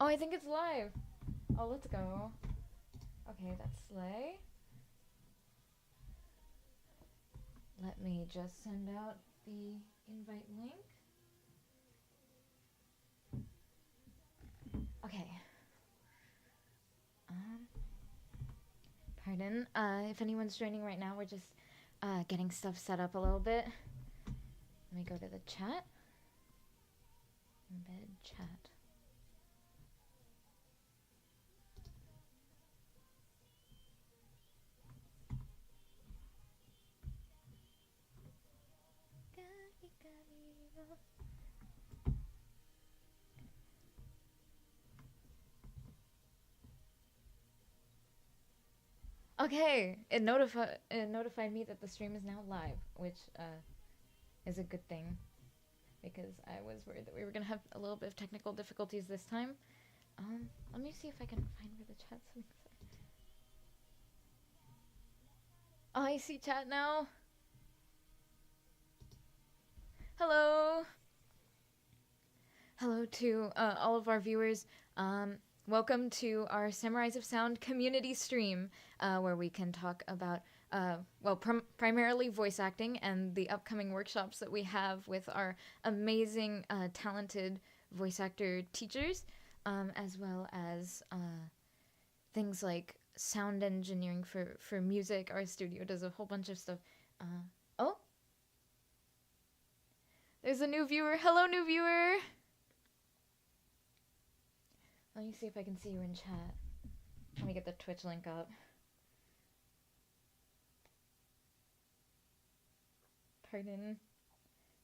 Oh, I think it's live. Oh, let's go. Okay, that's Slay. Let me just send out the invite link. Okay. Um, Pardon. If anyone's joining right now, we're just getting stuff set up a little bit. Let me go to the chat. Embed chat. Okay, it notified me that the stream is now live, which is a good thing because I was worried that we were gonna have a little bit of technical difficulties this time. Let me see if I can find where the chat settings are. Oh, I see chat now. Hello. Hello to all of our viewers. Welcome to our Samurais of Sound community stream, where we can talk about, primarily voice acting and the upcoming workshops that we have with our amazing, talented voice actor teachers, as well as things like sound engineering for music. Our studio does a whole bunch of stuff. Oh, there's a new viewer. Hello, new viewer. Let me see if I can see you in chat. Let me get the Twitch link up. Pardon.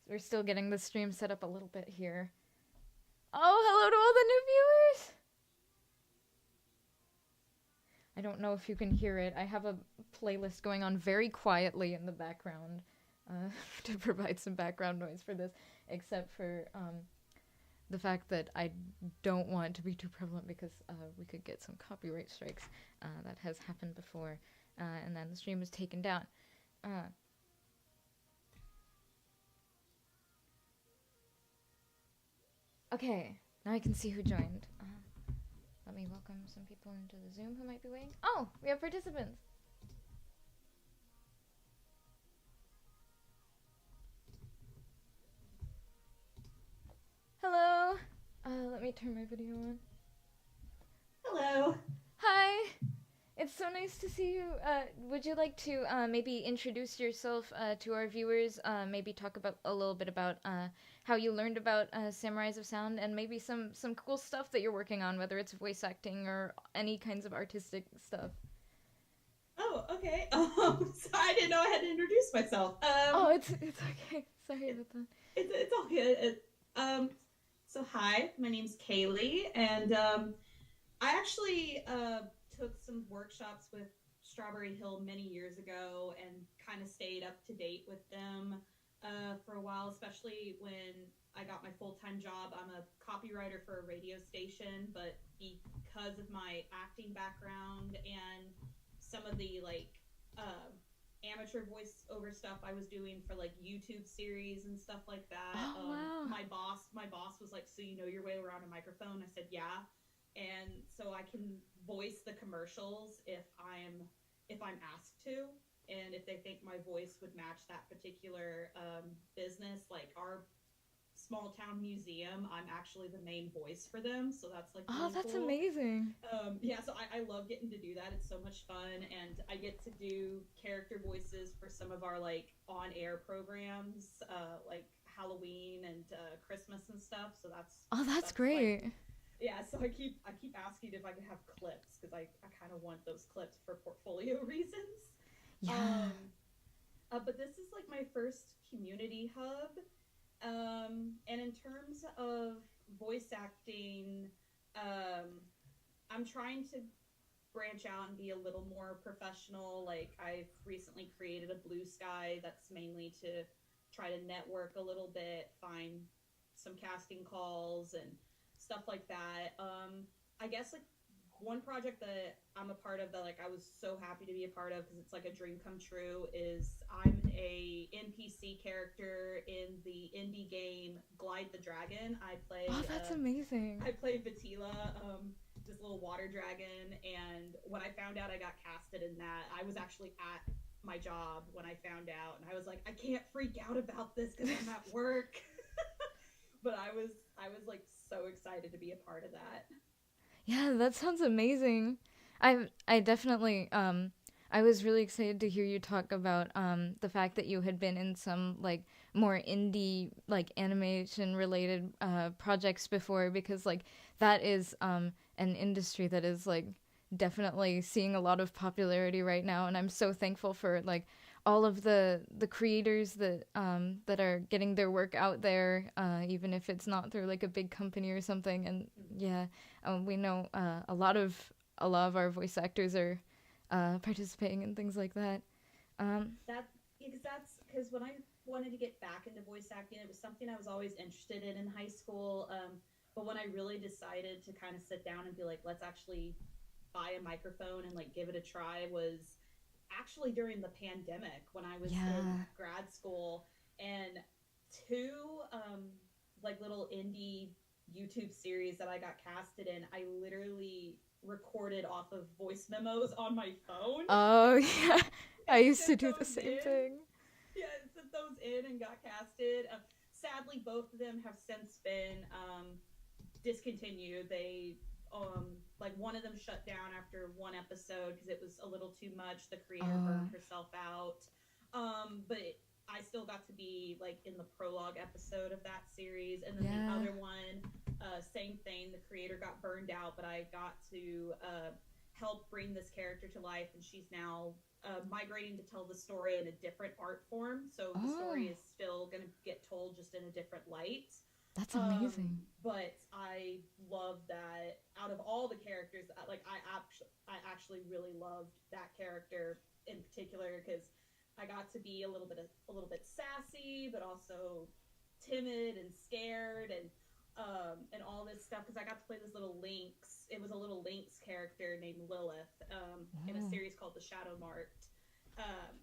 We're still getting the stream set up a little bit here. Oh, hello to all the new viewers! I don't know if you can hear it. I have a playlist going on very quietly in the background to provide some background noise for this, except for the fact that I don't want it to be too prevalent because we could get some copyright strikes. That has happened before, and then the stream is taken down. Okay, now I can see who joined. Let me welcome some people into the Zoom who might be waiting. Oh, we have participants. Hello. Let me turn my video on. Hello. Hi. It's so nice to see you. Would you like to maybe introduce yourself to our viewers? Maybe talk about a little bit about how you learned about Samurais of Sound, and maybe some cool stuff that you're working on, whether it's voice acting or any kinds of artistic stuff. Oh, okay. So I didn't know I had to introduce myself. Oh, it's okay. Sorry It, about that. it's all good. Um, so hi, my name's Kaylee, and I actually took some workshops with Strawberry Hill many years ago, and kind of stayed up to date with them for a while, especially when I got my full time job. I'm a copywriter for a radio station, but because of my acting background and some of the uh, amateur voiceover stuff I was doing for like YouTube series and stuff like that. Oh wow. My boss was like, "So you know your way around a microphone?" I said, "Yeah," and so I can voice the commercials if I'm asked to, and if they think my voice would match that particular business, like our small town museum. I'm actually the main voice for them, so that's like Oh, really that's cool. amazing. Yeah, so I love getting to do that. It's so much fun, and I get to do character voices for some of our like on air programs, like Halloween and Christmas and stuff. So Oh, that's that's like great. yeah. So I keep asking if I can have clips because I kind of want those clips for portfolio reasons. Yeah. Um, but this is like my first community hub. And in terms of voice acting, um, I'm trying to branch out and be a little more professional. Like I've recently created a Blue Sky that's mainly to try to network a little bit, find some casting calls and stuff like that. I guess like one project that I'm a part of that like I was so happy to be a part of because it's like a dream come true is I'm a NPC character in the indie game Glide the Dragon. Oh, that's amazing. I play Vatila, this little water dragon, and when I found out I got casted in that, I was actually at my job when I found out, and I was like, I can't freak out about this because I'm at work. But I was like so excited to be a part of that. Yeah, that sounds amazing. I definitely I was really excited to hear you talk about the fact that you had been in some like more indie like animation related projects before because like that is an industry that is like definitely seeing a lot of popularity right now, and I'm so thankful for like all of the creators that are getting their work out there, even if it's not through like a big company or something. And yeah, we know a lot of our voice actors are participating in things like that. Um, That because that's because when I wanted to get back into voice acting, it was something I was always interested in high school. But when I really decided to kind of sit down and be like, let's actually buy a microphone and like give it a try was actually during the pandemic when I was in yeah. grad school, and two like little indie YouTube series that I got casted in, I literally recorded off of voice memos on my phone Oh yeah. I and used to sent do the those same in. thing. Yeah, sent those in and got casted. Sadly, both of them have since been discontinued. They like one of them shut down after one episode because it was a little too much. The creator Oh burned herself out. But I still got to be like in the prologue episode of that series, and then the yeah. other one, same thing. The creator got burned out, but I got to help bring this character to life, and she's now migrating to tell the story in a different art form. So the story Oh, is still going to get told just in a different light. that's Um, amazing. but I love that out of all the characters, like I actually really loved that character in particular because I got to be a little bit sassy, but also timid and scared and all this stuff because I got to play this little lynx. It was a little lynx character named Lilith in a Oh. series called The Shadow Marked.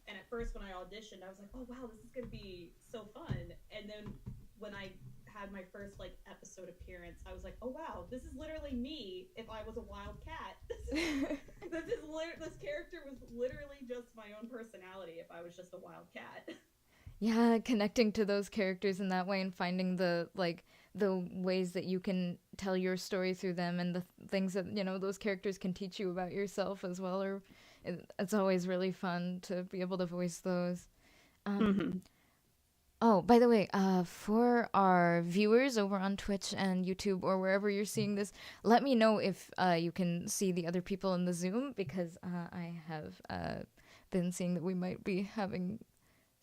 And at first, when I auditioned, I was like, "Oh wow, this is gonna be so fun!" And then when I had my first like episode appearance, I was like, "Oh wow, this is literally me if I was a wild cat. This character was literally just my own personality if I was just a wild cat." Yeah, connecting to those characters in that way and finding the like the ways that you can tell your story through them and the things that you know those characters can teach you about yourself as well. Or it's always really fun to be able to voice those. Um, Mm-hmm. oh, by the way, for our viewers over on Twitch and YouTube or wherever you're seeing this, let me know if you can see the other people in the Zoom because I have been seeing that we might be having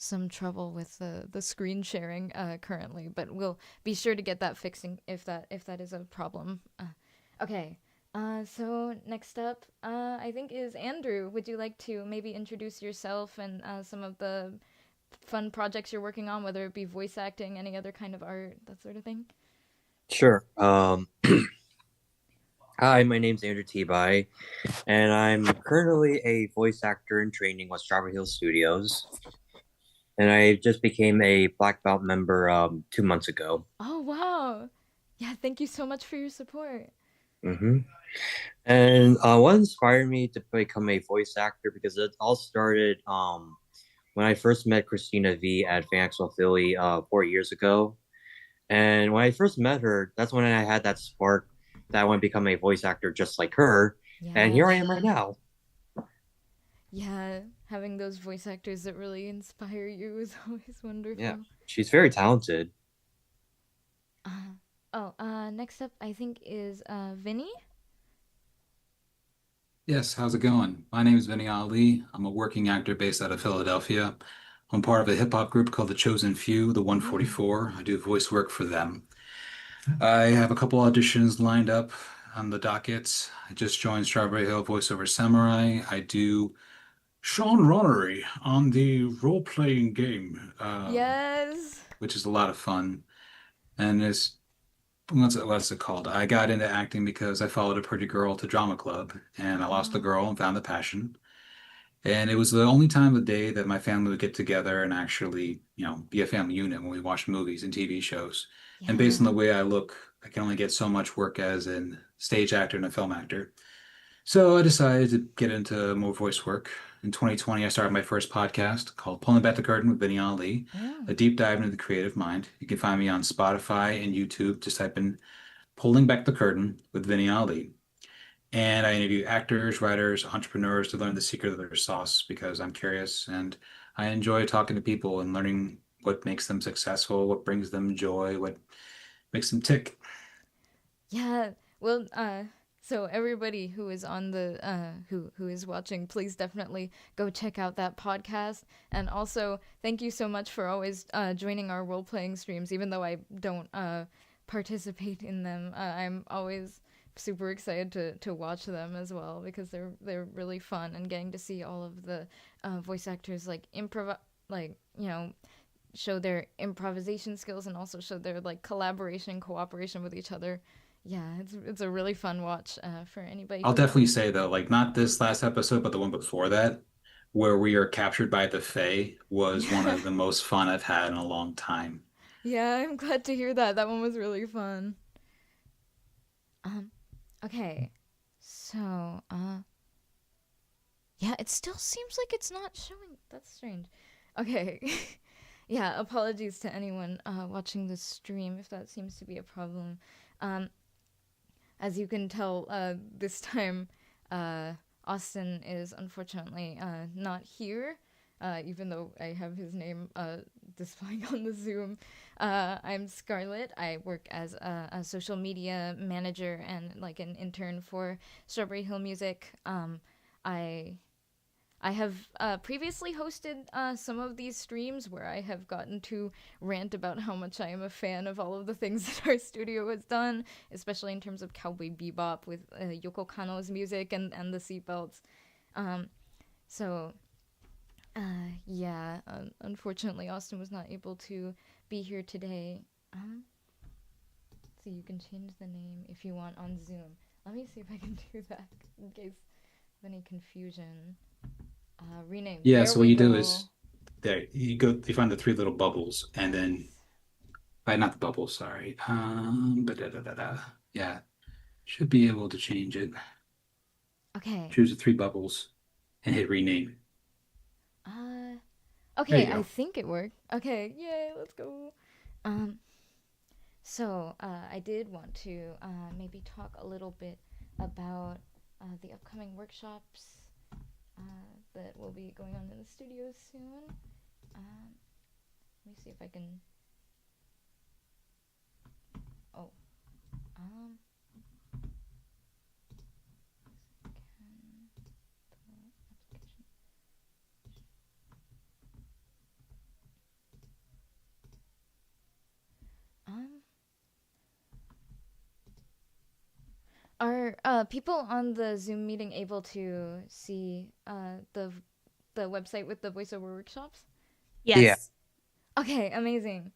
some trouble with the screen sharing currently, but we'll be sure to get that fixing if that is a problem. Okay. So next up, I think is Andrew. Would you like to maybe introduce yourself and some of the fun projects you're working on, whether it be voice acting, any other kind of art, that sort of thing? Sure. Hi, my name's Andrew T-By, and I'm currently a voice actor in training with Strawberry Hill Studios. And I just became a black belt member 2 months ago. Oh wow! Yeah, thank you so much for your support. hmm And what inspired me to become a voice actor because it all started when I first met Christina V at Phoenixville, Philly 4 years ago. And when I first met her, that's when I had that spark that I want to become a voice actor just like her. And here Yeah. I am right now. Yeah, having those voice actors that really inspire you is always Yeah, wonderful. she's very talented. Uh, next up I think is Vinny. Yes, how's it going? My name is Vinny Ali. I'm a working actor based out of Philadelphia. I'm part of a hip hop group called The Chosen Few, the Ooh. 144. I do voice work for them. I have a couple auditions lined up on the docket. I just joined Strawberry Hill Voiceover Samurai. I do Sean Ronnery on the role-playing game, Yes. which is a lot of fun. And it's what's it called? I got into acting because I followed a pretty girl to drama club, and I lost the Oh, girl and found the passion. And it was the only time of the day that my family would get together and actually, be a family unit when we watched movies and TV shows. And based on yeah. the way I look, I can only get so much work as a stage actor and a film actor. So I decided to get into more voice work. In 2020, I started my first podcast called Pulling Back the Curtain with Vinny Ali, Oh, a deep dive into the creative mind. You can find me on Spotify and YouTube. Just type in Pulling Back the Curtain with Vinny Ali. And I interview actors, writers, entrepreneurs to learn the secret of their sauce because I'm curious and I enjoy talking to people and learning what makes them successful, what brings them joy, what makes them tick. yeah. Well, so everybody who is on the who is watching, please definitely go check out that podcast. And also, thank you so much for always joining our role playing streams, even though I don't participate in them. I'm always super excited to watch them as well because they're really fun, and getting to see all of the voice actors like improv, like show their improvisation skills and also show their like collaboration, cooperation with each other. Yeah, it's a really fun watch for anybody I'll who definitely say though, like not this last episode, but the one before that, where we are captured by the Fae was one yeah. of the most fun I've had in a long time. Yeah, I'm glad to hear that. That one was really fun. Um, okay. So, yeah, it still seems like it's not showing. That's strange. Okay. Yeah, apologies to anyone watching this stream if that seems to be a problem. Um, as you can tell, this time, uh, Austin is unfortunately not here, even though I have his name displaying on the Zoom. I'm Scarlett. I work as a social media manager and like an intern for Strawberry Hill Music. I I have previously hosted some of these streams where I have gotten to rant about how much I am a fan of all of the things that our studio has done, especially in terms of Cowboy Bebop with Yoko Kanno's music and the seatbelts. Um, so, yeah, unfortunately, Austin was not able to be here today. So you can change the name if you want on Zoom. Let me see if I can do that in case of any confusion. Rename. Yeah, There so what we you do go. is there you find the three little bubbles and then Yes. not the bubbles, sorry. Da. Yeah, should be able to change it. Okay. Choose the three bubbles and hit rename. Uh. There Okay. you I go. think it worked. Okay. Yay. Let's go. Um. So, I did want to maybe talk a little bit about the upcoming workshops that will be going on in the studios soon. Um. Let me see if I can. Oh. Um. Can the application. Um. Are people on the Zoom meeting able to see the website with the voiceover workshops? Yeah. Yes. Okay, amazing.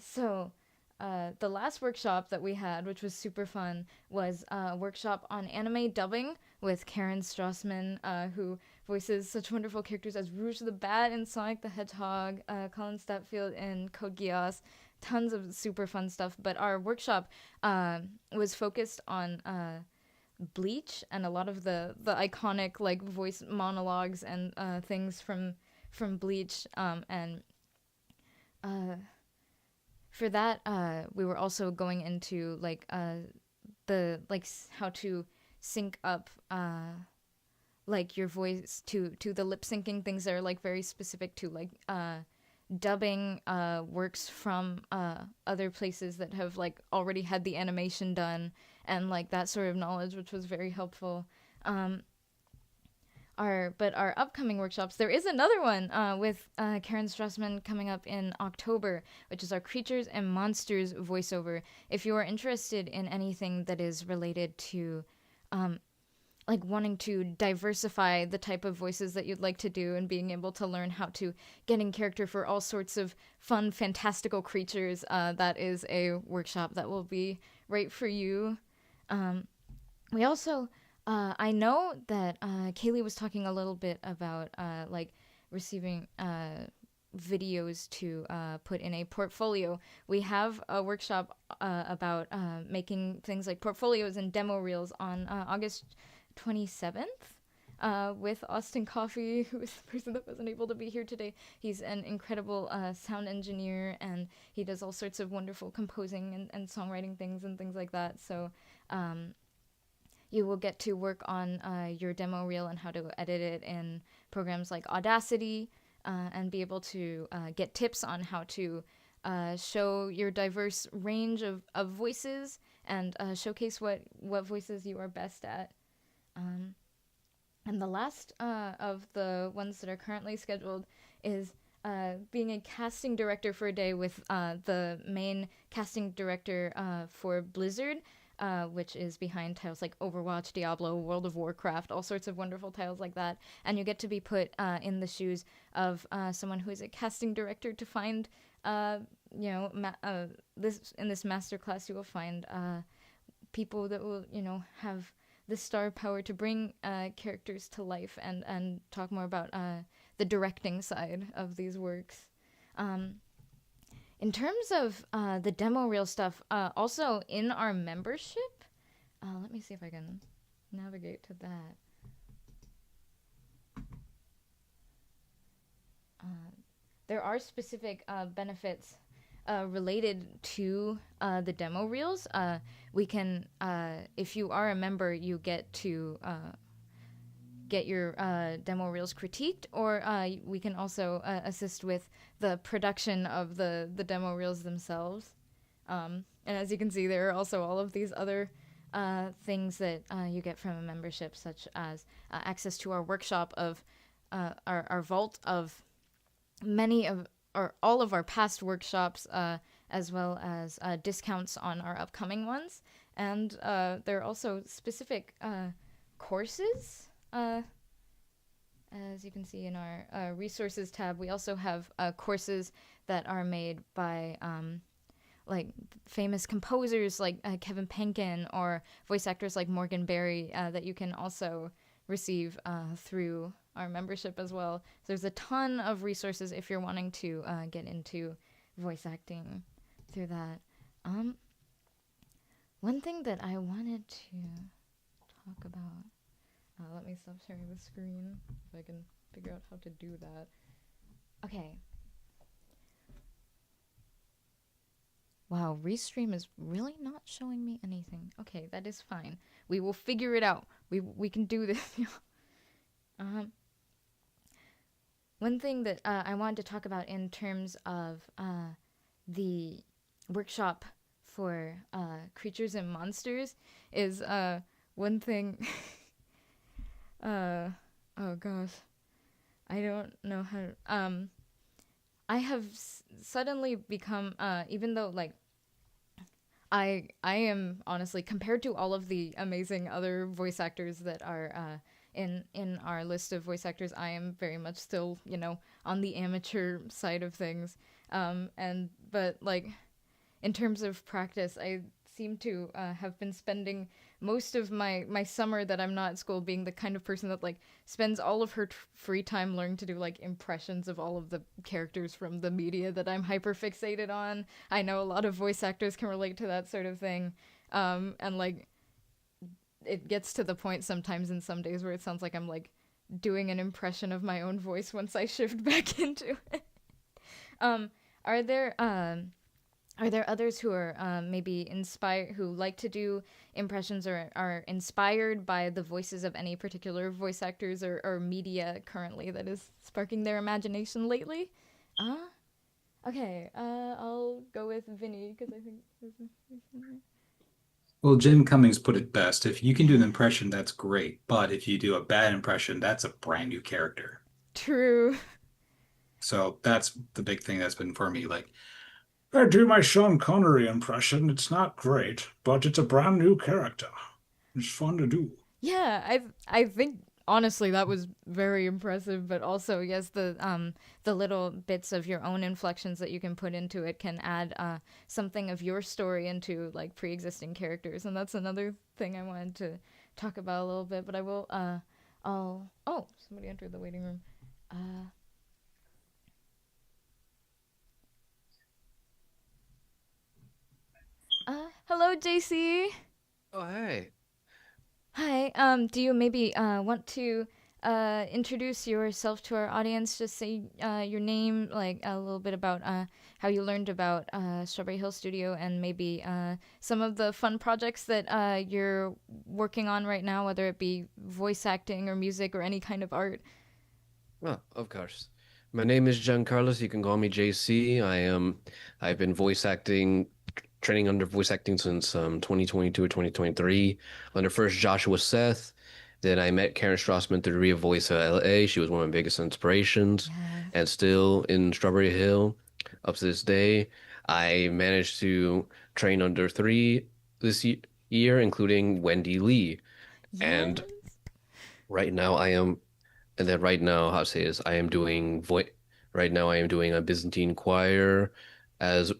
So the last workshop that we had, which was super fun, was a workshop on anime dubbing with Karen Strassman, who voices such wonderful characters as Rouge the Bat in Sonic the Hedgehog, Colin Statfield in Code Geass, tons of super fun stuff. But our workshop was focused on Bleach and a lot of the iconic like voice monologues and things from Bleach, and uh, for that, we were also going into like the like how to sync up like your voice to the lip syncing things that are like very specific to like dubbing works from other places that have like already had the animation done and like that sort of knowledge, which was very helpful. Um, our upcoming workshops, there is another one with Karen Strassman coming up in October, which is our Creatures and Monsters voiceover. If you are interested in anything that is related to like wanting to diversify the type of voices that you'd like to do and being able to learn how to get in character for all sorts of fun, fantastical creatures, that is a workshop that will be right for you. We also, I know that Kaylee was talking a little bit about like receiving videos to put in a portfolio. We have a workshop about making things like portfolios and demo reels on August 27th with Austin Coffey, who is the person that wasn't able to be here today. He's an incredible sound engineer, and he does all sorts of wonderful composing and songwriting things and things like that. So you will get to work on your demo reel and how to edit it in programs like Audacity, and be able to get tips on how to show your diverse range of voices and showcase what voices you are best at. And the last of the ones that are currently scheduled is being a casting director for a day with the main casting director for Blizzard, which is behind titles like Overwatch, Diablo, World of Warcraft, all sorts of wonderful titles like that. And you get to be put in the shoes of someone who is a casting director to find, this in this masterclass you will find people that will, have the star power to bring characters to life and talk more about the directing side of these works. In terms of the demo reel stuff, also in our membership, let me see if I can navigate to that. There are specific benefits related to the demo reels. We can, if you are a member, you get to get your demo reels critiqued, or we can also assist with the production of the demo reels themselves. And as you can see, there are also all of these other things that you get from a membership, such as access to our workshop of our vault of many of or all of our past workshops, as well as discounts on our upcoming ones. And there are also specific courses. As you can see in our resources tab, we also have courses that are made by like famous composers like Kevin Penkin, or voice actors like Morgan Berry, that you can also receive through our membership as well. So there's a ton of resources if you're wanting to get into voice acting through that. One thing that I wanted to talk about, let me stop sharing the screen if I can figure out how to do that. Okay. Wow, Restream is really not showing me anything. Okay, that is fine. We will figure it out. We can do this. One thing that I wanted to talk about in terms of the workshop for creatures and monsters is one thing. Oh gosh, I don't know how. I have suddenly become, even though like I am honestly, compared to all of the amazing other voice actors that are in our list of voice actors, I am very much still, on the amateur side of things. But like in terms of practice, I seem to have been spending most of my summer that I'm not at school being the kind of person that like spends all of her free time learning to do like impressions of all of the characters from the media that I'm hyper fixated on. I know a lot of voice actors can relate to that sort of thing. And like it gets to the point sometimes in some days where it sounds like I'm like doing an impression of my own voice once I shift back into it. Are there others who are maybe inspired, who like to do impressions or are inspired by the voices of any particular voice actors or media currently that is sparking their imagination lately? Okay, I'll go with Vinny because I think Well, Jim Cummings put it best. If you can do an impression, that's great. But if you do a bad impression, that's a brand new character. True. So that's the big thing that's been for me. Like, I do my Sean Connery impression. It's not great, but it's a brand new character. It's fun to do. Yeah, I think honestly that was very impressive, but also yes, the little bits of your own inflections that you can put into it can add something of your story into like pre-existing characters, and that's another thing I wanted to talk about a little bit. But I will I'll oh, somebody entered the waiting room. Uh Hello JC. Oh, hey. Hi. Do you maybe want to introduce yourself to our audience? Just say your name, like a little bit about how you learned about Strawberry Hill Studio, and maybe some of the fun projects that you're working on right now, whether it be voice acting or music or any kind of art. Well, of course. My name is Giancarlos. You can call me JC. I've been voice acting, training under voice acting since 2022 or 2023. Under first Joshua Seth. Then I met Karen Strassman through Ria Voice LA. She was one of my biggest inspirations. Yes. And still in Strawberry Hill, up to this day, I managed to train under three this year, including Wendy Lee. Yes. And right now I am And then right now, how to say is I am doing voice. Right now, I am doing a Byzantine choir as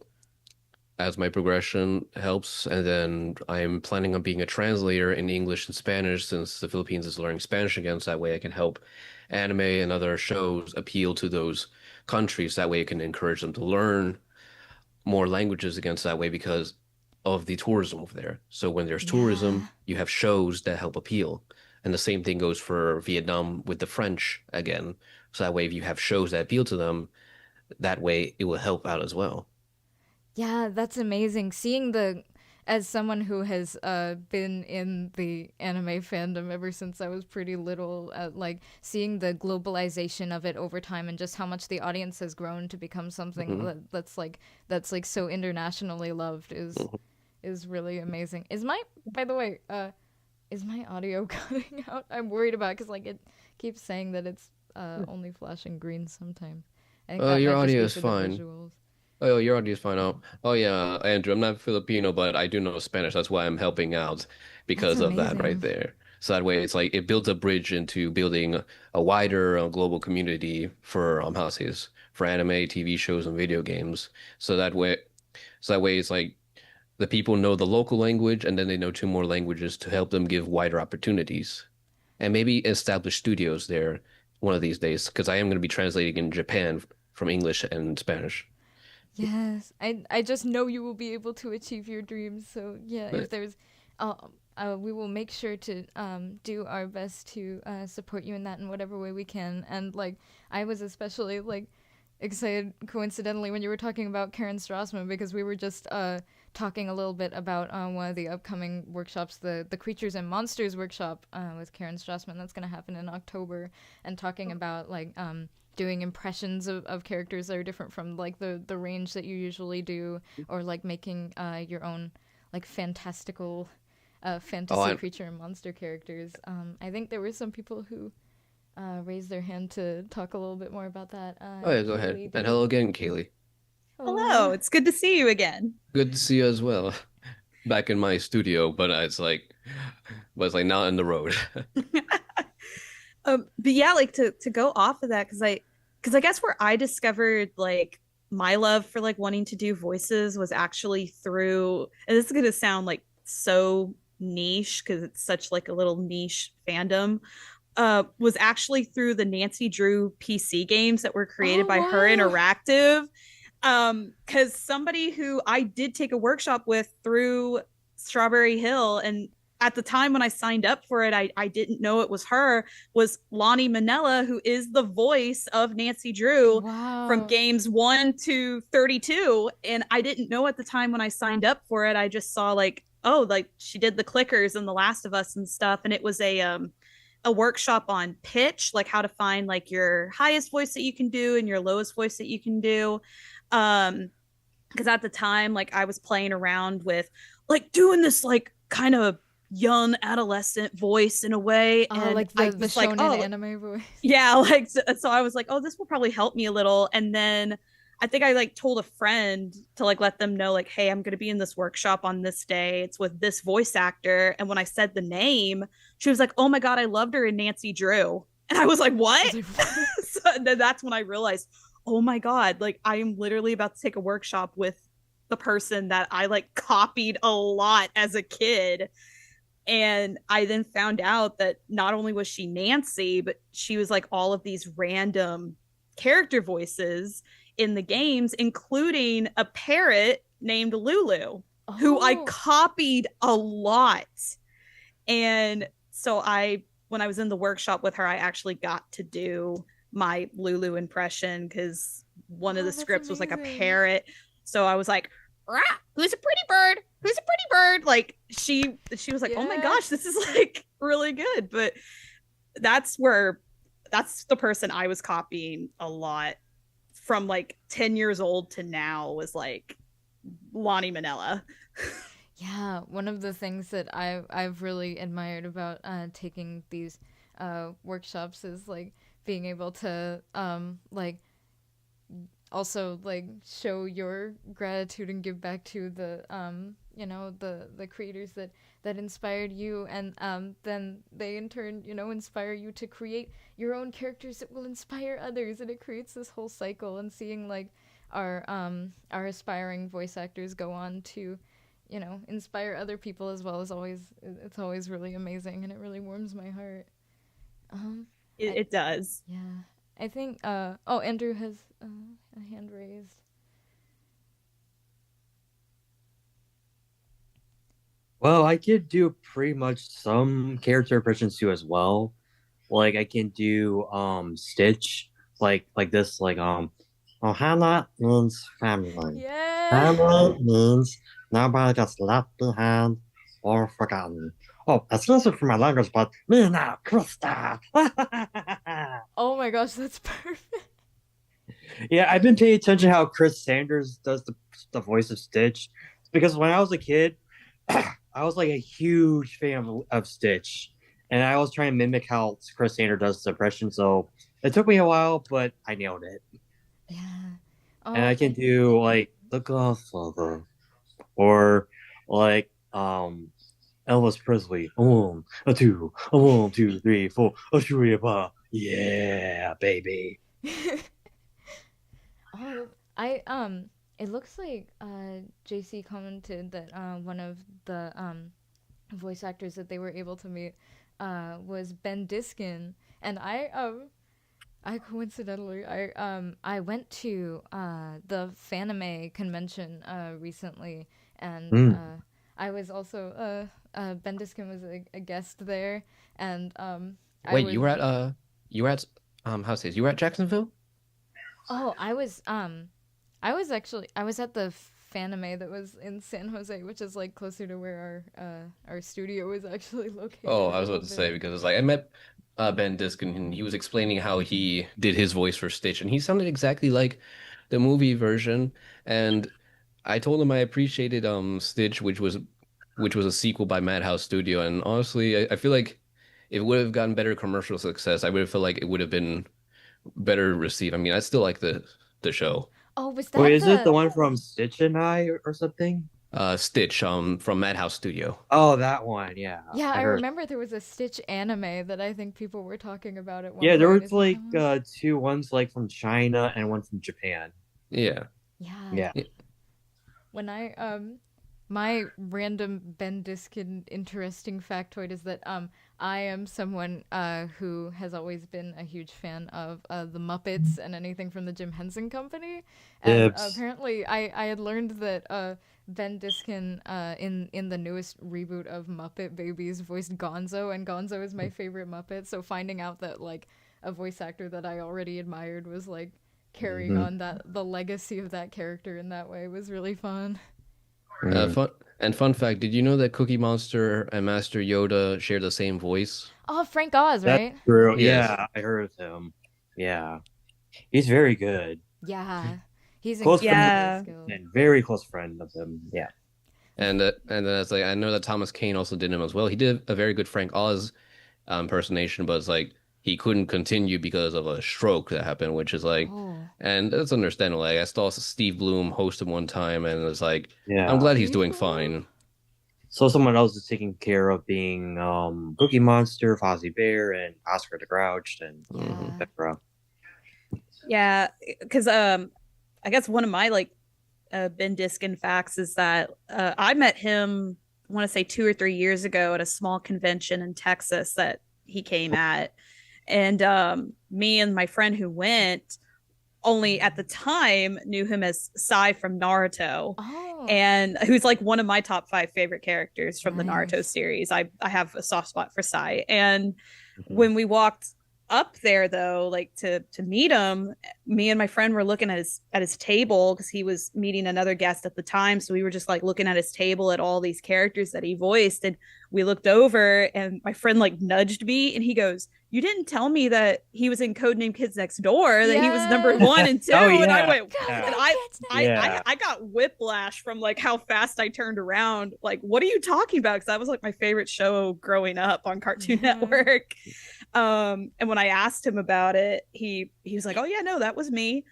my progression helps, and then I am planning on being a translator in English and Spanish since the Philippines is learning Spanish again. So that way, I can help anime and other shows appeal to those countries. That way, it can encourage them to learn more languages against that way because of the tourism over there. So when there's Yeah. tourism, you have shows that help appeal. And the same thing goes for Vietnam with the French again. So that way, if you have shows that appeal to them, that way it will help out as well. Yeah, that's amazing. Seeing as someone who has been in the anime fandom ever since I was pretty little, like seeing the globalization of it over time and just how much the audience has grown to become something Mhm. that's like so internationally loved Mhm. is really amazing. By the way, is my audio cutting out? I'm worried about because like it keeps saying that it's only flashing green sometimes. I think that Your might just audio be is for the fine. visuals. Oh, your audio is fine. Oh yeah, Andrew, I'm not Filipino, but I do know Spanish. That's why I'm helping out That's because of that right amazing. there. So that way, it's like it builds a bridge into building a wider global community for houses, for anime, TV shows, and video games. So that way, it's like the people know the local language, and then they know two more languages to help them give wider opportunities, and maybe establish studios there one of these days. Because I am going to be translating in Japan from English and Spanish. Yes, I just know you will be able to achieve your dreams. So yeah, if But there's, we will make sure to do our best to support you in that in whatever way we can. And like, I was especially like excited coincidentally when you were talking about Karen Strassman because we were just talking a little bit about one of the upcoming workshops, the Creatures and Monsters workshop with Karen Strassman that's going to happen in October, and talking about like doing impressions of characters that are different from like the range that you usually do, or like making your own like fantastical oh, fantasy creature and monster characters. I think there were some people who raised their hand to talk a little bit more about that. oh yeah, go ahead. Kaylee, And hello again, Kaylee. Hello, Hello. it's good to see you again. Good to see you as well. Back in my studio, but it's like not in the road. But yeah, like to go off of that, because I guess where I discovered like my love for like wanting to do voices was actually through, and this is gonna sound like so niche because it's such like a little niche fandom. Was actually through the Nancy Drew PC games that were created Oh by Her wow. Interactive. Because somebody who I did take a workshop with through Strawberry Hill, and at the time when I signed up for it, I didn't know it was her, was Lonnie Manella, who is the voice of Nancy Drew from Wow. games 1 to 32. And I didn't know at the time when I signed up for it. I just saw like, oh, like she did the clickers and The Last of Us and stuff. And it was a workshop on pitch, like how to find like your highest voice that you can do and your lowest voice that you can do. Because at the time, like I was playing around with like doing this like kind of young adolescent voice in a way, and Like I the was like, shonen oh anime voice. yeah, like so I was like, oh, this will probably help me a little. And then I think I like told a friend to like let them know like, hey, I'm going to be in this workshop on this day. It's with this voice actor. And when I said the name, she was like, oh my God, I loved her in Nancy Drew. And I was like, I what? was like, what? So then that's when I realized, oh my God, like I am literally about to take a workshop with the person that I like copied a lot as a kid. And I then found out that not only was she Nancy, but she was like all of these random character voices in the games, including a parrot named Lulu, who I Oh, copied a lot. And so when I was in the workshop with her, I actually got to do my Lulu impression because one of oh, the that's scripts was like a amazing. parrot. So I was like, "Rah, who's a pretty bird? Who's a pretty bird?" Like she was like, "Oh my Yeah. gosh, this is like really good." But that's the person I was copying a lot from like 10 years old to now was like Lonnie Manella. Yeah, one of the things that I've really admired about taking these workshops is like being able to like also like show your gratitude and give back to the the creators that inspired you, and then they in turn inspire you to create your own characters that will inspire others, and it creates this whole cycle. And seeing like our aspiring voice actors go on to inspire other people as well is it's always really amazing, and it really warms my heart. um It does. yeah, I think oh, Andrew has a hand raised. Well, I could do pretty much some character impressions too as well. Like I can do Stitch, like this, like Ohana means family. Yeah. Family means nobody gets left behind or forgotten. Oh, excuse me for my language, but me now, Krista. Oh my gosh, that's perfect. Yeah, I've been paying attention how Chris Sanders does the voice of Stitch, because when I was a kid, I was like a huge fan of Stitch, and I was trying to mimic how Chris Sanders does the impression. So it took me a while, but I nailed it. Yeah. And Oh, I can do like the Godfather, or like Elvis Presley. A one, a two, a one, two, three, four, a three, a four. Yeah, baby. oh, it looks like JC commented that one of the voice actors that they were able to meet was Ben Diskin, and I coincidentally I went to the Fanime convention recently, and Mm. I was also Ben Diskin was a guest there, and I Wait, was you were at how to say this? You were at Jacksonville? oh I was at the Fanime that was in San Jose, which is like closer to where our studio is actually located Oh, a I was little about to say bit. because it's like I met Ben Diskin and he was explaining how he did his voice for Stitch and he sounded exactly like the movie version. And I told him I appreciated Stitch, which was a sequel by Madhouse Studio. And honestly, I feel like if it would have gotten better commercial success, I would have felt like it would have been better received. I mean, I still like the show. Oh, was Wait, that is it the the one from Stitch and I, or something? Stitch from Madhouse Studio. Oh, that one. Yeah, Yeah, I I heard. remember there was a Stitch anime that I think people were talking about at one Yeah, there point. was Is that the like one? two ones like from China and one from Japan. Yeah. Yeah. Yeah. When I my random Ben Diskin interesting factoid is that I am someone who has always been a huge fan of the Muppets and anything from the Jim Henson Company, and Dibs. apparently I had learned that Ben Diskin in the newest reboot of Muppet Babies voiced Gonzo, and Gonzo is my favorite Muppet. So finding out that like a voice actor that I already admired was like carrying Mhm. on the legacy of that character in that way was really fun. Mhm. Fun fact, did you know that Cookie Monster and Master Yoda share the same voice? Oh, Frank Oz, That's right? true. Yes. Yeah, I heard of him. Yeah, he's very good Yeah, he's Close friend. incredibly Yeah. skilled. and very close friend of him. Yeah. And then it's like I know that Thomas Kane also did him as well. He did a very good Frank Oz impersonation, but it's like he couldn't continue because of a stroke that happened, which is like, Oh. and that's understandable. Like I saw Steve Bloom host him one time, and it was like, I'm Yeah. glad he's doing Steve fine. So someone else is taking care of being Cookie Monster, Fozzie Bear, and Oscar the Grouch, and Mhm. Yeah. etc. Yeah, because I guess one of my like Ben Diskin facts is that I met him, I want to say 2 or 3 years ago at a small convention in Texas that he came at. And me and my friend who went only at the time knew him as Sai from Naruto. Oh. And who's like one of my top 5 favorite characters from the Naruto Nice. series. I have a soft spot for Sai. And Mhm. when we walked up there though, like to meet him, me and my friend were looking at his table because he was meeting another guest at the time. So we were just like looking at his table at all these characters that he voiced. And we looked over and my friend like nudged me and he goes, "You didn't tell me that he was in Codename Kids Next Door, that he was number Yes. 1 and 2." Oh, And I yeah. went, Yeah. and I got whiplash from like how fast I turned around. Like, what are you talking about? Because that was like my favorite show growing up on Cartoon Mhm. Network. And when I asked him about it, he was like, "Oh yeah, no, that was me."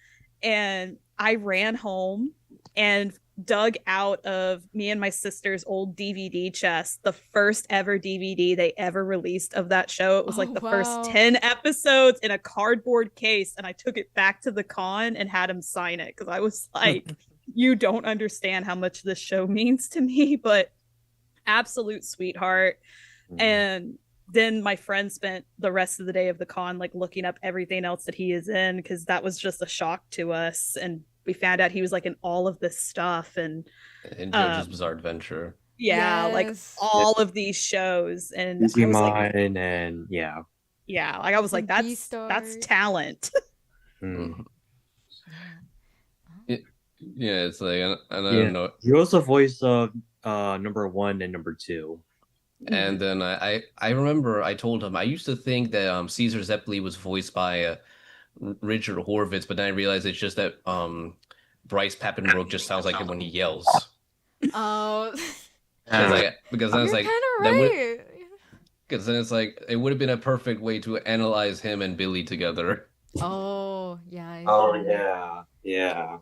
And I ran home and dug out of me and my sister's old DVD chest the first ever DVD they ever released of that show. It was like Oh, the wow. first 10 episodes in a cardboard case, and I took it back to the con and had him sign it because I was like, "You don't understand how much this show means to me," but absolute sweetheart. Mhm. And then my friend spent the rest of the day of the con like looking up everything else that he is in because that was just a shock to us. And we found out he was like in all of this stuff. And And JoJo's Um, Bizarre Adventure. yeah, like Yes. all of these shows. And I Easy was like, Mine, and yeah. yeah, like I was like, The that's Beastars. talent. Mm. Mhm. Yeah, it's like, and I Yeah. don't know. He was the voice of number 1 and number 2. And then I remember I told him I used to think that Caesar Zeppeli was voiced by Richard Horvitz, but then I realized it's just that Bryce Papenbrook just sounds like him when he yells. Oh. Because then You're it's like kind of that would right. because then it's like it would have been a perfect way to analyze him and Billy together. Oh, yeah. I Oh see. yeah.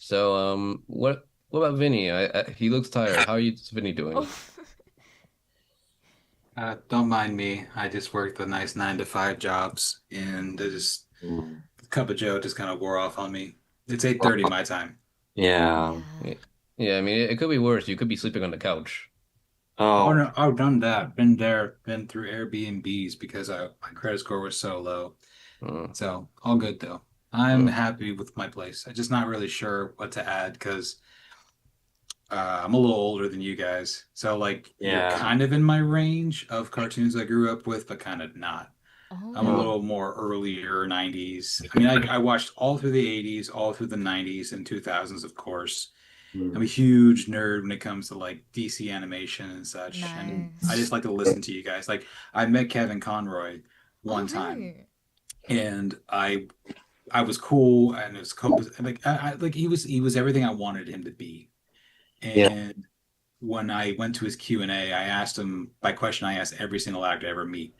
So what about Vinny? He looks tired. How are you, Vinny, doing? Oh. Don't mind me. I just worked the nice 9 to 5 jobs, and just cup of Joe just kind of wore off on me. It's 8:30 my time. Yeah. Yeah, I mean it could be worse. You could be sleeping on the couch. Oh Oh. no, I've done that. Been there, been through Airbnbs because my credit score was so low. Mm. So all good though. I'm happy with my place. I'm just not really sure what to add because I'm a little older than you guys. So like you're Yeah. kind of in my range of cartoons I grew up with, but kind of not. I'm a Oh. little more earlier 90s. I mean, I watched all through the 80s, all through the 90s and 2000s, of course. I'm a huge nerd when it comes to like DC animation and such. And I Nice. just like to listen to you guys. Like I met Kevin Conroy one Oh, time, really? and I was cool, and it was cool. Like like he was everything I wanted him to be. Yeah. And when I went to his Q&A, I asked him, by question I asked every single actor I ever meet,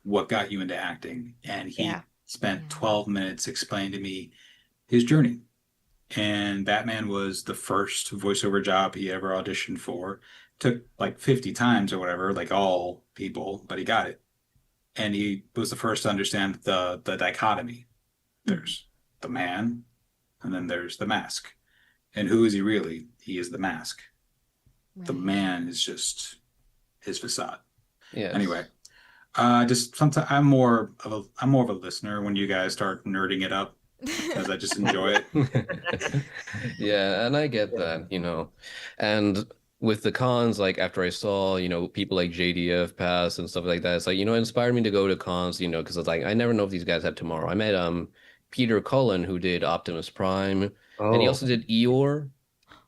what got you into acting? And he Yeah. spent Yeah. 12 minutes explaining to me his journey. And Batman was the first voiceover job he ever auditioned for. Took like 50 times or whatever, like all people, but he got it. And he was the first to understand the dichotomy. There's the man, and then there's the mask. And who is he really? He is the mask. The Right. man is just his facade. Yes. Anyway, just sometimes I'm more of a listener when you guys start nerding it up because I just enjoy it. Yeah, and I get that, And with the cons, like after I saw, people like JDF pass and stuff like that, it's like, it inspired me to go to cons, because it's like I never know if these guys have tomorrow. I met Peter Cullen, who did Optimus Prime, and he also did Eeyore,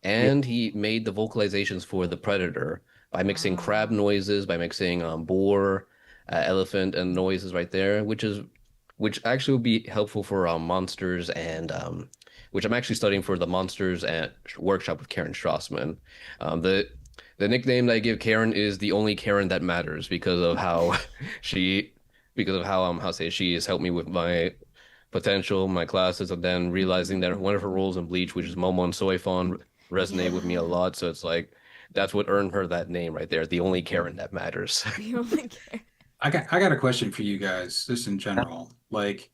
and he made the vocalizations for the Predator by mixing Wow. crab noises, by mixing boar, elephant, and noises right there, which actually would be helpful for monsters and which I'm actually studying for the monsters and workshop with Karen Strassman. The nickname that I give Karen is the only Karen that matters because of how she because of how say she has helped me with my potential, my classes, and then realizing that one of her roles in Bleach, which is Momo and Soifon, resonated with me a Yeah. lot. So it's like that's what earned her that name right there, the only Karen that matters. The only care. I got a question for you guys, just in general. Like,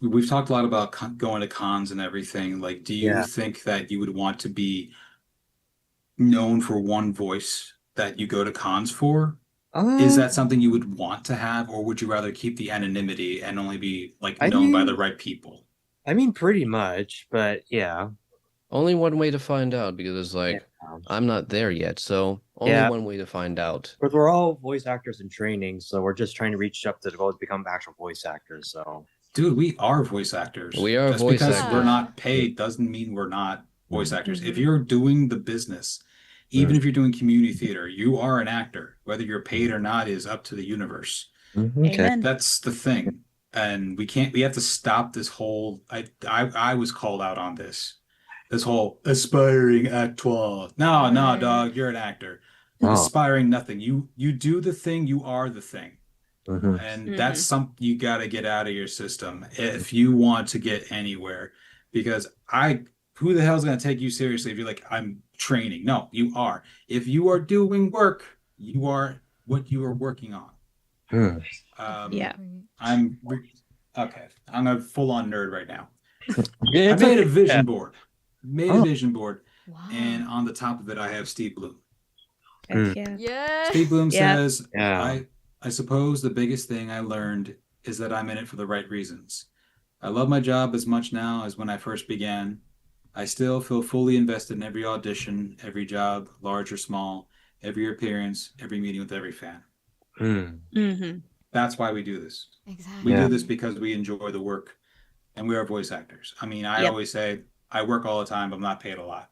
we've talked a lot about going to cons and everything. Like, do you Yeah. think that you would want to be known for one voice that you go to cons for? Is Um, that something you would want to have, or would you rather keep the anonymity and only be like I known by the mean, right people? pretty much, but yeah, Only one way to find out because it's yeah, like I'm not there yet, so only yeah. one way to find out. Because we're all voice actors in training, so we're just trying to reach up to the goal to become actual voice actors. So Dude, we are voice actors. We are Just voice because we're actors. Yeah. not paid doesn't mean we're not voice Mm. actors. If Mhm. you're doing the business, even Mm. if you're doing community theater, you are an actor. Whether you're paid or not is up to the universe. Okay. Amen. That's the thing. And we have to stop this whole I was called out on this whole aspiring actor. No, no, Right. dog, you're an actor. Oh. Aspiring nothing. You do the thing, you are the thing. Mhm. And that's something you got to get out of your system if you want to get anywhere. Because who the hell's going to take you seriously if you're like, I'm training? No, you are. If you are doing work, you are what you are working on. Hmm. Yeah. Okay. I'm a full on nerd right now. Yeah, I it's made a okay. vision Yeah. board. Made Oh. a vision board, Wow. and on the top of it, I have Steve Bloom. Heck yeah. Yeah. Steve Bloom Yeah. says, Yeah. I suppose the biggest thing I learned is that I'm in it for the right reasons. I love my job as much now as when I first began. I still feel fully invested in every audition, every job, large or small, every appearance, every meeting with every fan. Hmm. Mm-hmm. That's why we do this. Exactly. We Yeah. do this because we enjoy the work and we are voice actors. I mean, I Yep. always say I work all the time, but I'm not paid a lot.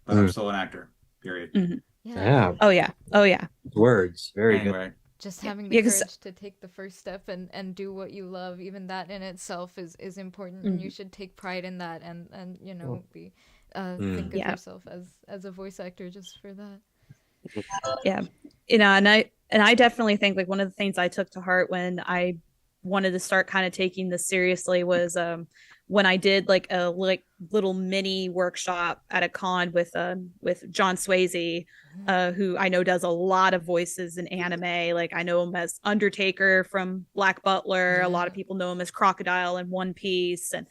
But I'm still an actor, period. Yeah. Oh yeah. Oh yeah. Words. Very good. Anyway, Just Yeah, having the yeah, 'cause- courage to take the first step and do what you love, even that in itself is important, and you should take pride in that, and you know, be think of Yeah. yourself as a voice actor just for that. Yeah. You know, and I definitely think like one of the things I took to heart when I wanted to start kind of taking this seriously was when I did like a little mini workshop at a con with John Swayze, who I know does a lot of voices in anime. Like I know him as Undertaker from Black Butler. A lot of people know him as Crocodile in One Piece, and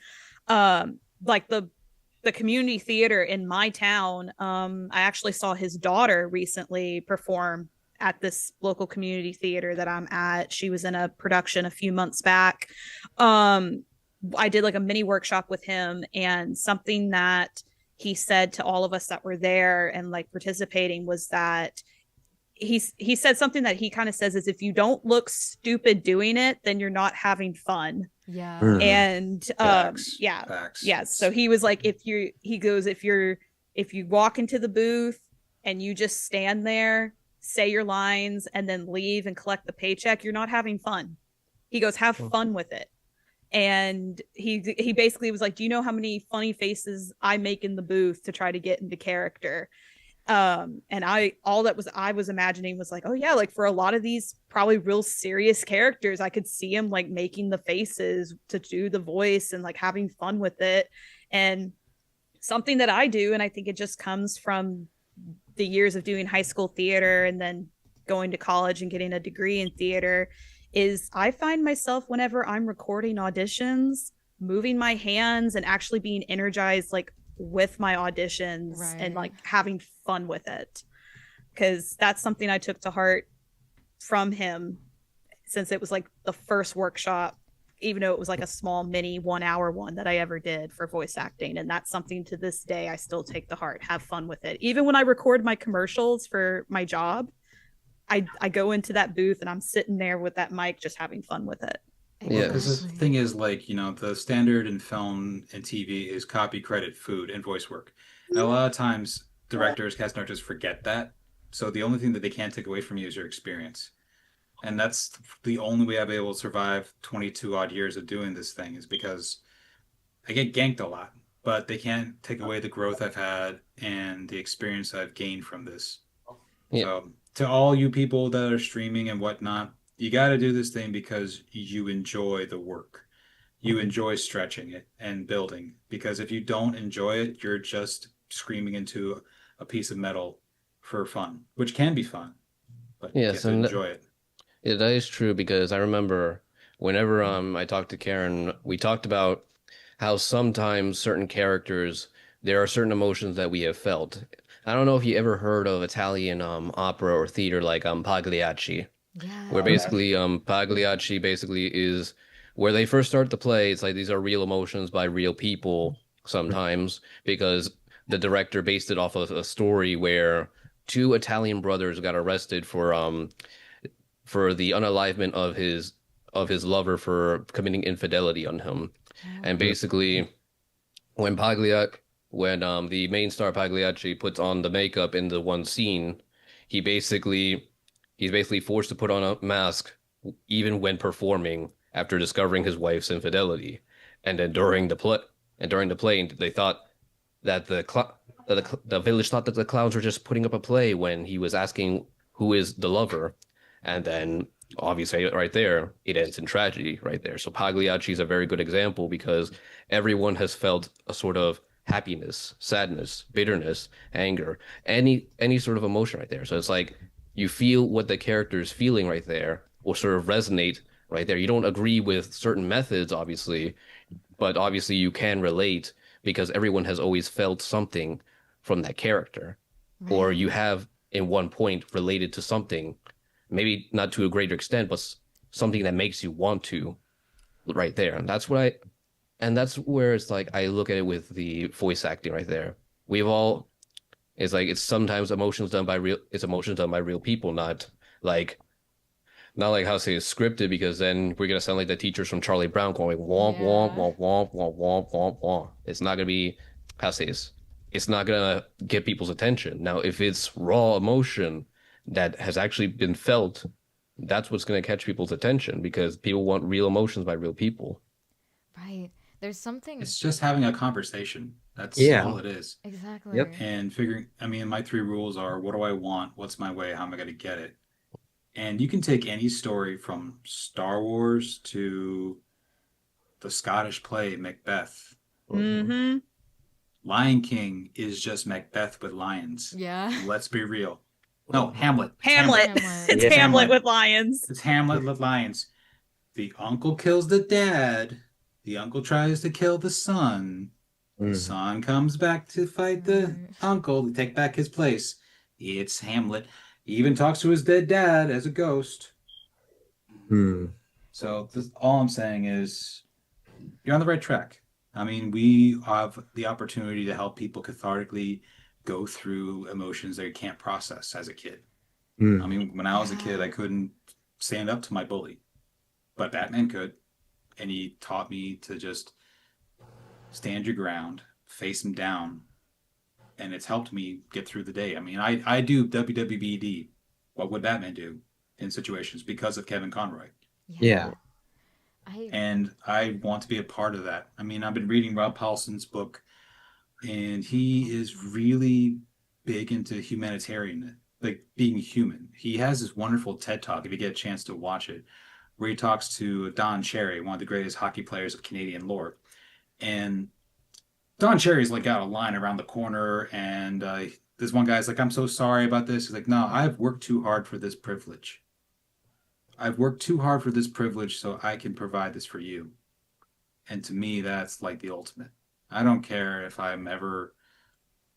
like the community theater in my town. I actually saw his daughter recently perform at this local community theater that I'm at. She was in a production a few months back. I did like a mini workshop with him, and something that he said to all of us that were there and like participating was that he said something that he kind of says is, if you don't look stupid doing it, then you're not having fun. Yeah. Mhm. And facts, yeah, facts. yeah. So he was like, if you walk into the booth and you just stand there, say your lines, and then leave and collect the paycheck, you're not having fun. He goes, have fun with it. And he basically was like, do you know how many funny faces I make in the booth to try to get into character? And I was imagining was like, oh yeah, like for a lot of these probably real serious characters, I could see him like making the faces to do the voice and like having fun with it. And something that I do, and I think it just comes from the years of doing high school theater and then going to college and getting a degree in theater, is I find myself whenever I'm recording auditions moving my hands and actually being energized like with my auditions and like having fun with it, because that's something I took to heart from him, since it was like the first workshop, even though it was like a small mini 1 hour one that I ever did for voice acting. And that's something to this day I still take to heart. Have fun with it. Even when I record my commercials for my job, I go into that booth and I'm sitting there with that mic just having fun with it. Yeah. Because the thing is, like, you know, the standard in film and TV is copy, credit, food, and voice work. And a lot of times, directors, cast directors forget that. So the only thing that they can't take away from you is your experience. And that's the only way I've been able to survive 22 odd years of doing this thing, is because I get ganked a lot, but they can't take away the growth I've had and the experience I've gained from this. Yeah. So to all you people that are streaming and whatnot, You got to do this thing because you enjoy the work. You enjoy stretching it and building. Because if you don't enjoy it, you're just screaming into a piece of metal for fun, which can be fun, but you have Yes, to and enjoy it. yeah, that is true because I remember whenever I talked to Karen, we talked about how sometimes certain characters there are certain emotions that we have felt. I don't know if you ever heard of Italian opera or theater like Pagliacci, where Yeah. basically Pagliacci basically is where they first start the play. It's like these are real emotions by real people sometimes because the director based it off of a story where two Italian brothers got arrested for the unalivement of his lover for committing infidelity on him. And Oh. basically when when the main star Pagliacci puts on the makeup in the one scene, he basically he's basically forced to put on a mask even when performing after discovering his wife's infidelity. And then during the play they thought that the village thought that the clowns were just putting up a play when he was asking who is the lover, and then obviously right there it ends in tragedy right there. So Pagliacci is a very good example because everyone has felt a sort of happiness, sadness, bitterness, anger, any sort of emotion right there. So it's like you feel what the character is feeling right there will sort of resonate right there. You don't agree with certain methods, obviously, but obviously you can relate because everyone has always felt something from that character, or Right. you have in one point related to something, maybe not to a greater extent, but something that makes you want to right there. And that's where it's like I look at it with the voice acting right there. We've all, it's like it's sometimes emotions done by real people, like not like how to say it's scripted, because then we're gonna sound like the teachers from Charlie Brown going womp womp Yeah. womp womp womp womp womp womp. It's not gonna be how to say this. It's not gonna get people's attention. Now, if it's raw emotion that has actually been felt, that's what's gonna catch people's attention because people want real emotions by real people. Right. There's something It's just having a conversation. That's Yeah. all it is. Yep. exactly. And figuring, I mean, my three rules are what do I want? What's my way? How am I going to get it? And you can take any story from Star Wars to the Scottish play Macbeth. Mm-hmm. Lion King is just Macbeth with lions. Yeah. Let's be real. No, Hamlet. It's Hamlet. Hamlet. It's Yes. Hamlet with lions. It's Hamlet with lions. The uncle kills the dad. The uncle tries to kill the son. The Mm. son comes back to fight the Mm. uncle to take back his place. It's Hamlet. He even talks to his dead dad as a ghost. Mm. So all I'm saying is you're on the right track. I mean, we have the opportunity to help people cathartically go through emotions they can't process as a kid. Mm. I mean, when I was a kid, I couldn't stand up to my bully, but Batman could. And he taught me to just stand your ground, face him down, and it's helped me get through the day. I mean, I do WWBD. What would Batman do in situations because of Kevin Conroy? Yeah. And I want to be a part of that. I mean, I've been reading Rob Paulson's book, and he is really big into humanitarian, like being human. He has this wonderful TED Talk, if you get a chance to watch it, where he talks to Don Cherry, one of the greatest hockey players of Canadian lore. And Don Cherry's like got a line around the corner, and this one guy's like, "I'm so sorry about this." He's like, "No, I've worked too hard for this privilege. I've worked too hard for this privilege so I can provide this for you." And to me, that's like the ultimate. I don't care if I'm ever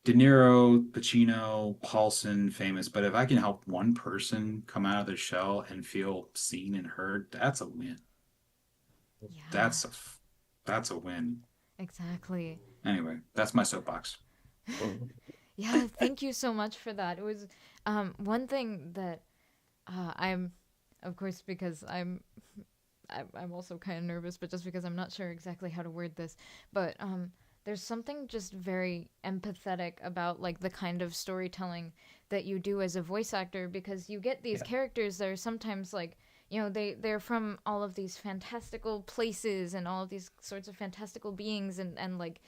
De Niro, Pacino, Paulson famous, but if I can help one person come out of their shell and feel seen and heard, that's a win. Yeah. That's a win. Exactly. Anyway, that's my soapbox. Yeah, thank you so much for that. It was one thing that I'm, of course, because I'm also kind of nervous, but just because I'm not sure exactly how to word this, but there's something just very empathetic about like the kind of storytelling that you do as a voice actor, because you get these characters that are sometimes like, you know, they're from all of these fantastical places and all of these sorts of fantastical beings, and like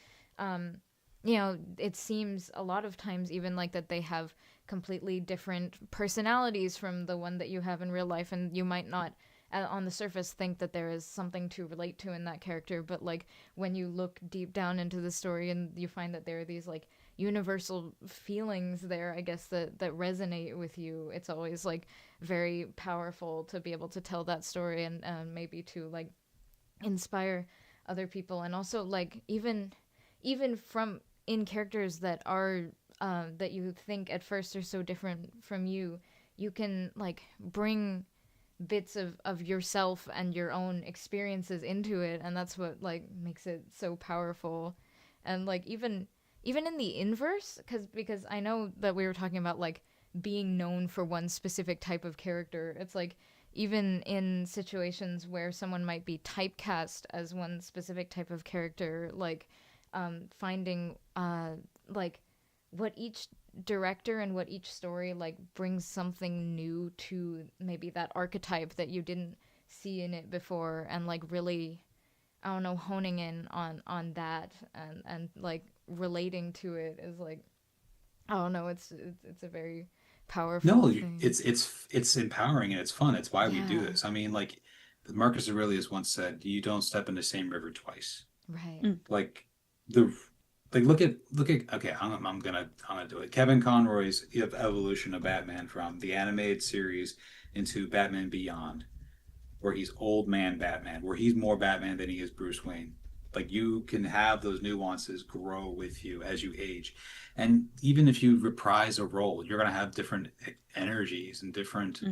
you know, it seems a lot of times even like that they have completely different personalities from the one that you have in real life, and you might not on the surface think that there is something to relate to in that character, but like when you look deep down into the story and you find that there are these like universal feelings there, I guess, that resonate with you, it's always like very powerful to be able to tell that story and maybe to like inspire other people. And also like even from in characters that are that you think at first are so different from you, you can like bring bits of yourself and your own experiences into it, and that's what like makes it so powerful. And like even in the inverse, because I know that we were talking about like being known for one specific type of character, it's like even in situations where someone might be typecast as one specific type of character, like finding like what each director and what each story like brings something new to maybe that archetype that you didn't see in it before, and like really, I don't know, honing in on that and like relating to it is like, I don't know, it's a very powerful No, thing. it's empowering and it's fun. It's why we do Yeah. this. I mean, like Marcus Aurelius once said, "You don't step in the same river twice." Right. Like the look at okay, I'm gonna do it. Kevin Conroy's evolution of Batman from the animated series into Batman Beyond, where he's old man Batman, where he's more Batman than he is Bruce Wayne. Like you can have those nuances grow with you as you age. And even if you reprise a role, you're going to have different energies and different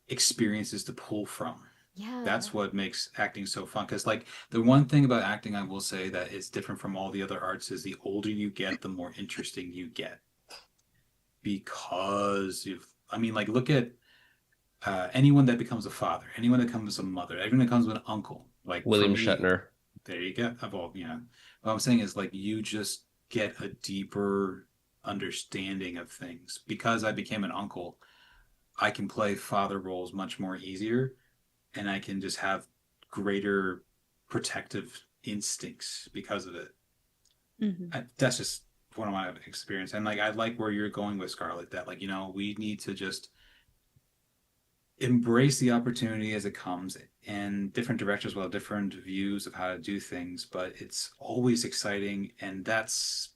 experiences to pull from. Yeah. That's what makes acting so fun. Because like the one thing about acting, I will say that is different from all the other arts is the older you get, the more interesting you get. Because I mean, like look at anyone that becomes a father, anyone that becomes a mother, anyone that becomes an uncle. Like William for me, Shatner. there you go. Well, what I'm saying is like you just get a deeper understanding of things. Because I became an uncle, I can play father roles much more easier, and I can just have greater protective instincts because of it. That's just one of my experience. And like I like where you're going with Scarlett, that like we need to just embrace the opportunity as it comes, and different directors will have different views of how to do things, but it's always exciting, and that's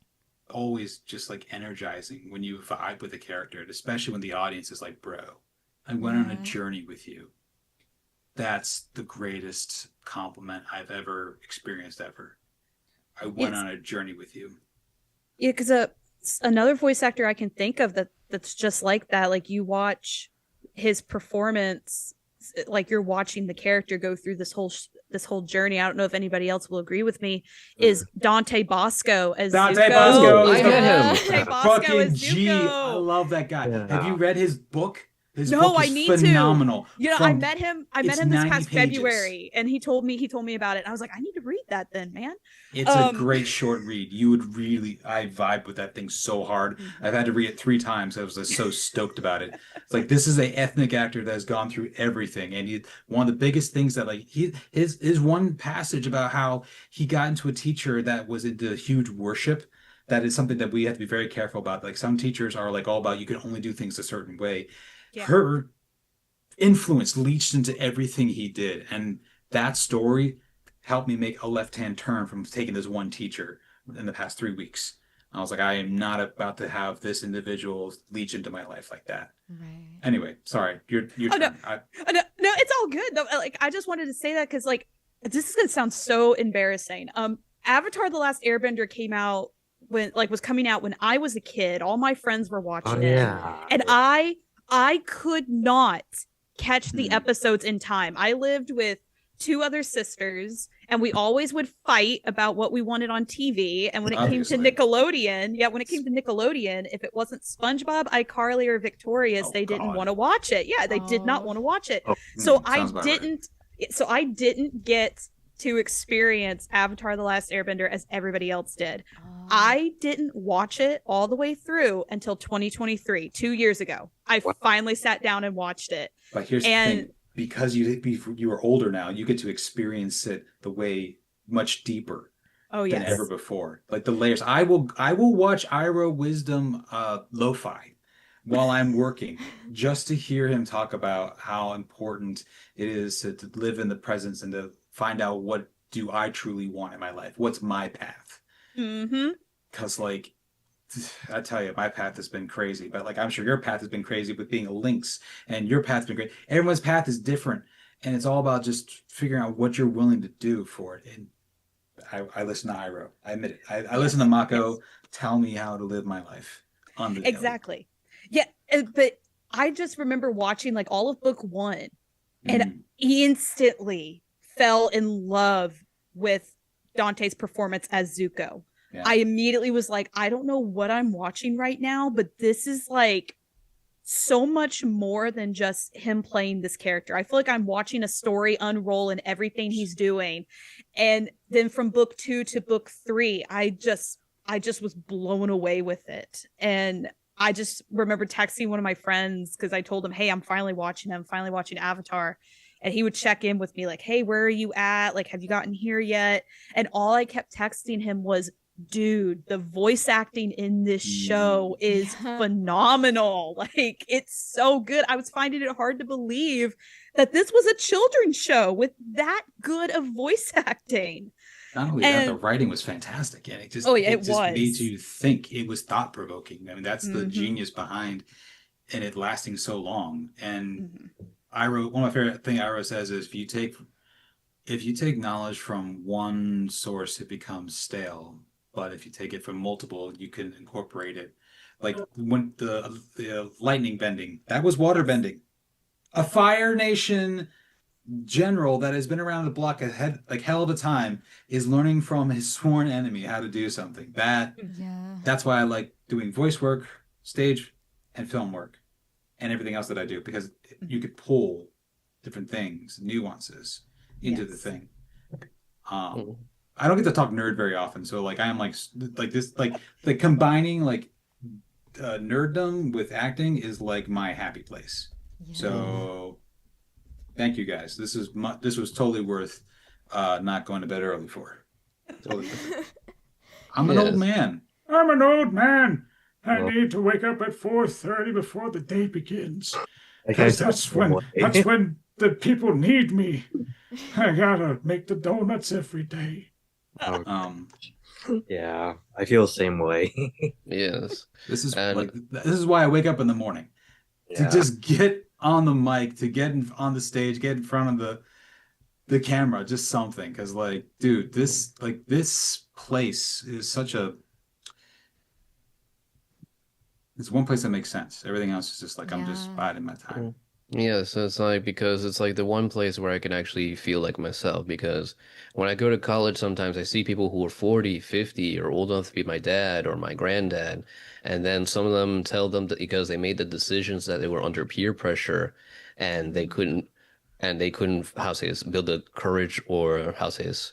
always just like energizing when you vibe with a character, especially when the audience is like, bro, I went on a journey with you. That's the greatest compliment I've ever experienced ever. I went on a journey with you. Yeah, because another voice actor I can think of that's just like that, like you watch his performance, like you're watching the character go through this whole journey. I don't know if anybody else will agree with me. Is Dante Bosco as Dante Zuko? Bosco, I met him. Dante Bosco Fucking as G. I Zuko. love that guy. Yeah. Have you read his book? His No, book I is need phenomenal. to. I met him it's this 90 past pages. February, and he told me about it. And I was like, I need to read that then, man. It's a great short read. You would really, I vibe with that thing so hard. I've had to read it 3 times. I was just so stoked about it. It's like, this is an ethnic actor that has gone through everything. And one of the biggest things that like his one passage about how he got into a teacher that was into huge worship. That is something that we have to be very careful about. Like some teachers are like all about, you can only do things a certain way. Yeah. Her influence leached into everything he did. And that story helped me make a left-hand turn from taking this one teacher in the past 3 weeks. I was like, I am not about to have this individual leach into my life like that. Right. Anyway, sorry. Your turn. No, it's all good. No, like I just wanted to say that because like this is gonna sound so embarrassing. Avatar: The Last Airbender came out was coming out when I was a kid. All my friends were watching it. And I could not catch the episodes in time. I lived with 2 other sisters, and we always would fight about what we wanted on TV. And when it came to Nickelodeon, if it wasn't SpongeBob, iCarly, or Victorious, they didn't want to watch it. Yeah, they did not want to watch it. So I didn't get to experience Avatar: The Last Airbender as everybody else did. I didn't watch it all the way through until 2023, 2 years ago. I finally sat down and watched it. But here's the thing. Because you are older now, you get to experience it the way much deeper than ever before. Like the layers. I will watch Iroh Wisdom lo-fi. while I'm working, just to hear him talk about how important it is to live in the presence and to find out what do I truly want in my life? What's my path? Mm-hmm. Because, like, I tell you, my path has been crazy, but like I'm sure your path has been crazy with being a lynx, and your path's been great. Everyone's path is different, and it's all about just figuring out what you're willing to do for it. And I listen to Iroh. I admit it. I listen to Mako tell me how to live my life on the daily. Exactly. Yeah, but I just remember watching like all of book one and instantly fell in love with Dante's performance as Zuko. Yeah. I immediately was like, I don't know what I'm watching right now, but this is like so much more than just him playing this character. I feel like I'm watching a story unroll in everything he's doing. And then from book 2 to book 3, I just was blown away with it. And I just remember texting one of my friends because I told him, hey, I'm finally watching Avatar. And he would check in with me like, hey, where are you at? Like, have you gotten here yet? And all I kept texting him was, dude, the voice acting in this show is phenomenal. Like, it's so good. I was finding it hard to believe that this was a children's show with that good of voice acting. Not only that, the writing was fantastic, and it just made you think. It was thought provoking. I mean, that's the genius behind, and it lasting so long. And Iroh, one of my favorite thing Iroh says is, if you take knowledge from one source, it becomes stale. But if you take it from multiple, you can incorporate it. Like when the lightning bending, that was water bending. A Fire Nation general that has been around the block like hell of a time is learning from his sworn enemy how to do something. That's why I like doing voice work, stage, and film work, and everything else that I do, because you could pull different things, nuances into the thing. I don't get to talk nerd very often, so like I am like this, like combining like nerddom with acting is like my happy place. So thank you guys. This was totally worth not going to bed early for. Totally worth it. I'm an old man. I need to wake up at 4:30 before the day begins. Because that's when the people need me. I gotta make the donuts every day. Yeah, I feel the same way. Yes. This is why I wake up in the morning. To just get on the mic, to get on the stage, get in front of the camera, just something. Because like, dude, this place is it's one place that makes sense. Everything else is just like I'm just biding my time. Yeah, so it's like, because it's like the one place where I can actually feel like myself, because when I go to college, sometimes I see people who are 40, 50, or old enough to be my dad or my granddad, and then some of them tell them that because they made the decisions that they were under peer pressure and they couldn't, how say this, build the courage or how say this,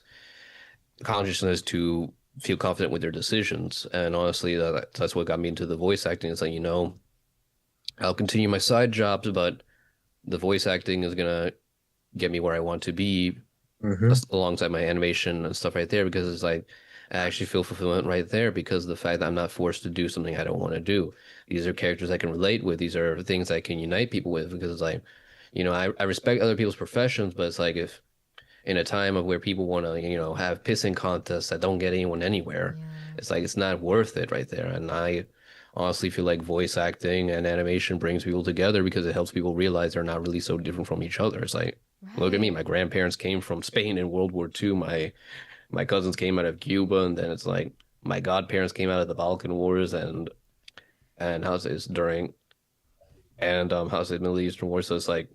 consciousness to feel confident with their decisions. And honestly, that's what got me into the voice acting. It's like, I'll continue my side jobs, but the voice acting is gonna get me where I want to be, alongside my animation and stuff right there, because it's like I actually feel fulfillment right there because of the fact that I'm not forced to do something I don't want to do. These are characters I can relate with. These are things I can unite people with, because it's like, I respect other people's professions, but it's like, if in a time of where people want to, have pissing contests that don't get anyone anywhere, it's like, it's not worth it right there. And I honestly feel like voice acting and animation brings people together because it helps people realize they're not really so different from each other. It's like, look at me, my grandparents came from Spain in World War II, my cousins came out of Cuba, and then it's like my godparents came out of the Balkan Wars and how's this during how's it Middle Eastern War. So it's like,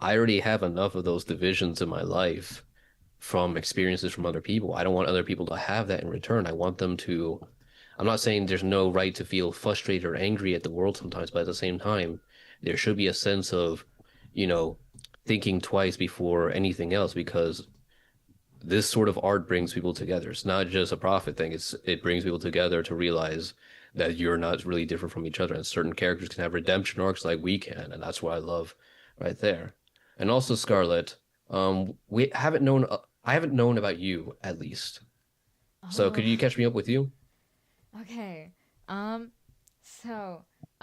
I already have enough of those divisions in my life from experiences from other people. I don't want other people to have that in return. I want them to, I'm not saying there's no right to feel frustrated or angry at the world sometimes, but at the same time, there should be a sense of, thinking twice before anything else, because this sort of art brings people together. It's not just a profit thing. It brings people together to realize that you're not really different from each other, and certain characters can have redemption arcs like we can, and that's what I love right there. And also, Scarlett, I haven't known about you, at least. So could you catch me up with you? Okay.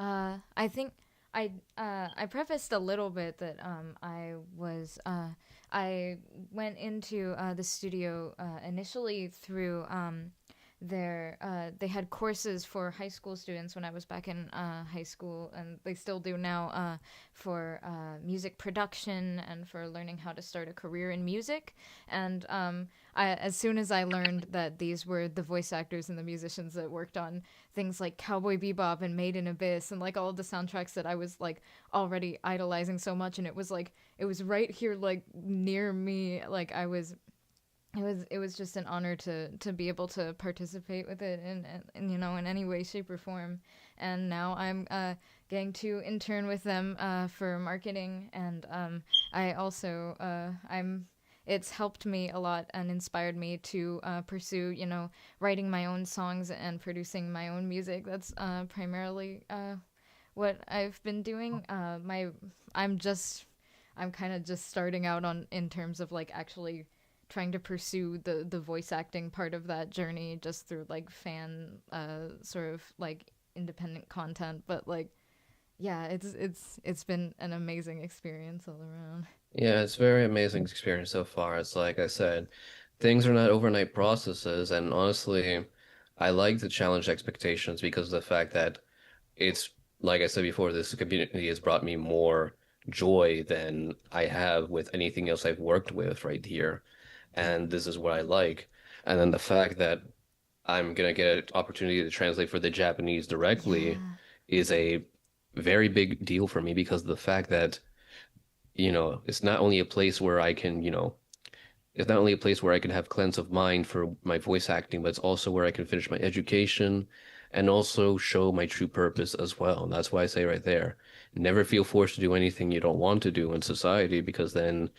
I think I prefaced a little bit that I went into the studio initially through they had courses for high school students when I was back in high school, and they still do now, for music production and for learning how to start a career in music. And as soon as I learned that these were the voice actors and the musicians that worked on things like Cowboy Bebop and Made in Abyss and like all of the soundtracks that I was like already idolizing so much, and it was right here, like near me, like it was just an honor to be able to participate with it in you know, in any way, shape, or form. And now I'm getting to intern with them for marketing, and I also it's helped me a lot and inspired me to pursue, you know, writing my own songs and producing my own music. That's primarily what I've been doing. I'm kind of just starting out in terms of like actually trying to pursue the voice acting part of that journey just through like fan sort of like independent content. But like, yeah, it's been an amazing experience all around. Yeah, it's a very amazing experience so far. It's like I said, things are not overnight processes, and honestly, I like to challenge expectations because of the fact that it's like I said before, this community has brought me more joy than I have with anything else I've worked with right here. And this is what I like. And then the fact that I'm gonna get an opportunity to translate for the Japanese directly Yeah. is a very big deal for me because of the fact that, you know, it's not only a place where I can, you know, it's not only a place where I can have cleanse of mind for my voice acting, but it's also where I can finish my education and also show my true purpose as well. And that's why I say right there, never feel forced to do anything you don't want to do in society because then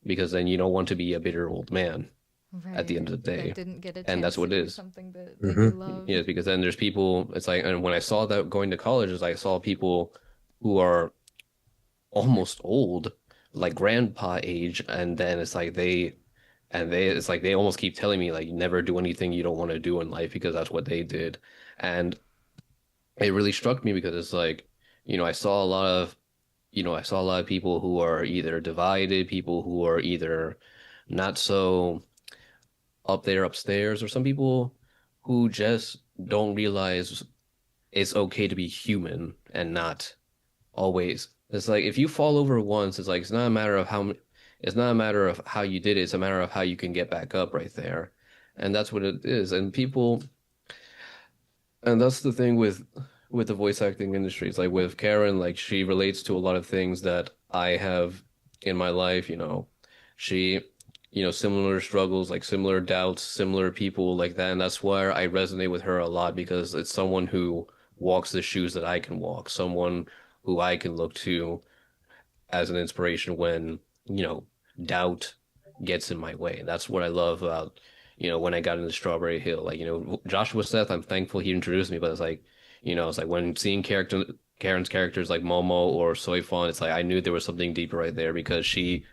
you don't want to be a bitter old man at the Right. end of the day. That didn't get a And that's chance what to it do is. something that Mhm. you love. Yeah, because then there's people, it's like, and when I saw that going to college, is I saw people who are almost old, like grandpa age, and then it's like it's like they almost keep telling me like never do anything you don't want to do in life because that's what they did. And it really struck me because it's like, you know, I saw a lot of people who are either divided, people who are either not so up there upstairs, or some people who just don't realize it's okay to be human and not always. It's like if you fall over once, it's like it's not a matter of how you did it, it's a matter of how you can get back up right there. And that's what it is. And that's the thing with the voice acting industry. It's like with Karen, like she relates to a lot of things that I have in my life, you know. She, you know, similar struggles, like similar doubts, similar people like that. And that's where I resonate with her a lot because it's someone who walks the shoes that I can walk, someone who I can look to as an inspiration when, you know, doubt gets in my way. That's what I love about, you know, when I got into Strawberry Hill. Like, you know, Joshua Seth, I'm thankful he introduced me, but it's like, you know, it's like when seeing Karen's characters like Momo or Soifon, it's like I knew there was something deeper right there because she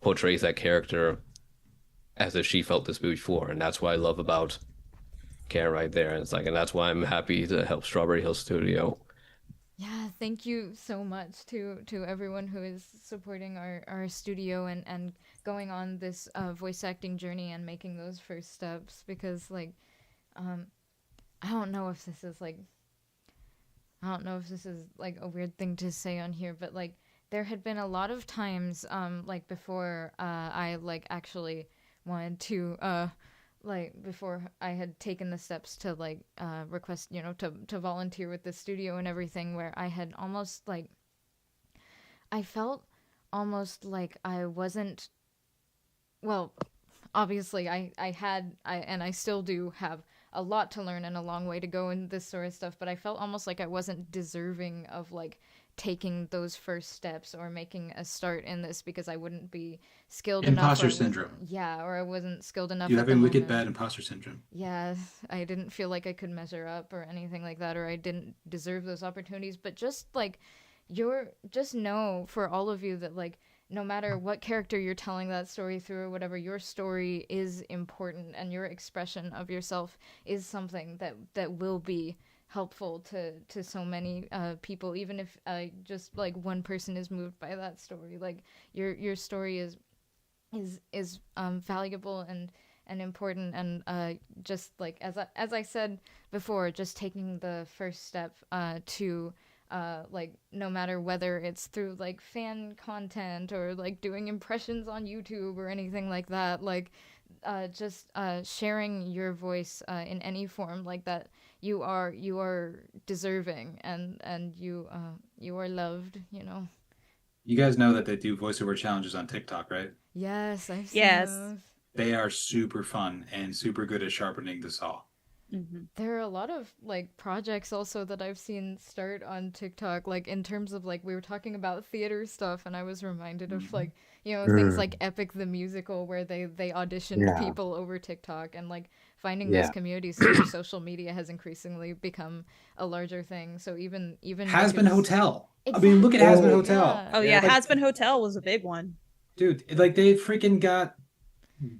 portrays that character as if she felt this before, and that's what I love about Karen right there. And it's like, and that's why I'm happy to help Strawberry Hill Studio. Yeah, thank you so much to everyone who is supporting our studio and going on this voice acting journey and making those first steps, because like I don't know if this is like a weird thing to say on here, but like there had been a lot of times like before I like actually wanted to like before I had taken the steps to like request, you know, to volunteer with the studio and everything, where I had almost like I felt almost like I wasn't, well, obviously I still do have a lot to learn and a long way to go in this sort of stuff, but I felt almost like I wasn't deserving of like taking those first steps or making a start in this because I wouldn't be skilled enough. Imposter syndrome. Yeah, or I wasn't skilled enough. You at have the a wicked moment. bad imposter syndrome. Yeah, I didn't feel like I could measure up or anything like that, or I didn't deserve those opportunities. But just like just know for all of you that like no matter what character you're telling that story through or whatever, your story is important and your expression of yourself is something that will be helpful to so many people, even if just like one person is moved by that story. Like your story is valuable and important, and just like as I said before, just taking the first step to like, no matter whether it's through like fan content or like doing impressions on YouTube or anything like that, like just sharing your voice in any form like that, you are deserving, and you are loved, you know. You guys know that they do voiceover challenges on TikTok, right? Yes, I've seen Yes. those. They are super fun and super good at sharpening the saw. There are a lot of like projects also that I've seen start on TikTok, like in terms of like, we were talking about theater stuff, and I was reminded of like, you know, things like Epic the Musical, where they auditioned Yeah. people over TikTok, and like finding Yeah. those communities through social media has increasingly become a larger thing. So even Has Been because- Hotel. I mean, look at Has Been Exactly, Hotel. yeah. Oh yeah, Like- Has Been Hotel was a big one. Dude, like they freaking got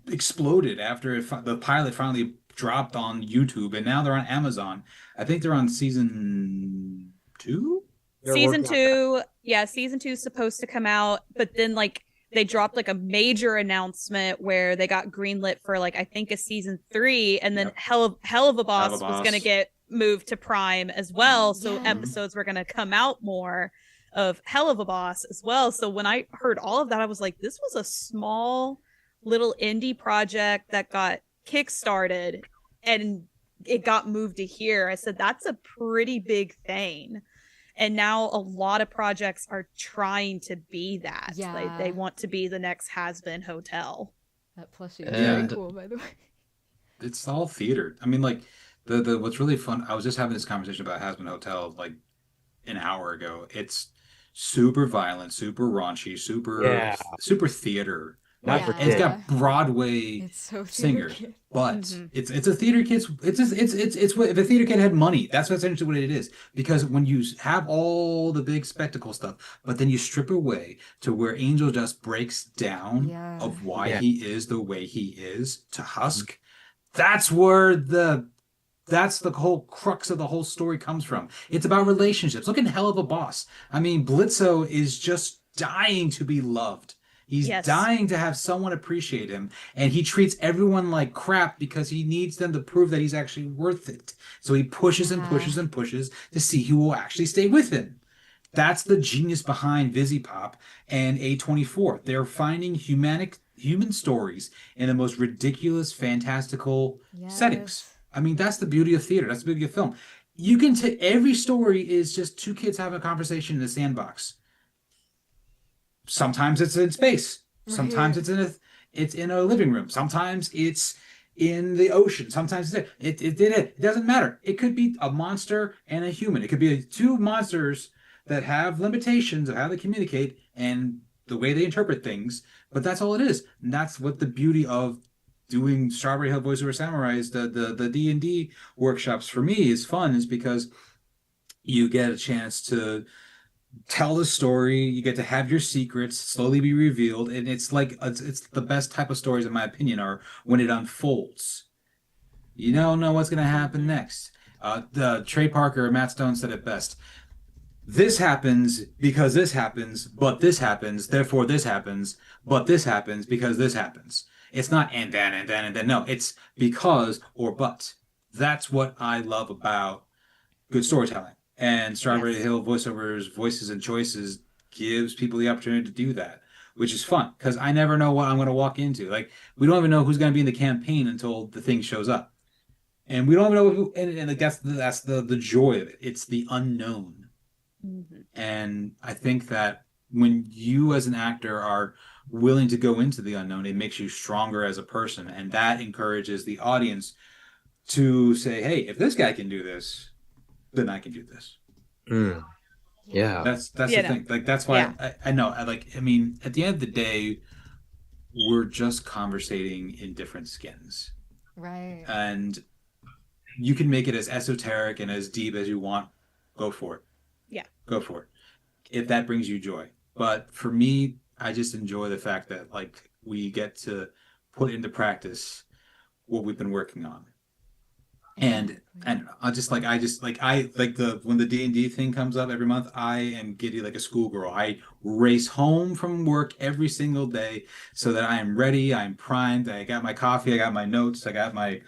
exploded after the pilot finally dropped on YouTube, and now they're on Amazon. I think they're on season 2. They're Season working on 2, yeah, season 2 is supposed to come out, but then like they dropped like a major announcement where they got greenlit for like, I think, a season 3, and then Yep. Hell of a Boss was Boss. going to get moved to Prime as well, so Yeah. episodes were going to come out more of Hell of a Boss as well. So when I heard all of that, I was like, this was a small little indie project that got kickstarted and it got moved to here. I said, that's a pretty big thing. And now a lot of projects are trying to be that. Yeah. Like they want to be the next Has Been Hotel. That plushie is very And- cool, by the way. It's all theater. I mean, like the what's really fun. I was just having this conversation about Has Been Hotel like an hour ago. It's super violent, super raunchy, super theater. Not Yeah. for And it's kids. got Broadway It's so singers, theater kid. but Mhm. it's a theater kid's. It's what if a theater kid had money. That's essentially what it is. Because when you have all the big spectacle stuff, but then you strip away to where Angel just breaks down Yeah. of why Yeah. he is the way he is to Husk. That's where that's the whole crux of the whole story comes from. It's about relationships. Look at Hell of a Boss. I mean, Blitzo is just dying to be loved. He's Yes. dying to have someone appreciate him, and he treats everyone like crap because he needs them to prove that he's actually worth it. So he pushes and Yeah. pushes and pushes to see who will actually stay with him. That's the genius behind VisiPop and A24. They're finding human stories in the most ridiculous, fantastical settings. Yes. I mean, that's the beauty of theater. That's the beauty of film. You can take every story is just two kids having a conversation in a sandbox. Sometimes it's in space. Sometimes Right. it's in a living room. Sometimes it's in the ocean. Sometimes it doesn't matter. It could be a monster and a human. It could be two monsters that have limitations of how they communicate and the way they interpret things. But that's all it is. And that's what the beauty of doing Strawberry Hill Voiceover Samurai is. The D&D workshops for me is fun, is because you get a chance to tell the story. You get to have your secrets slowly be revealed, and it's like it's the best type of stories, in my opinion, are when it unfolds. You don't know what's going to happen next. The Trey Parker and Matt Stone said it best. This happens because this happens, but this happens, therefore this happens, but this happens because this happens. It's not and then and then and then. No, it's because or but. That's what I love about good storytelling. And Strawberry Hill Voiceovers, Voices and Choices gives people the opportunity to do that, which is fun because I never know what I'm going to walk into. Like, we don't even know who's going to be in the campaign until the thing shows up. And we don't even know who, and that's the joy of it. It's the unknown. And I think that when you as an actor are willing to go into the unknown, it makes you stronger as a person. And that encourages the audience to say, hey, if this guy can do this, then I can do this. Yeah. That's You the know. thing. Like, that's why Yeah. I know. I mean, at the end of the day, we're just conversating in different skins. Right. And you can make it as esoteric and as deep as you want. Go for it. Yeah. Go for it. If that brings you joy. But for me, I just enjoy the fact that, like, we get to put into practice what we've been working on. And I like the when the D&D thing comes up every month, I am giddy like a schoolgirl. I race home from work every single day so that I am ready, I'm primed, I got my coffee, I got my notes, I got my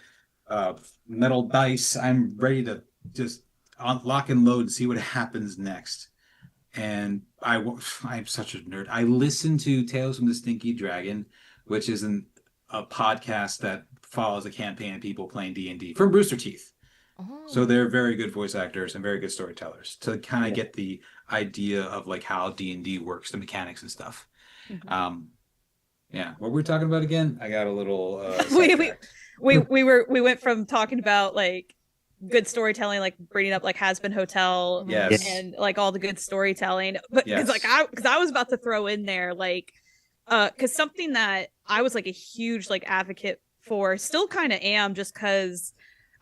uh metal dice. I'm ready to just lock and load and see what happens next. And I'm such a nerd. I listen to Tales from the Stinky Dragon, which is a podcast that follows a campaign of people playing D&D from Rooster Teeth. So Oh. they're very good voice actors and very good storytellers to kind of get the idea of like how D&D works, the mechanics and stuff. Mhm. Yeah, what were we talking about again? I got a little we, sidetracked. we went from talking about like good storytelling, like bringing up like Has Been Hotel Yes. and like all the good storytelling, but because Yes. I was about to throw in there like because something that I was like a huge like advocate for, still kind of am, just because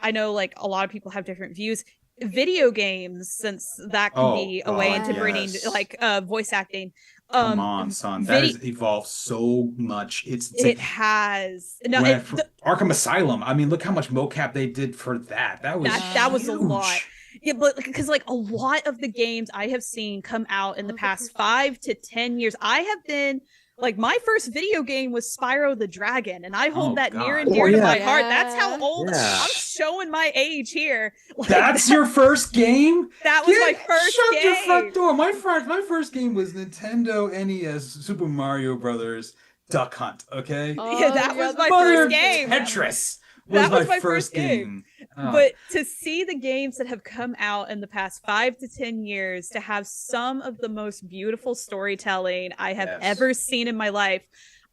I know like a lot of people have different views. Video games, since that can be a way into bringing yes. like voice acting. Come on, son. That has evolved so much. It's It like has. Arkham Asylum. I mean, look how much mocap they did for that. That was that was a huge. lot. Yeah, but because like a lot of the games I have seen come out in the past 5 to 10 years, I have been like, my first video game was Spyro the Dragon, and I hold that near and dear to my heart. That's how old I'm showing my age here. Like, that's your first game? That was my first shut game. your front door. My first game was Nintendo NES Super Mario Brothers Duck Hunt. Okay. Yeah, that was my first game. Tetris That was my first game. Oh. But to see the games that have come out in the past 5 to 10 years, to have some of the most beautiful storytelling I have ever seen in my life,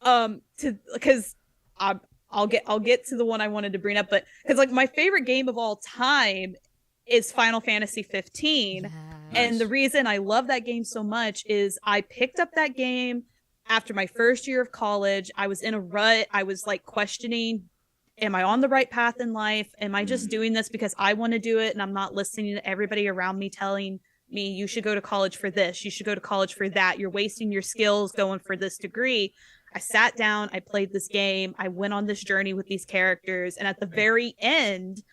because I'll get to the one I wanted to bring up, but because like my favorite game of all time is Final Fantasy 15. And the reason I love that game so much is I picked up that game after my first year of college. I was in a rut. I was like questioning, am I on the right path in life? Am I just doing this because I want to do it and I'm not listening to everybody around me telling me you should go to college for this, you should go to college for that, you're wasting your skills going for this degree? I sat down, I played this game, I went on this journey with these characters, and at the very end,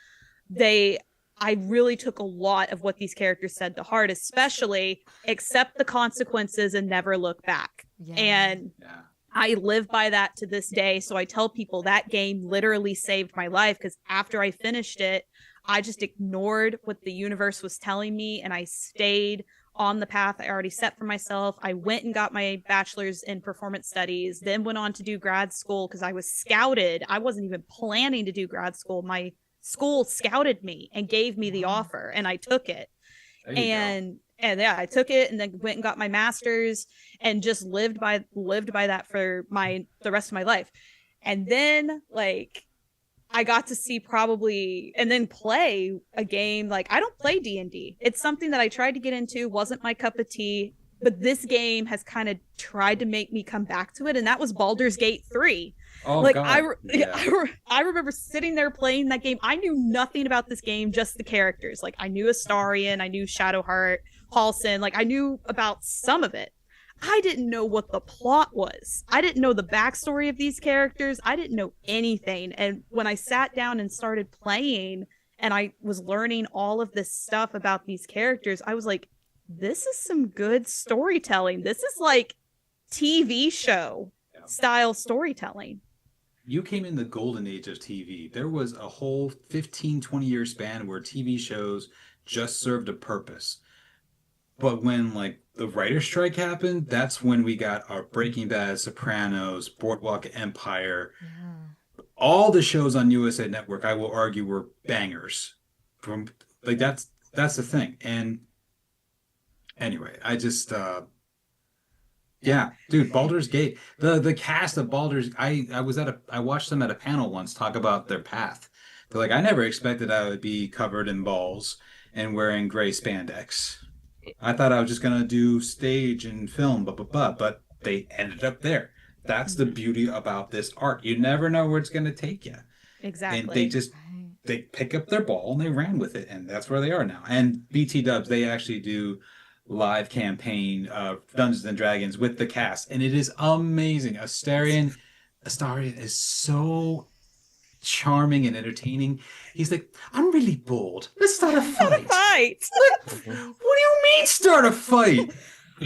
I really took a lot of what these characters said to heart, especially accept the consequences and never look back. And I live by that to this day. So I tell people that game literally saved my life, because after I finished it, I just ignored what the universe was telling me and I stayed on the path I already set for myself. I went and got my bachelor's in performance studies, then went on to do grad school because I was scouted. I wasn't even planning to do grad school. My school scouted me and gave me the offer, and I took it. And yeah, I took it and then went and got my master's and just lived by that for the rest of my life. And then like I got to see and then play a game. Like, I don't play D&D. It's something that I tried to get into, wasn't my cup of tea, but this game has kind of tried to make me come back to it, and that was Baldur's Gate 3. Oh, like, God. I remember sitting there playing that game. I knew nothing about this game, just the characters. Like, I knew Astarion, I knew Shadowheart, Halsin, like I knew about some of it. I didn't know what the plot was. I didn't know the backstory of these characters. I didn't know anything. And when I sat down and started playing and I was learning all of this stuff about these characters, I was like, this is some good storytelling. This is like TV show style storytelling. You came in the golden age of TV. There was a whole 15-20 year span where TV shows just served a purpose. But when like the writer's strike happened, that's when we got our Breaking Bad, Sopranos, Boardwalk Empire. All the shows on USA Network, I will argue, were bangers. From like that's the thing. And anyway, I just yeah, dude, Baldur's Gate. The cast of Baldur's, I watched them at a panel once talk about their path. They're like, I never expected I would be covered in balls and wearing gray spandex. I thought I was just gonna do stage and film, but they ended up there. That's the beauty about this art. You never know where it's gonna take you. Exactly. And they pick up their ball and they ran with it, and that's where they are now. And BT Dubs, they actually do live campaign of Dungeons and Dragons with the cast, and it is amazing. Astarion is so charming and entertaining. He's like, I'm really bored. Let's start a fight. Fight. What do you mean start a fight?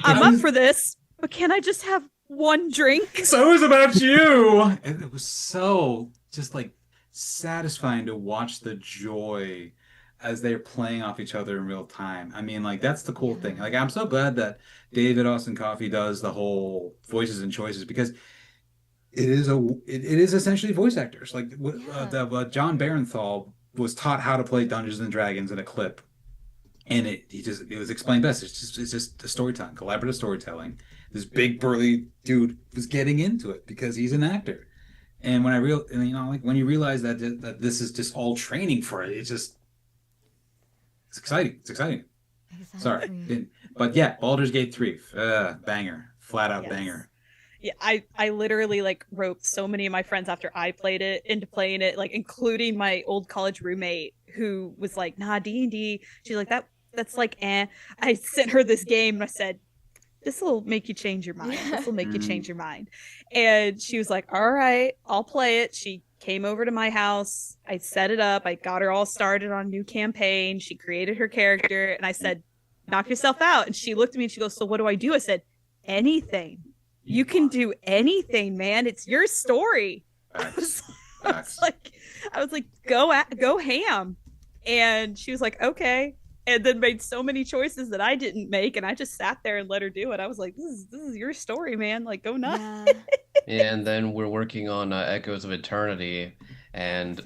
I'm up for this, but can I just have one drink? So it was about you. And it was so just like satisfying to watch the joy as they're playing off each other in real time. I mean, like, that's the cool thing. Like, I'm so glad that David Austin Coffey does the whole voices and choices, because it is essentially voice actors. Like John Barenthal was taught how to play Dungeons and Dragons in a clip, and it was explained best. It's just the storytelling, collaborative storytelling. This big burly dude was getting into it because he's an actor. And when when you realize that this is just all training for it, it's exciting. It's exciting. Exactly. Sorry, but yeah, Baldur's Gate 3, banger, flat out banger. Yeah, I literally like roped so many of my friends after I played it into playing it, like including my old college roommate who was like, nah, D&D. She's like, that's like, eh. I sent her this game and I said, this will make you change your mind. This will make you change your mind. And she was like, all right, I'll play it. She came over to my house. I set it up. I got her all started on a new campaign. She created her character. And I said, knock yourself out. And she looked at me and she goes, so what do I do? I said, anything. You can do anything, man. It's your story. I was like, go ham. And she was like, okay. And then made so many choices that I didn't make, and I just sat there and let her do it. I was like, this is your story, man. Like, go nuts. Yeah. And then we're working on Echoes of Eternity, and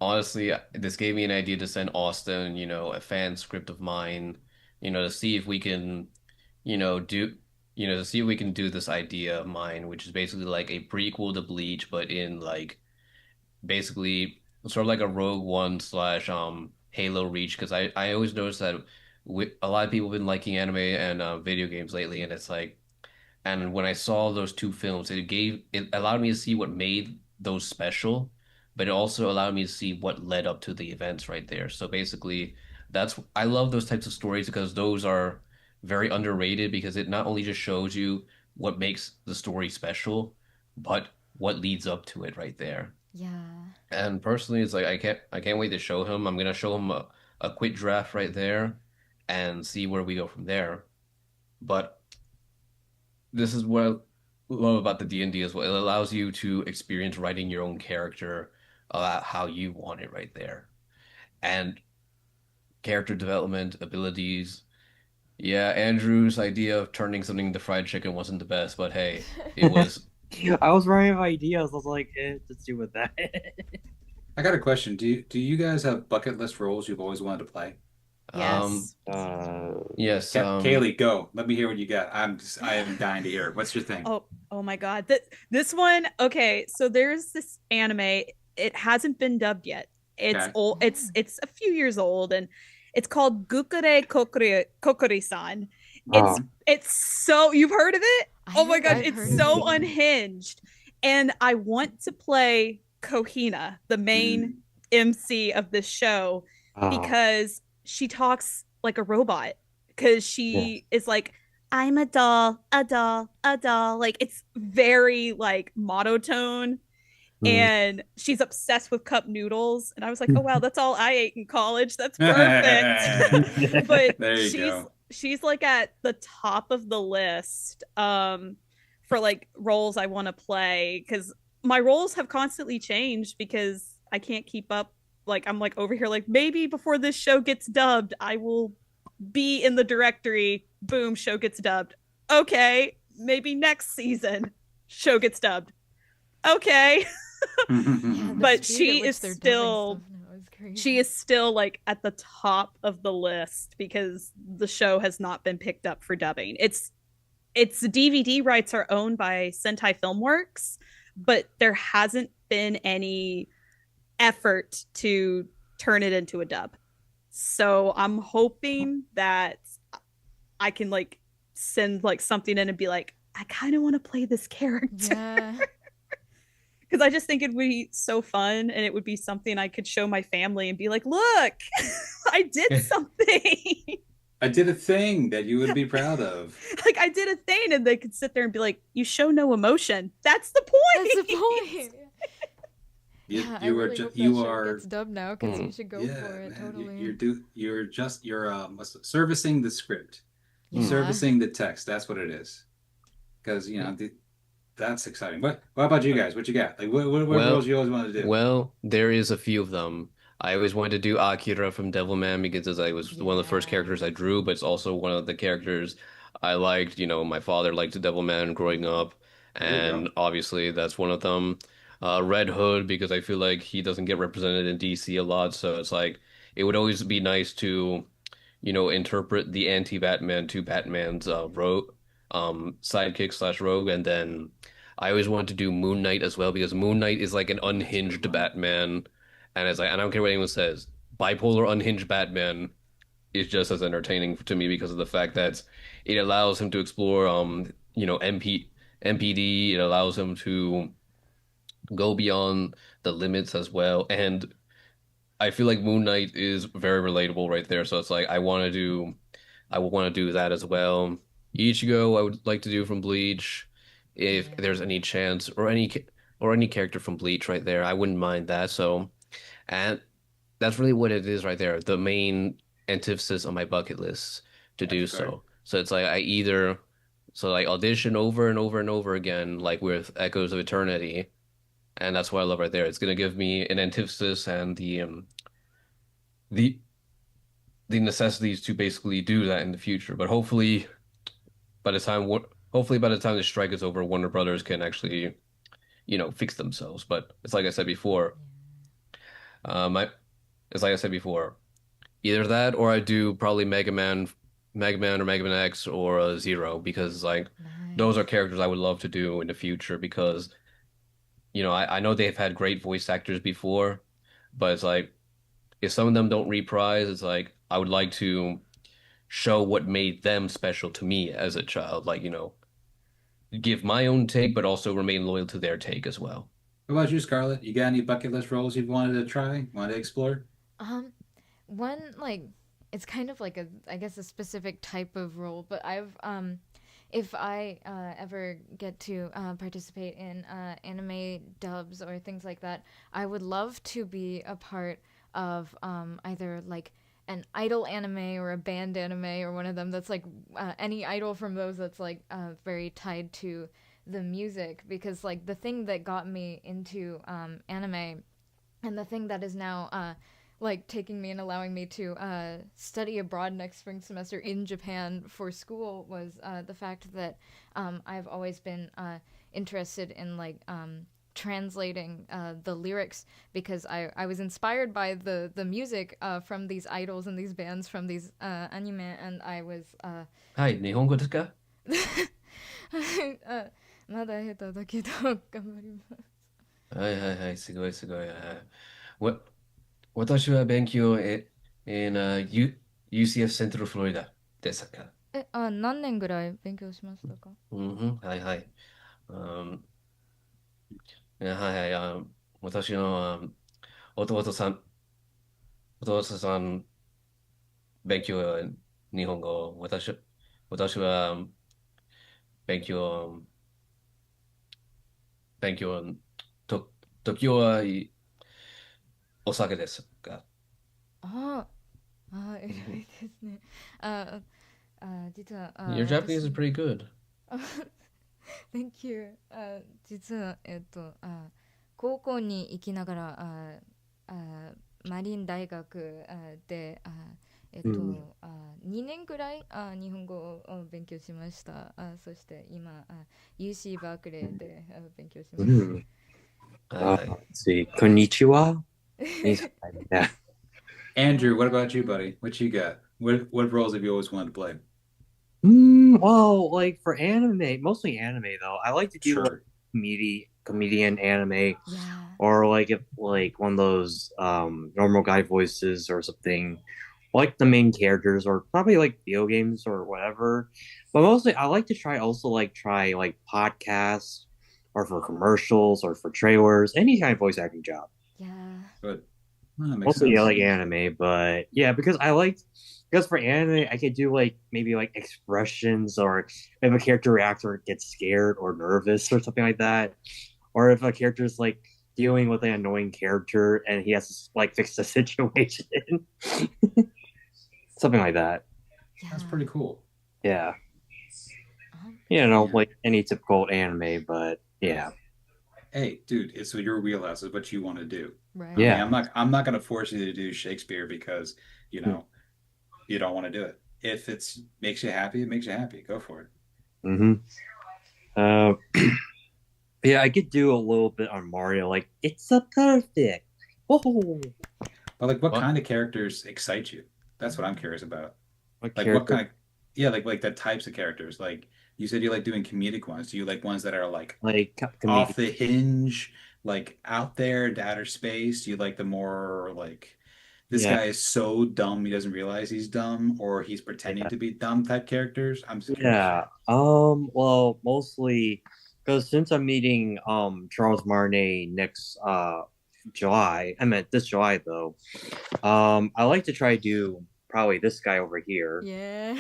honestly, this gave me an idea to send Austin, a fan script of mine, to see if we can, to see if we can do this idea of mine, which is basically like a prequel to Bleach, but in like basically sort of like a Rogue One / Halo Reach, because I always noticed that a lot of people have been liking anime and video games lately, and it's like, and when I saw those two films, it allowed me to see what made those special, but it also allowed me to see what led up to the events right there. So basically, I love those types of stories because those are very underrated, because it not only just shows you what makes the story special, but what leads up to it right there. Yeah. And personally, it's like I can't wait to show him. I'm gonna show him a quick draft right there and see where we go from there. But this is what I love about the D&D as well. It allows you to experience writing your own character how you want it right there. And character development, abilities. Yeah, Andrew's idea of turning something into fried chicken wasn't the best, but hey, it was. I was running out of ideas. I was like, let's do with that. I got a question. Do you guys have bucket list roles you've always wanted to play? Yes. Yes. Kaylee, go. Let me hear what you got. I am dying to hear it. What's your thing? Oh my God. This one. Okay. So there's this anime. It hasn't been dubbed yet. It's old. It's a few years old, and it's called Gukure Kokori-san. It's so, you've heard of it? Oh my God, it's so unhinged. And I want to play Kohina, the main MC of this show, because she talks like a robot. Because she is like, I'm a doll. Like, it's very like monotone. And she's obsessed with cup noodles. And I was like, oh wow, that's all I ate in college. That's perfect. But there you go. She's like at the top of the list for like roles I want to play, because my roles have constantly changed because I can't keep up. Like, I'm like over here like, maybe before this show gets dubbed I will be in the directory. Boom, show gets dubbed. Okay, maybe next season show gets dubbed. Okay. But she is still like at the top of the list because the show has not been picked up for dubbing. Its DVD rights are owned by Sentai Filmworks, but there hasn't been any effort to turn it into a dub. So I'm hoping that I can like send like something in and be like, I kind of want to play this character. Yeah. Because I just think it'd be so fun, and it would be something I could show my family and be like, look, I did something. I did a thing that you would be proud of. Like, I did a thing, and they could sit there and be like, you show no emotion. That's the point. That's the point. Yeah, I You really hope that you show are gets dubbed now because Hmm. you should go yeah, for it. man. Totally. You're servicing the script, Hmm. Yeah. servicing the text. That's what it is. Because that's exciting. What about you guys? What you got? Like what roles Well, you always wanted to do? well, there is a few of them. I always wanted to do Akira from Devilman because I was one of the first characters I Yes. drew, but it's also one of the characters I liked. You know, my father liked Devilman growing up, There you go. and obviously that's one of them. Red Hood because I feel like he doesn't get represented in DC a lot, so it's like it would always be nice to, interpret the anti-Batman to Batman's rogue sidekick slash rogue, and then I always wanted to do Moon Knight as well because Moon Knight is like an unhinged Batman, and it's like I don't care what anyone says, bipolar unhinged Batman is just as entertaining to me because of the fact that it allows him to explore MPD, it allows him to go beyond the limits as well, and I feel like Moon Knight is very relatable right there. So it's like I would want to do that as well. Ichigo, I would like to do from Bleach, if Yeah. there's any chance, or any character from Bleach right there. I wouldn't mind that. So, and that's really what it is right there. The main antithesis on my bucket list to do That's fair. so. So it's like like audition over and over and over again, like with Echoes of Eternity, and that's what I love right there. It's gonna give me an antithesis and the the necessities to basically do that in the future. But by the time hopefully by the time the strike is over, Warner Brothers can actually, fix themselves. But it's like I said before, I it's like I said before, either that or I do probably Mega Man or Mega Man X or Zero because like those are Nice. characters I would love to do in the future because I know they've had great voice actors before, but it's like if some of them don't reprise, it's like I would like to show what made them special to me as a child. Like, give my own take, but also remain loyal to their take as well. What about you, Scarlett? You got any bucket list roles you've wanted to try, wanted to explore? Um, one like it's kind of like I guess a specific type of role, but if I ever get to participate in anime dubs or things like that, I would love to be a part of either like an idol anime or a band anime or one of them that's like any idol from those that's like very tied to the music because like the thing that got me into anime and the thing that is now like taking me and allowing me to study abroad next spring semester in Japan for school was the fact that I've always been interested in like translating the lyrics because I was inspired by the music from these idols and these bands from these anime and I was はい、日本語ですか？まだ下手だけど頑張ります。はいはいはい、すごいすごい。わ、私は勉強in UCF Central Florida ですか？何年ぐらい勉強しましたか？うんふん、はいはい。はいはい、私の弟さん、弟さん勉強日本語、私は勉強、勉強、時はお酒ですか？ああ、偉いですね。実は、Your Japanese is pretty good. Thank you. 実は、高校に行きながら、マリン大学で、2年ぐらい日本語を勉強しました。そして今、UC バークレーで勉強しました。はいはい。let's see. Konnichiwa. Yeah. Andrew, what about you, buddy? What you got? What roles have you always wanted to play? Well, like for anime, mostly anime though. I like to do like comedian anime, or like if like one of those normal guy voices or something, like the main characters, or probably like video games or whatever. But mostly, I like to try like podcasts, or for commercials, or for trailers, any kind of voice acting job. Yeah. Good. Well, that makes Mostly, sense. I like anime, but yeah, because for anime, I could do like maybe like expressions, or if a character reacts or gets scared or nervous or something like that, or if a character's like dealing with an annoying character and he has to like fix the situation. Something like that. That's pretty cool. Yeah. Yeah. Like any typical anime, but yeah. Hey, dude, it's your wheelhouse. Is what you want to do. Right. Yeah. I'm not gonna force you to do Shakespeare because you don't want to do it. If it makes you happy, it makes you happy. Go for it. Yeah, I could do a little bit on Mario. Like, it's a perfect. Whoa. But like, what kind of characters excite you? That's what I'm curious about. What Like, what kind of like the types of characters. Like, you said you like doing comedic ones. Do you like ones that are like off the hinge, like out there in outer space? Do you like the more like this guy is so dumb he doesn't realize he's dumb, or he's pretending to be dumb type characters? I'm just curious. Yeah. Well, mostly because since I'm meeting Charles Martinet next July, I meant this July though. I like to try to do probably this guy over here. Yeah.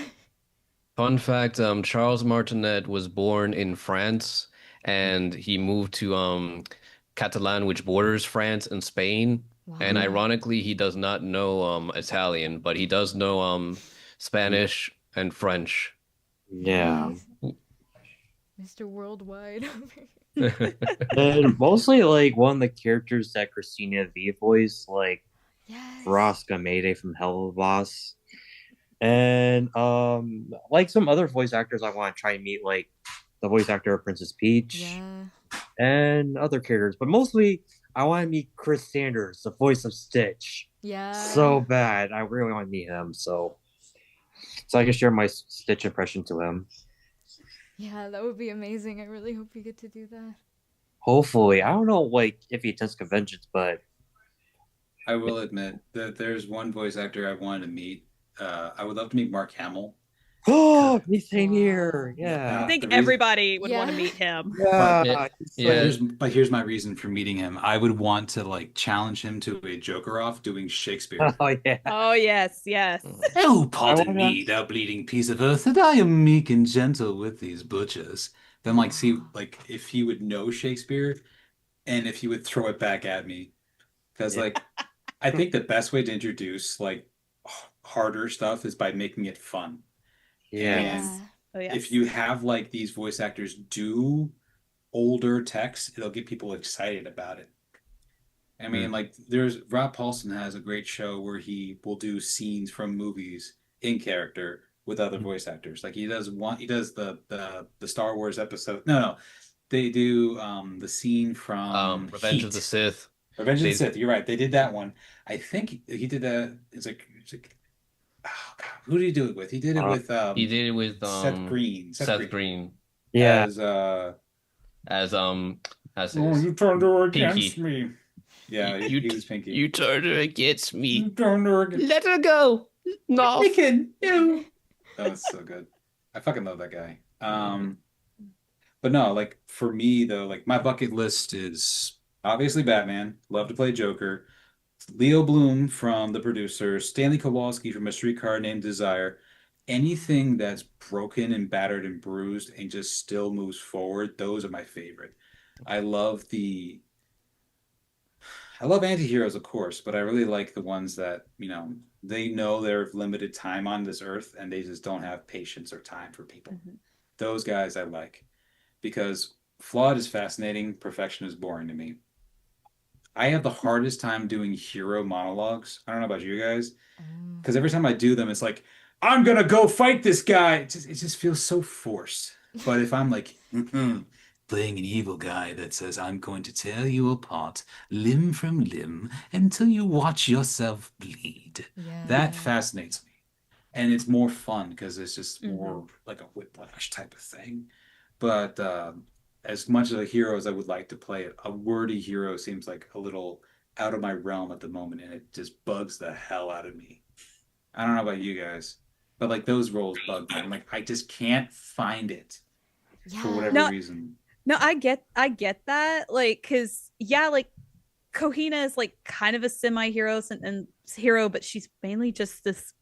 Fun fact, Charles Martinet was born in France and he moved to Catalan, which borders France and Spain. Wow. And ironically, he does not know Italian, but he does know Spanish and French. Yeah. Mr. Worldwide. And mostly like one of the characters that Christina V voiced, like Yes. Rosca Mayday from Hello Boss. And like some other voice actors I want to try and meet, like the voice actor of Princess Peach Yeah. and other characters. But mostly I want to meet Chris Sanders, the voice of Stitch. Yeah. So bad. I really want to meet him, so I can share my Stitch impression to him. Yeah, that would be amazing. I really hope we get to do that. Hopefully. I don't know like if he attends conventions, but I will admit that there's one voice actor I wanted to meet. I would love to meet Mark Hamill. oh, me same here. Yeah. I think the reason- everybody would want to Yeah. meet him. Yeah. But here's my reason for meeting him. I would want to like challenge him to a Joker off doing Shakespeare. Oh yeah. Oh yes, yes. Oh, pardon wanna- me, thou bleeding piece of earth, that I am meek and gentle with these butchers. Then like see like if he would know Shakespeare and if he would throw it back at me. Because Yeah. like I think the best way to introduce like harder stuff is by making it fun. Yeah. And Oh yes. if you have like these voice actors do older text, it'll get people excited about it. I mean, like there's Rob Paulson has a great show where he will do scenes from movies in character with other voice actors. Like he does the Star Wars episode. No, they do the scene from Revenge Heat. of the Sith. Revenge of the They- Sith. You're right. They did that one. I think he did that. It's like oh God, who did he do it with? He did it with He did it with Seth Green. Seth Green Yeah. As as Oh, his you turned her against Pinky. me. yeah, You he was Pinky. You turned her against You me. turned her against Let her go. No. No. That was so good. I fucking love that guy. But no, like for me though, like my bucket list is obviously Batman. Love to play Joker. Leo Bloom from the producer, Stanley Kowalski from A Streetcar Named Desire. Anything that's broken and battered and bruised and just still moves forward, those are my favorite. I love anti-heroes, of course, but I really like the ones that, they know they're limited time on this earth and they just don't have patience or time for people. Mhm. Those guys I like because flawed is fascinating, perfection is boring to me. I have the hardest time doing hero monologues. I don't know about you guys, because every time I do them, it's like, I'm gonna go fight this guy. It just feels so forced. But if I'm like, playing an evil guy that says, I'm going to tear you apart, limb from limb, until you watch yourself bleed. Yeah. That fascinates me. And it's more fun because it's just more like a whiplash type of thing. But as much of a hero as I would like to play it, a wordy hero seems like a little out of my realm at the moment, and it just bugs the hell out of me. I don't know about you guys, but like those roles bug me. I'm like, I just can't find it for whatever No. reason. No, I get that. Like, cause yeah, like Kohina is like kind of a semi-hero and hero, but she's mainly just this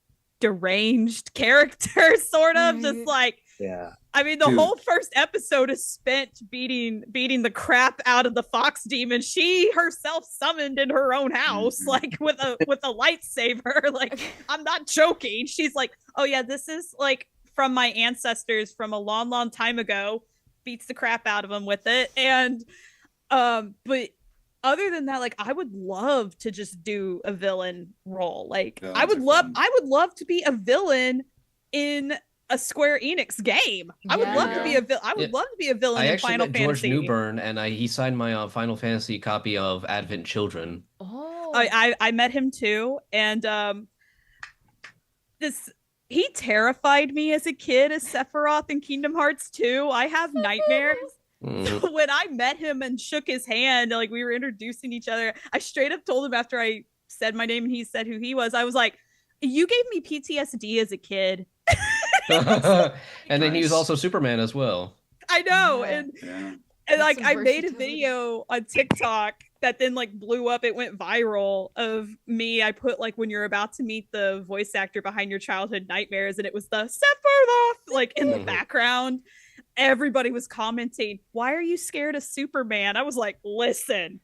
deranged character, sort of. Just Right. like Yeah. I mean, the Dude. whole first episode is spent beating the crap out of the fox demon. She herself summoned in her own house, like with a lightsaber. Like, I'm not joking. She's like, oh yeah, this is like from my ancestors from a long, long time ago. Beats the crap out of them with it. And but other than that, like, I would love to just do a villain role. Like, Villains I would are love fun. I would love to be a villain in a Square Enix game. I would love to be a villain. I would love to be a villain I in actually Final met George Fantasy. Newbern, and he signed my Final Fantasy copy of Advent Children. Oh, I met him too, and he terrified me as a kid as Sephiroth in Kingdom Hearts 2. I have nightmares. Mhm. So when I met him and shook his hand, like we were introducing each other, I straight up told him after I said my name and he said who he was, I was like, "You gave me PTSD as a kid." And then he was Nice. also Superman as well. I know, Yeah. and Yeah. and like some I made a versatility. video on TikTok that then like blew up. It went viral of me. I put like when you're about to meet the voice actor behind your childhood nightmares, and it was the Sephiroth like in the Mhm. background. Everybody was commenting, "Why are you scared of Superman?" I was like, "Listen,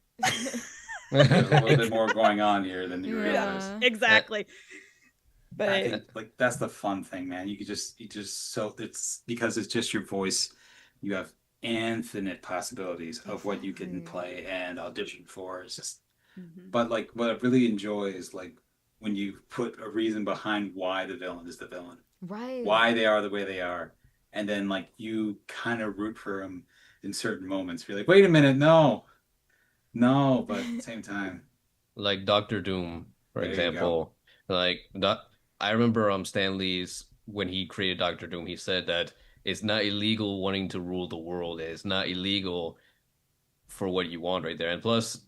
There's a little bit more going on here than you realize. yeah. exactly." I But think like that's the fun thing, man. You just so it's because it's just your voice. You have infinite possibilities of what you can Exactly. play and audition for. It's just, Mhm. but like what I really enjoy is like when you put a reason behind why the villain is the villain, Right. why they are the way they are, and then like you kind of root for them in certain moments. You're like, wait a minute, no, but at the same time, Like Doctor Doom, for There you example. Like I remember Stan Lee's when he created Doctor Doom, he said that it's not illegal wanting to rule the world. It's not illegal for what you want right there. And plus,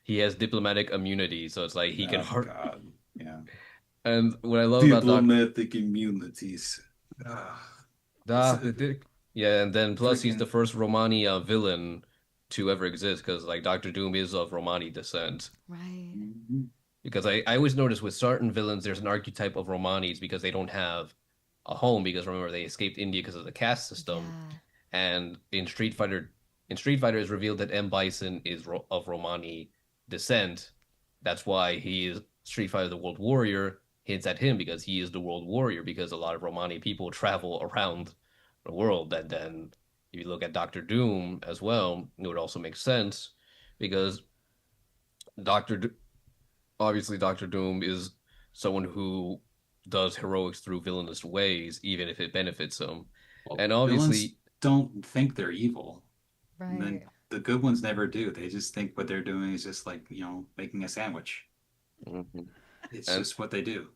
he has diplomatic immunity, so it's like he can oh hurt. God, yeah, And what I love about Doctor diplomatic immunities. Yeah, and then plus he's the Freaking- first Romani villain to ever exist because like Doctor Doom is of Romani descent. Right. Because I always notice with certain villains, there's an archetype of Romanis because they don't have a home because remember they escaped India because of the caste system. Yeah. And in Street Fighter, it's revealed that M. Bison is of Romani descent. That's why he is Street Fighter the World Warrior hints at him because he is the World Warrior because a lot of Romani people travel around the world. And then if you look at Doctor Doom as well, it would also make sense because obviously Doctor Doom is someone who does heroics through villainous ways, even if it benefits him. And obviously, villains don't think they're evil. And then Right. the good ones never do. They just think what they're doing is just like, making a sandwich. Mhm. It's And- just what they do.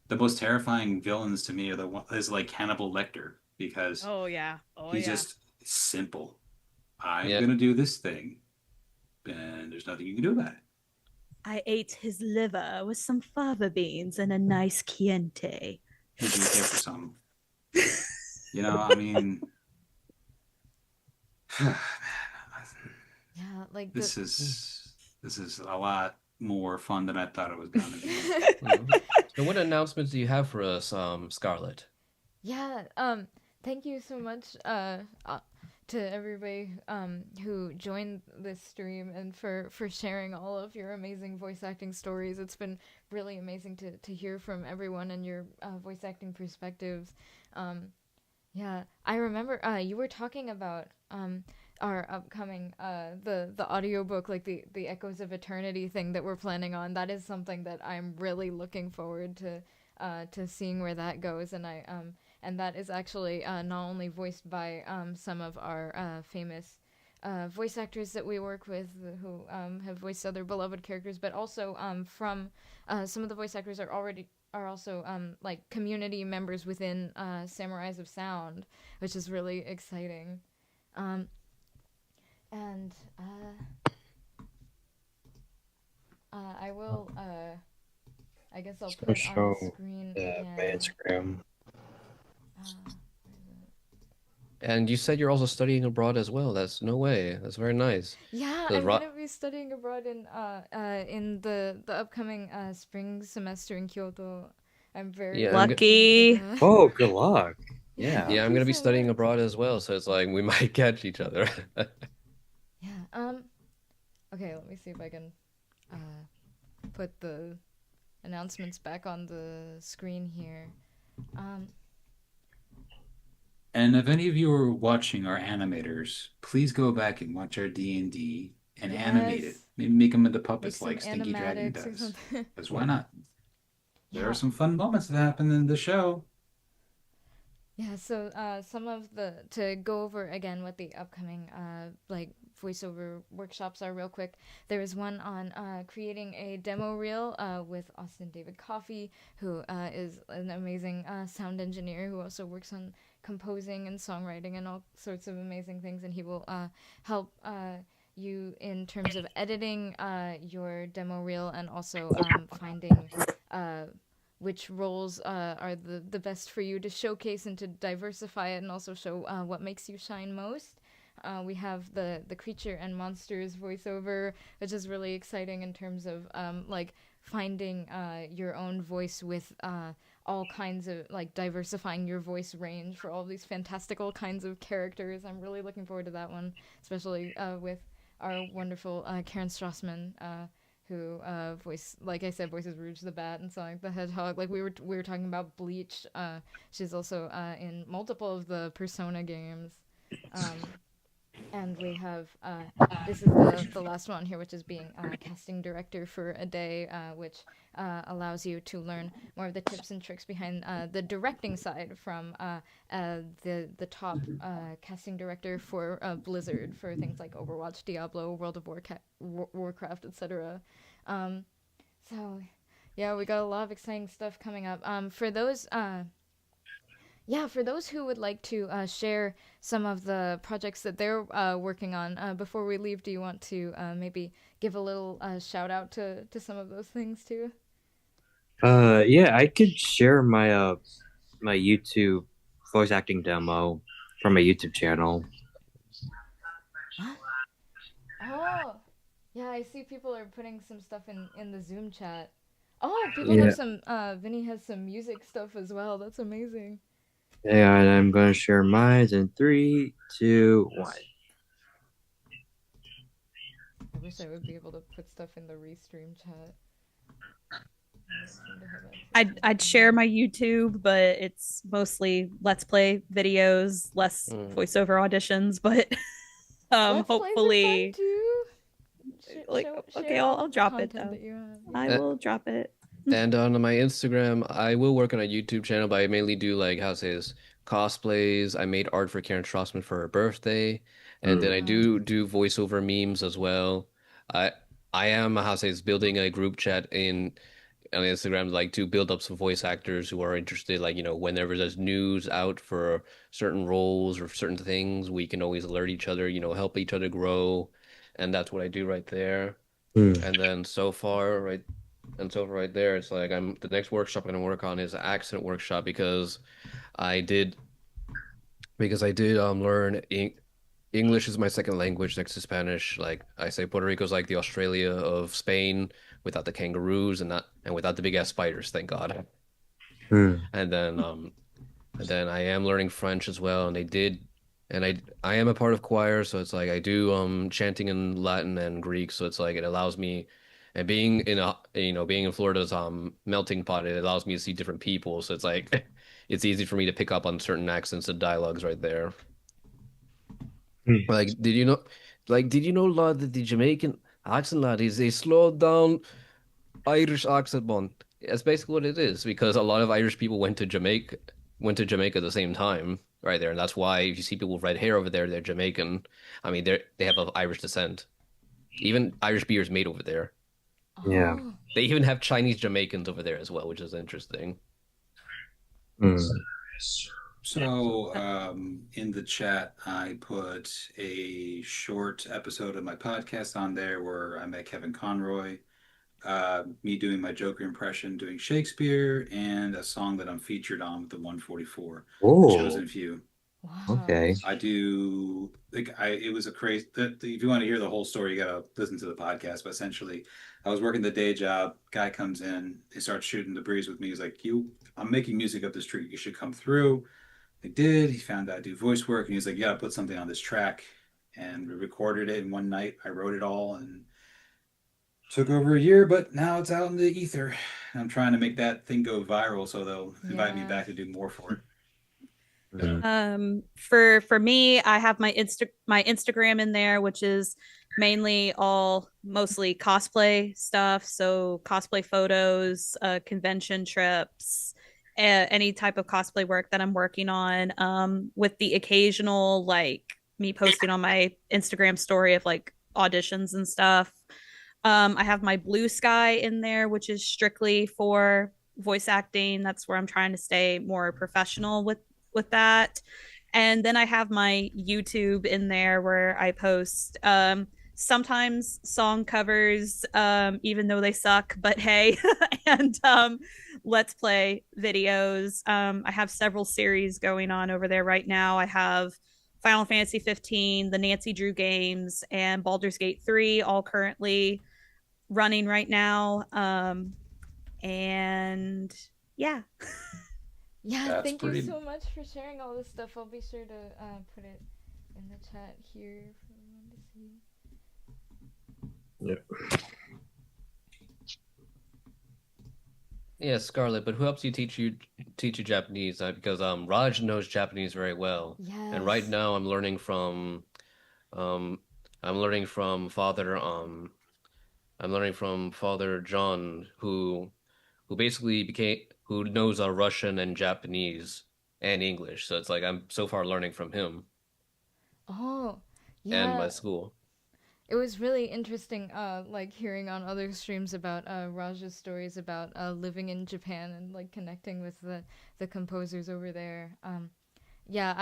The most terrifying villains to me is like Hannibal Lecter because oh yeah, he's just simple. I'm Yeah. gonna do this thing, and there's nothing you can do about it. I ate his liver with some fava beans and a nice Chianti. He's gonna care for something. I mean, man, Yeah. Like this is a lot more fun than I thought it was gonna be. Mhm. So what announcements do you have for us, Scarlett? Yeah, thank you so much to everybody who joined this stream and for sharing all of your amazing voice acting stories. It's been really amazing to hear from everyone and your voice acting perspectives. Yeah, I remember you were talking about our upcoming the audiobook, like the Echoes of Eternity thing that we're planning on. That is something that I'm really looking forward to seeing where that goes. And and that is actually not only voiced by some of our famous voice actors that we work with who have voiced other beloved characters, but also from some of the voice actors are also like community members within Samurais of Sound, which is really exciting. And I will I guess I'll put it on the screen again. My Instagram. And you said you're also studying abroad as well. That's no way. That's very nice. Yeah, The I'm ro- gonna be studying abroad in the upcoming spring semester in Kyoto. I'm very Yeah, Lucky. looking forward to that. Oh, good luck. Yeah. Yeah, I'm Thank gonna you be so studying much. abroad as well, so it's like we might catch each other. Yeah. Okay, let me see if I can put the announcements back on the screen here. Um, And if any of you are watching our animators, please go back and watch our D&D and animate it. yes. Maybe make them into Make puppets some like Stinky Dragon animatics or does. something. Because why not? There are Yeah. some fun moments that happen in the show. Yeah, so some of the to go over again what the upcoming like voiceover workshops are real quick. There is one on creating a demo reel with Austin David Coffey, who is an amazing sound engineer who also works on composing and songwriting and all sorts of amazing things, and he will help you in terms of editing your demo reel and also finding which roles are the best for you to showcase and to diversify it and also show what makes you shine most. We have the creature and monsters voiceover, which is really exciting in terms of like finding your own voice with all kinds of like diversifying your voice range for all these fantastical kinds of characters. I'm really looking forward to that one, especially with our wonderful Karen Strassman, who like I said, voices Rouge the Bat and Sonic the Hedgehog. Like we were talking about Bleach. She's also in multiple of the Persona games. And we have this is the last one here, which is being casting director for a day, which allows you to learn more of the tips and tricks behind the directing side from the top casting director for Blizzard for things like Overwatch, Diablo, World of Warcraft, etc. So yeah, we got a lot of exciting stuff coming up. For those who would like to share some of the projects that they're working on, before we leave, do you want to maybe give a little shout out to some of those things too? Yeah, I could share my YouTube voice acting demo from my YouTube channel. Huh? Oh, yeah, I see people are putting some stuff in the Zoom chat. Oh, people Yeah, have some. Vinny has some music stuff as well. That's amazing. yeah, and I'm gonna share mine in 3, 2, 1. I wish I would be able to put stuff in the restream chat. I'd share my YouTube, but it's mostly Let's Play videos, less voiceover auditions, but Let's hopefully plays are fun too. like okay, Share all I'll the drop it content though. that you have. I will drop it. And on my Instagram, I will work on a YouTube channel, but I mainly do like how to say this cosplays. I made art for Karen Strassman for her birthday, and then I Wow. do voiceover memes as well. I I am how to say this building a group chat in on Instagram like to build up some voice actors who are interested. Like whenever there's news out for certain roles or certain things, we can always alert each other. Help each other grow, and that's what I do right there. And then so far right there, it's like the next workshop I'm gonna work on is an accent workshop I did learn English is my second language next to Spanish. Like I say, Puerto Rico's like the Australia of Spain without the kangaroos and without the big ass spiders, thank God. And then I am learning French as well, and I am a part of choir, so it's like I do chanting in Latin and Greek, so it's like it allows me. And being in Florida's melting pot, it allows me to see different people. So it's like it's easy for me to pick up on certain accents and dialogues right there. Like, did you know, lad, that the Jamaican accent, lad, is a slowed down Irish accent, man. That's basically what it is because a lot of Irish people went to Jamaica at the same time, right there, and that's why if you see people with red hair over there, they're Jamaican. I mean, they have of Irish descent. Even Irish beer is made over there. Yeah. Oh. They even have Chinese Jamaicans over there as well, which is interesting. So, in the chat, I put a short episode of my podcast on there where I met Kevin Conroy, me doing my Joker impression, doing Shakespeare, and a song that I'm featured on with the 144 Chosen Few. Wow. Okay. I do it was a crazy. If you want to hear the whole story, you gotta listen to the podcast. But essentially, I was working the day job. Guy comes in, he starts shooting the breeze with me. He's like, I'm making music up the street. You should come through. I did. He found out I do voice work, and he was like, "You gotta put something on this track." And we recorded it in one night. I wrote it all, and took over a year, but now it's out in the ether. I'm trying to make that thing go viral, so they'll invite me Yeah. back to do more for it. For me, I have my Instagram in there, which is mainly mostly cosplay stuff. So cosplay photos, convention trips, any type of cosplay work that I'm working on. With the occasional like me posting on my Instagram story of like auditions and stuff. I have my Blue Sky in there, which is strictly for voice acting. That's where I'm trying to stay more professional with that. And then I have my YouTube in there where I post sometimes song covers, even though they suck, but hey, and let's play videos. I have several series going on over there right now. I have Final Fantasy 15, the Nancy Drew games, and Baldur's Gate 3 all currently running right now. And yeah. Yeah, That's thank you pretty- so much for sharing all this stuff. I'll be sure to put it in the chat here for everyone to see. Yep. Yeah, Scarlett, but who helps you teach you Japanese? Because Raj knows Japanese very well. Yes. And right now I'm learning from Father John, who basically who knows Russian and Japanese and English. So it's like I'm so far learning from him Oh, and yeah. my school. It was really interesting, like hearing on other streams about Raj's stories about living in Japan and like connecting with the composers over there. Yeah,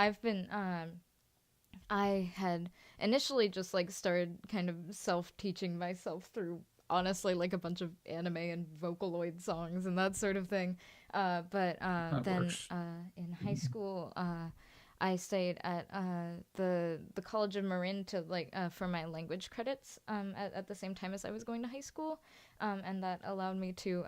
I had initially just like started kind of self-teaching myself through honestly like a bunch of anime and Vocaloid songs and that sort of thing. But then works. in high school, I stayed at the College of Marin to like for my language credits at the same time as I was going to high school, and that allowed me to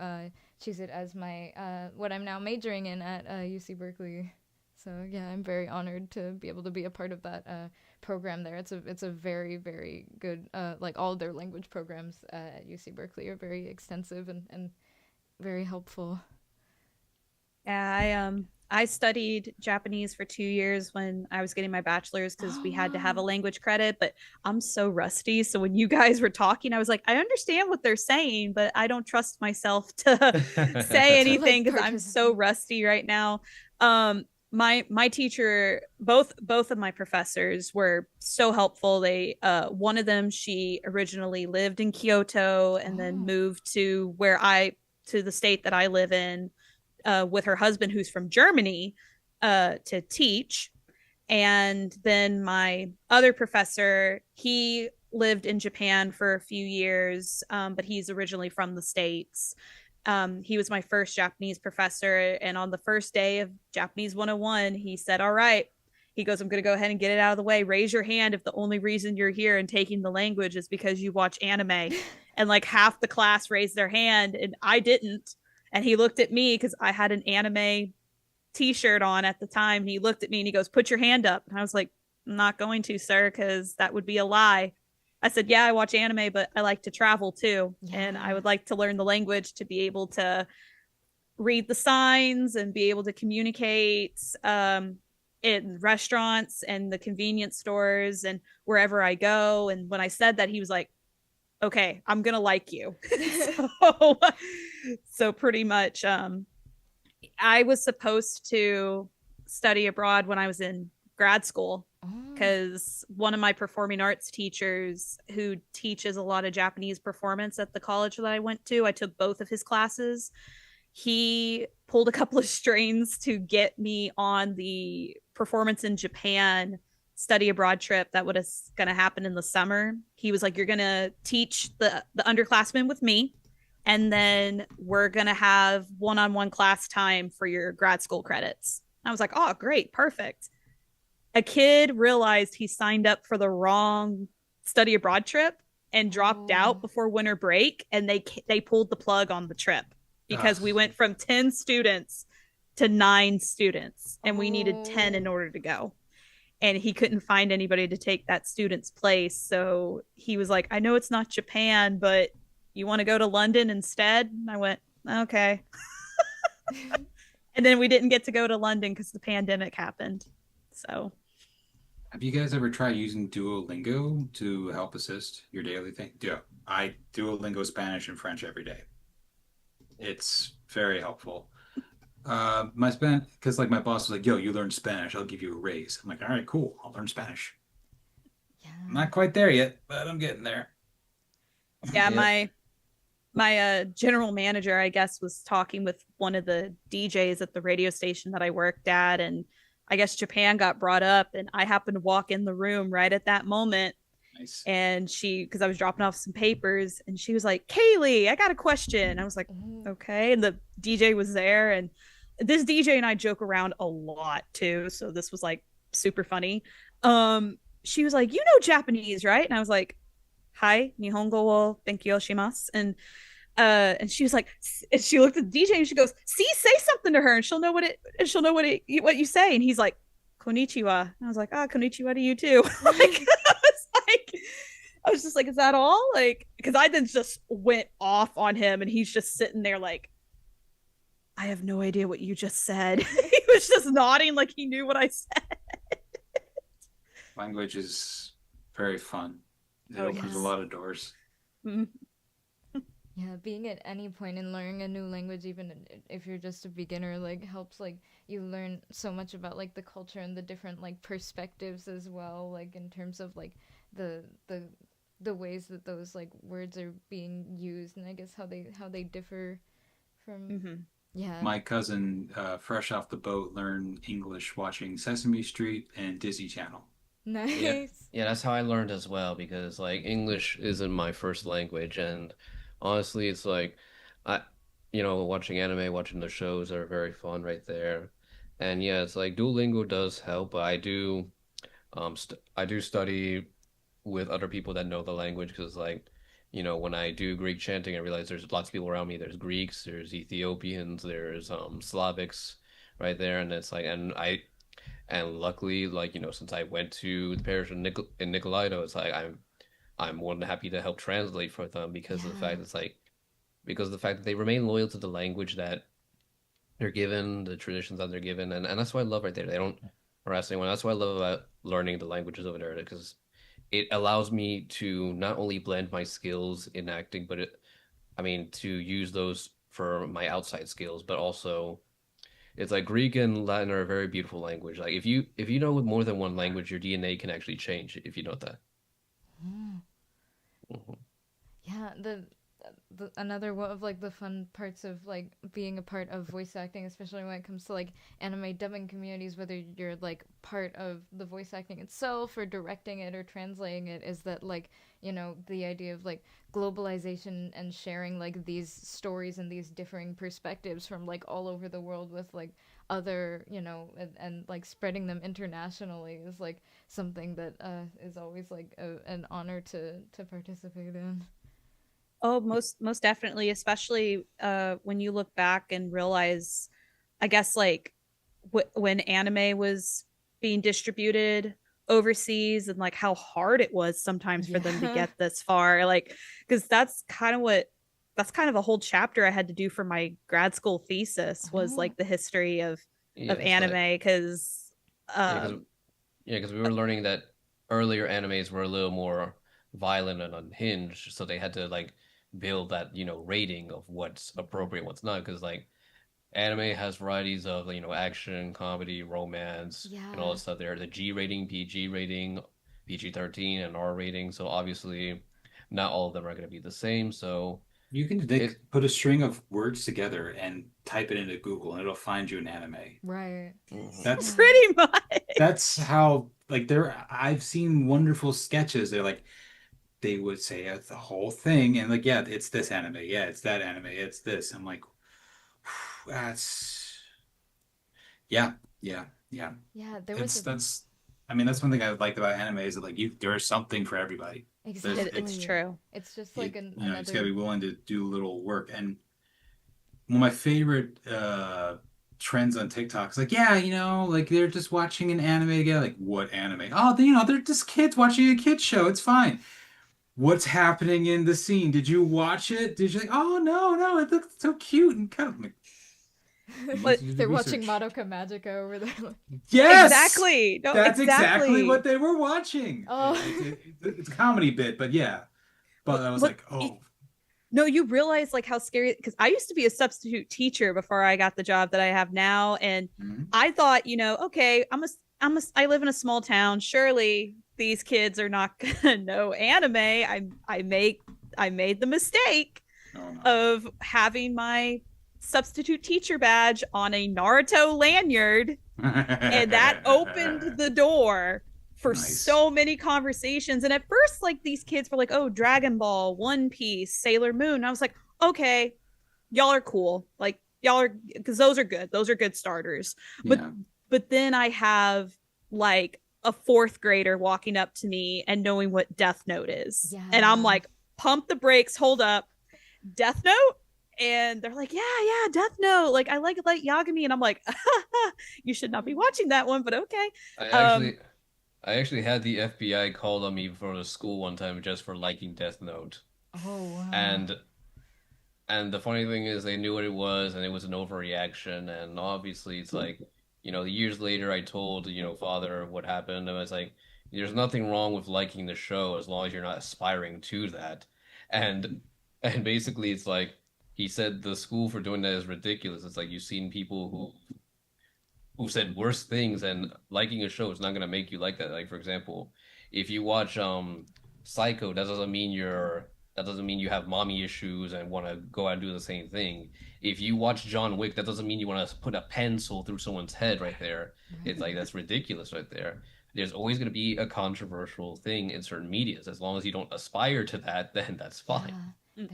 choose it as my what I'm now majoring in at UC Berkeley. So yeah, I'm very honored to be able to be a part of that program there. It's a very, very good like all of their language programs at UC Berkeley are very extensive and very helpful. Yeah, I studied Japanese for 2 years when I was getting my bachelor's because we had to have a language credit, but I'm so rusty. So when you guys were talking, I was like, I understand what they're saying, but I don't trust myself to say anything because I'm so rusty right now. My teacher, both of my professors were so helpful. They one of them, she originally lived in Kyoto and then moved to the state that I live in with her husband, who's from Germany, to teach. And then my other professor, he lived in Japan for a few years, but he's originally from the States. He was my first Japanese professor. And on the first day of Japanese 101, he said, all right, he goes, I'm going to go ahead and get it out of the way. Raise your hand if the only reason you're here and taking the language is because you watch anime. And like half the class raised their hand and I didn't. And he looked at me because I had an anime t-shirt on at the time. And he looked at me and he goes, put your hand up. And I was like, I'm not going to, sir, because that would be a lie. I said, yeah, I watch anime, but I like to travel too. Yeah. And I would like to learn the language to be able to read the signs and be able to communicate in restaurants and the convenience stores and wherever I go. And when I said that, he was like, okay, I'm going to like you. So pretty much, I was supposed to study abroad when I was in grad school because one of my performing arts teachers who teaches a lot of Japanese performance at the college that I went to, I took both of his classes. He pulled a couple of strings to get me on the performance in Japan study abroad trip that was going to happen in the summer. He was like, you're going to teach the underclassmen with me, and then we're going to have one-on-one class time for your grad school credits. I was like, oh, great, perfect. A kid realized he signed up for the wrong study abroad trip and dropped out before winter break, and they pulled the plug on the trip because we went from 10 students to 9 students, and we needed 10 in Oh. order to go. And he couldn't find anybody to take that student's place. So he was like, I know it's not Japan, but you want to go to London instead? And I went, okay. And then we didn't get to go to London because the pandemic happened. So Have you guys ever tried using Duolingo to help assist your daily thing? Yeah, I Duolingo Spanish and French every day. It's very helpful. My Spanish, because like my boss was like, "Yo, you learn Spanish, I'll give you a raise." I'm like, "All right, cool, I'll learn Spanish." Yeah. I'm not quite there yet, but I'm getting there. yeah, Yeah. my general manager, I guess, was talking with one of the DJs at the radio station that I worked at, and I guess Japan got brought up, and I happened to walk in the room right at that moment. Nice. And because I was dropping off some papers, and she was like, Kaylee, I got a question. I was like, Ooh. okay. And the DJ was there, and this DJ and I joke around a lot too. So this was like super funny. She was like, you know Japanese, right? And I was like, hi, Nihongo wo benkyo shimasu. And she was like, and she looked at the DJ and she goes, see, say something to her and she'll know what what you say. And he's like, konnichiwa. And I was like, konnichiwa to you too. I was just like, is that all? Like, because I then just went off on him and he's just sitting there like, I have no idea what you just said. He was just nodding like he knew what I said. Language is very fun. It Oh, opens yes. a lot of doors. Yeah, being at any point in learning a new language, even if you're just a beginner, like helps like you learn so much about like the culture and the different like perspectives as well, like in terms of like the ways that those like words are being used, and I guess how they differ from Mm-hmm. yeah. My cousin, fresh off the boat, learned English watching Sesame Street and Disney Channel. Nice. Yeah, that's how I learned as well because like English isn't my first language, and honestly, it's like I, watching anime, watching the shows are very fun right there. And yeah, it's like Duolingo does help, but I do study with other people that know the language because like, when I do Greek chanting, I realize there's lots of people around me. There's Greeks, there's Ethiopians, there's Slavics right there, and it's like, and luckily, like, since I went to the parish in Nicolaido, it's like I'm more than happy to help translate for them because of the fact it's like because of the fact that they remain loyal to the language that they're given, the traditions that they're given, and that's what I love right there. They don't harass anyone. That's what I love about learning the languages over there because it allows me to not only blend my skills in acting, but to use those for my outside skills, but also it's like Greek and Latin are a very beautiful language. Like if you know more than one language, your DNA can actually change if you know that. Mm. Mhm. Yeah, the another one of like the fun parts of like being a part of voice acting, especially when it comes to like anime dubbing communities, whether you're like part of the voice acting itself or directing it or translating it, is that like, the idea of like globalization and sharing like these stories and these differing perspectives from like all over the world with like other, and like spreading them internationally is like something that is always like an honor to participate in. Oh, most definitely, especially when you look back and realize, I guess like when anime was being distributed overseas and like how hard it was sometimes for them to Yeah. get this far, like because that's kind of a whole chapter I had to do for my grad school thesis was Oh. like the history of Yeah, it's like- anime because because we were learning that earlier animes were a little more violent and unhinged, so they had to like build that rating of what's appropriate, what's not, because like anime has varieties of action, comedy, romance, and all Yeah. that stuff. There, the G rating, PG rating, PG-13, and R rating. So obviously, not all of them are going to be the same. So You can put a string of words together and type it into Google, and it'll find you an anime. Right. That's pretty much that's how like I've seen wonderful sketches. They would say the whole thing and like, yeah, it's this anime, yeah, it's that anime, it's this. I'm like, that's yeah. Yeah, there It's was that's I mean, that's one thing I like about anime is that like there's something for everybody. exactly. it's true. It's just like You another. just gotta be willing to do a little work. And one of my favorite trends on TikTok. It's like, yeah, like they're just watching an anime together. Like, what anime? Oh, they're just kids watching a kid show. It's fine. What's happening in the scene? Did you watch it? Did you like, oh no, it looks so cute and kind of like But They're watching Madoka Magica over there. yes, exactly. No, that's exactly exactly what they were watching. Oh. It's a comedy bit, but yeah. But I was like, oh. No, you realize like how scary, because I used to be a substitute teacher before I got the job that I have now, and I thought, okay, I live in a small town. Surely these kids are not gonna know anime. I made the mistake of having my substitute teacher badge on a Naruto lanyard, and that opened the door for so many conversations. And at first, like, these kids were like, oh, Dragon Ball, One Piece, Sailor Moon. And I was like, okay, y'all are cool. Like, y'all are, because those are good starters. But then I have like a fourth grader walking up to me and knowing what Death Note is. Yeah. And I'm like, pump the brakes, hold up. Death Note? And they're like, yeah, Death Note. Like, I like Light Yagami. And I'm like, you should not be watching that one, but okay. I actually had the FBI called on me for the school one time just for liking Death Note. Oh, wow. And the funny thing is they knew what it was, and it was an overreaction. And obviously it's like, years later I told, father what happened. And I was like, there's nothing wrong with liking the show as long as you're not aspiring to that. And basically it's like, he said the school for doing that is ridiculous. It's like you've seen people who said worse things, and liking a show is not going to make you like that. Like, for example, if you watch Psycho, that doesn't mean you have mommy issues and want to go out and do the same thing. If you watch John Wick, that doesn't mean you want to put a pencil through someone's head right there. It's like, that's ridiculous right there. There's always going to be a controversial thing in certain medias. As long as you don't aspire to that, then that's fine. Yeah.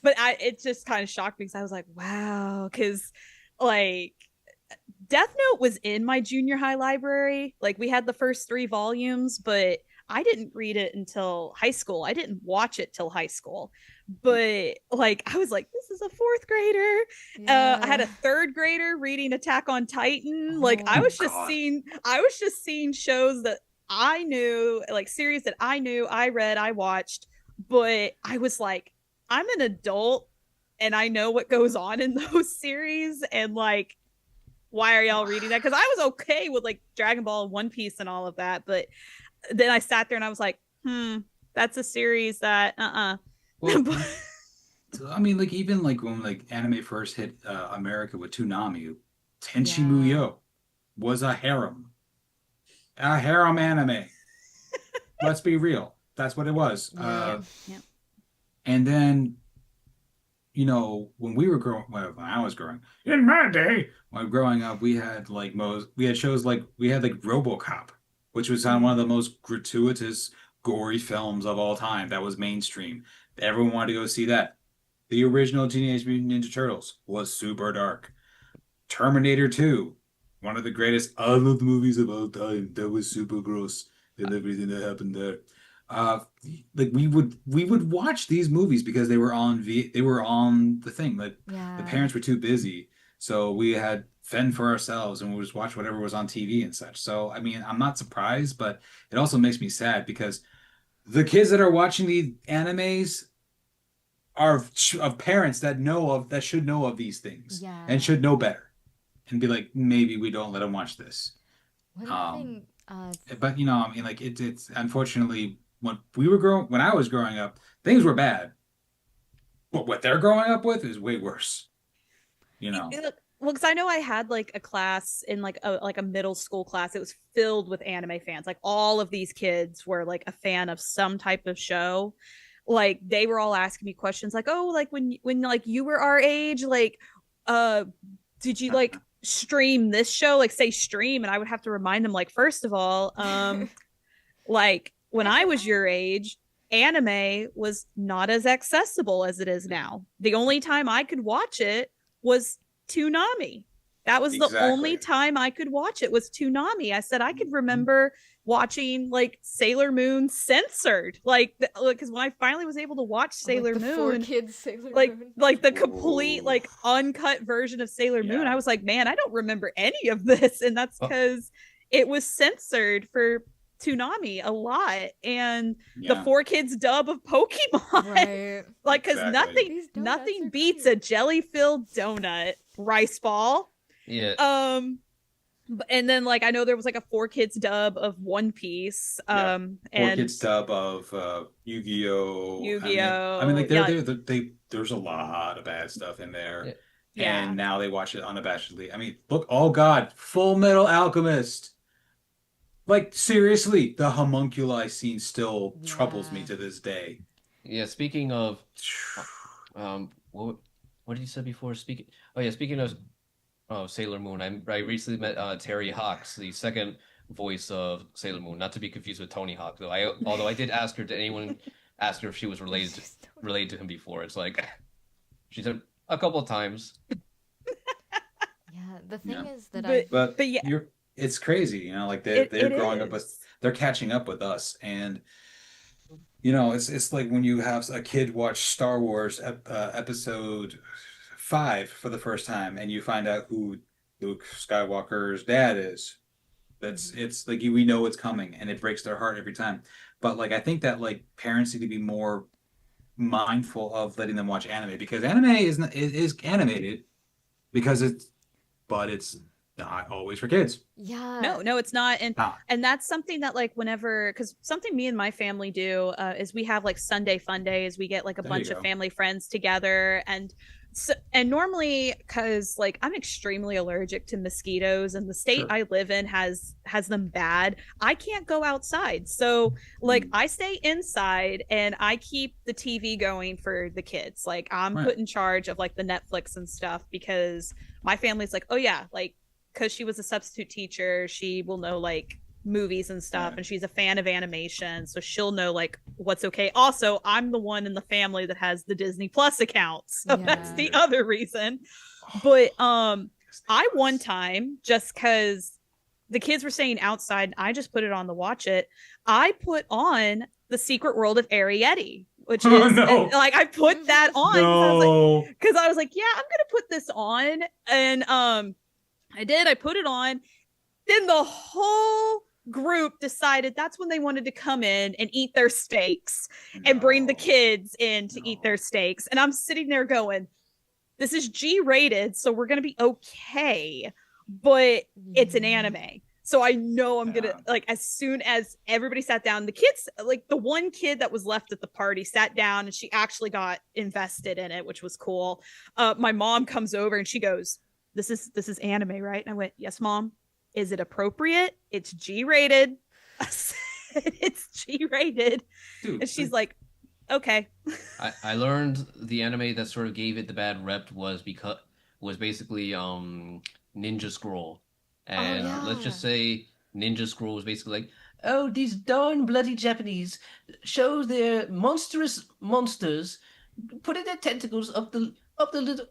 But it just kind of shocked me because I was like, wow, because like Death Note was in my junior high library. Like, we had the first 3 volumes, but I didn't read it until high school. I didn't watch it till high school. But like, I was like, this is a 4th grader. Yeah. I had a 3rd grader reading Attack on Titan. Like, I was just seeing shows that I knew, like series that I knew, I read, I watched, but I was like, I'm an adult and I know what goes on in those series, and like, why are y'all reading that? Because I was okay with like Dragon Ball, One Piece, and all of that, but then I sat there and I was like, that's a series that Well, I mean, like, even like when like anime first hit America with Toonami, Tenchi Muyo was a harem anime. Let's be real, that's what it was. And then, when we were growing, when I was growing, in my day, when growing up, we had shows like RoboCop, which was one of the most gratuitous, gory films of all time. That was mainstream. Everyone wanted to go see that. The original Teenage Mutant Ninja Turtles was super dark. Terminator 2, one of the greatest other movies of all time. That was super gross, and everything that happened there. Like, we would watch these movies because they were on the thing. Like, the parents were too busy, so we had fend for ourselves, and we would just watch whatever was on TV and such. So I mean, I'm not surprised, but it also makes me sad because the kids that are watching the animes are of parents that should know of these things and should know better, and be like, maybe we don't let them watch this. But I mean, like, it's unfortunately, when I was growing up, things were bad, but what they're growing up with is way worse. Well, because I know I had like a class in like a middle school class. It was filled with anime fans. Like, all of these kids were like a fan of some type of show. Like, they were all asking me questions like, oh, like when like you were our age, like, did you like stream this show? Like, say stream, and I would have to remind them, like, first of all, like, when I was your age, anime was not as accessible as it is now. The only time I could watch it was Toonami. That was the only Exactly. time I could watch it was Toonami. I said I could remember watching like Sailor Moon censored, like because when I finally was able to watch Sailor like the Four Moon, Kids Sailor like Moon. the complete Ooh. like uncut version of Sailor Moon, Yeah. I was like, man, I don't remember any of this, and that's Oh. because it was censored for Toonami a lot, and the Yeah. 4 Kids dub of Pokemon, Right. like because Exactly. These donuts nothing are beats cute. a jelly-filled donut rice ball. Yeah. And then like I know there was like a 4 Kids dub of One Piece. Yeah. And 4 Kids dub of Yu-Gi-Oh. Yu-Gi-Oh, I mean, like yeah. there's a lot of bad stuff in there. Yeah. And now they watch it unabashedly. I mean, look, oh God, Full Metal Alchemist. Like seriously, the homunculi scene still troubles me Yeah. to this day. Yeah, speaking of what did you say before? Speaking of Sailor Moon, I recently met Terry Hawks, the second voice of Sailor Moon, not to be confused with Tony Hawk, though. Although I did ask her, did anyone ask her if she was related to him before? It's like she said a couple of times. Yeah, the thing Yeah. is that But yeah. it's crazy, you know, like It they're growing up with, is. they're catching up with us, and you know, it's like when you have a kid watch Star Wars episode 5 for the first time, and you find out who Luke Skywalker's dad is. It's like we know it's coming, and it breaks their heart every time. But like I think that like parents need to be more mindful of letting them watch anime, because anime is animated because it's not always for kids. yeah. No, it's not. Not. And that's something that like whenever, because something me and my family do is we have like Sunday fun days. We get like a There you bunch of go. family friends together, and normally, because like I'm extremely allergic to mosquitoes, and the state Sure. I live in has them bad. I can't go outside, so like Mm. I stay inside and I keep the TV going for the kids. Like I'm Right. put in charge of like the Netflix and stuff, because my family's like, oh yeah, like because she was a substitute teacher, she will know like movies and stuff, Right. and she's a fan of animation, so she'll know like what's okay. Also, I'm the one in the family that has the Disney Plus account, so that's the Yeah. other reason. But I one time, just because the kids were staying outside, I just put it on to watch it. I put on The Secret World of Arrietty, which Oh, is no. and, like I put that on No. because I was like, yeah, I'm gonna put this on, and I did. I put it on. Then the whole group decided that's when they wanted to come in and eat their steaks and bring the No. kids in to eat No. their steaks. And I'm sitting there going, this is G rated, so we're gonna be okay, but it's an anime. So I know I'm gonna Yeah. like, as soon as everybody sat down, the kids, like the one kid that was left at the party sat down and she actually got invested in it, which was cool. My mom comes over and she goes, this is anime, right? And I went, yes, Mom. Is it appropriate? It's G rated. I said, it's G rated. Dude, And she's like, okay. I learned the anime that sort of gave it the bad rep was basically Ninja Scroll. And yeah. let's just say Ninja Scroll was basically like, oh, these darn bloody Japanese show their monstrous monsters putting their tentacles up the little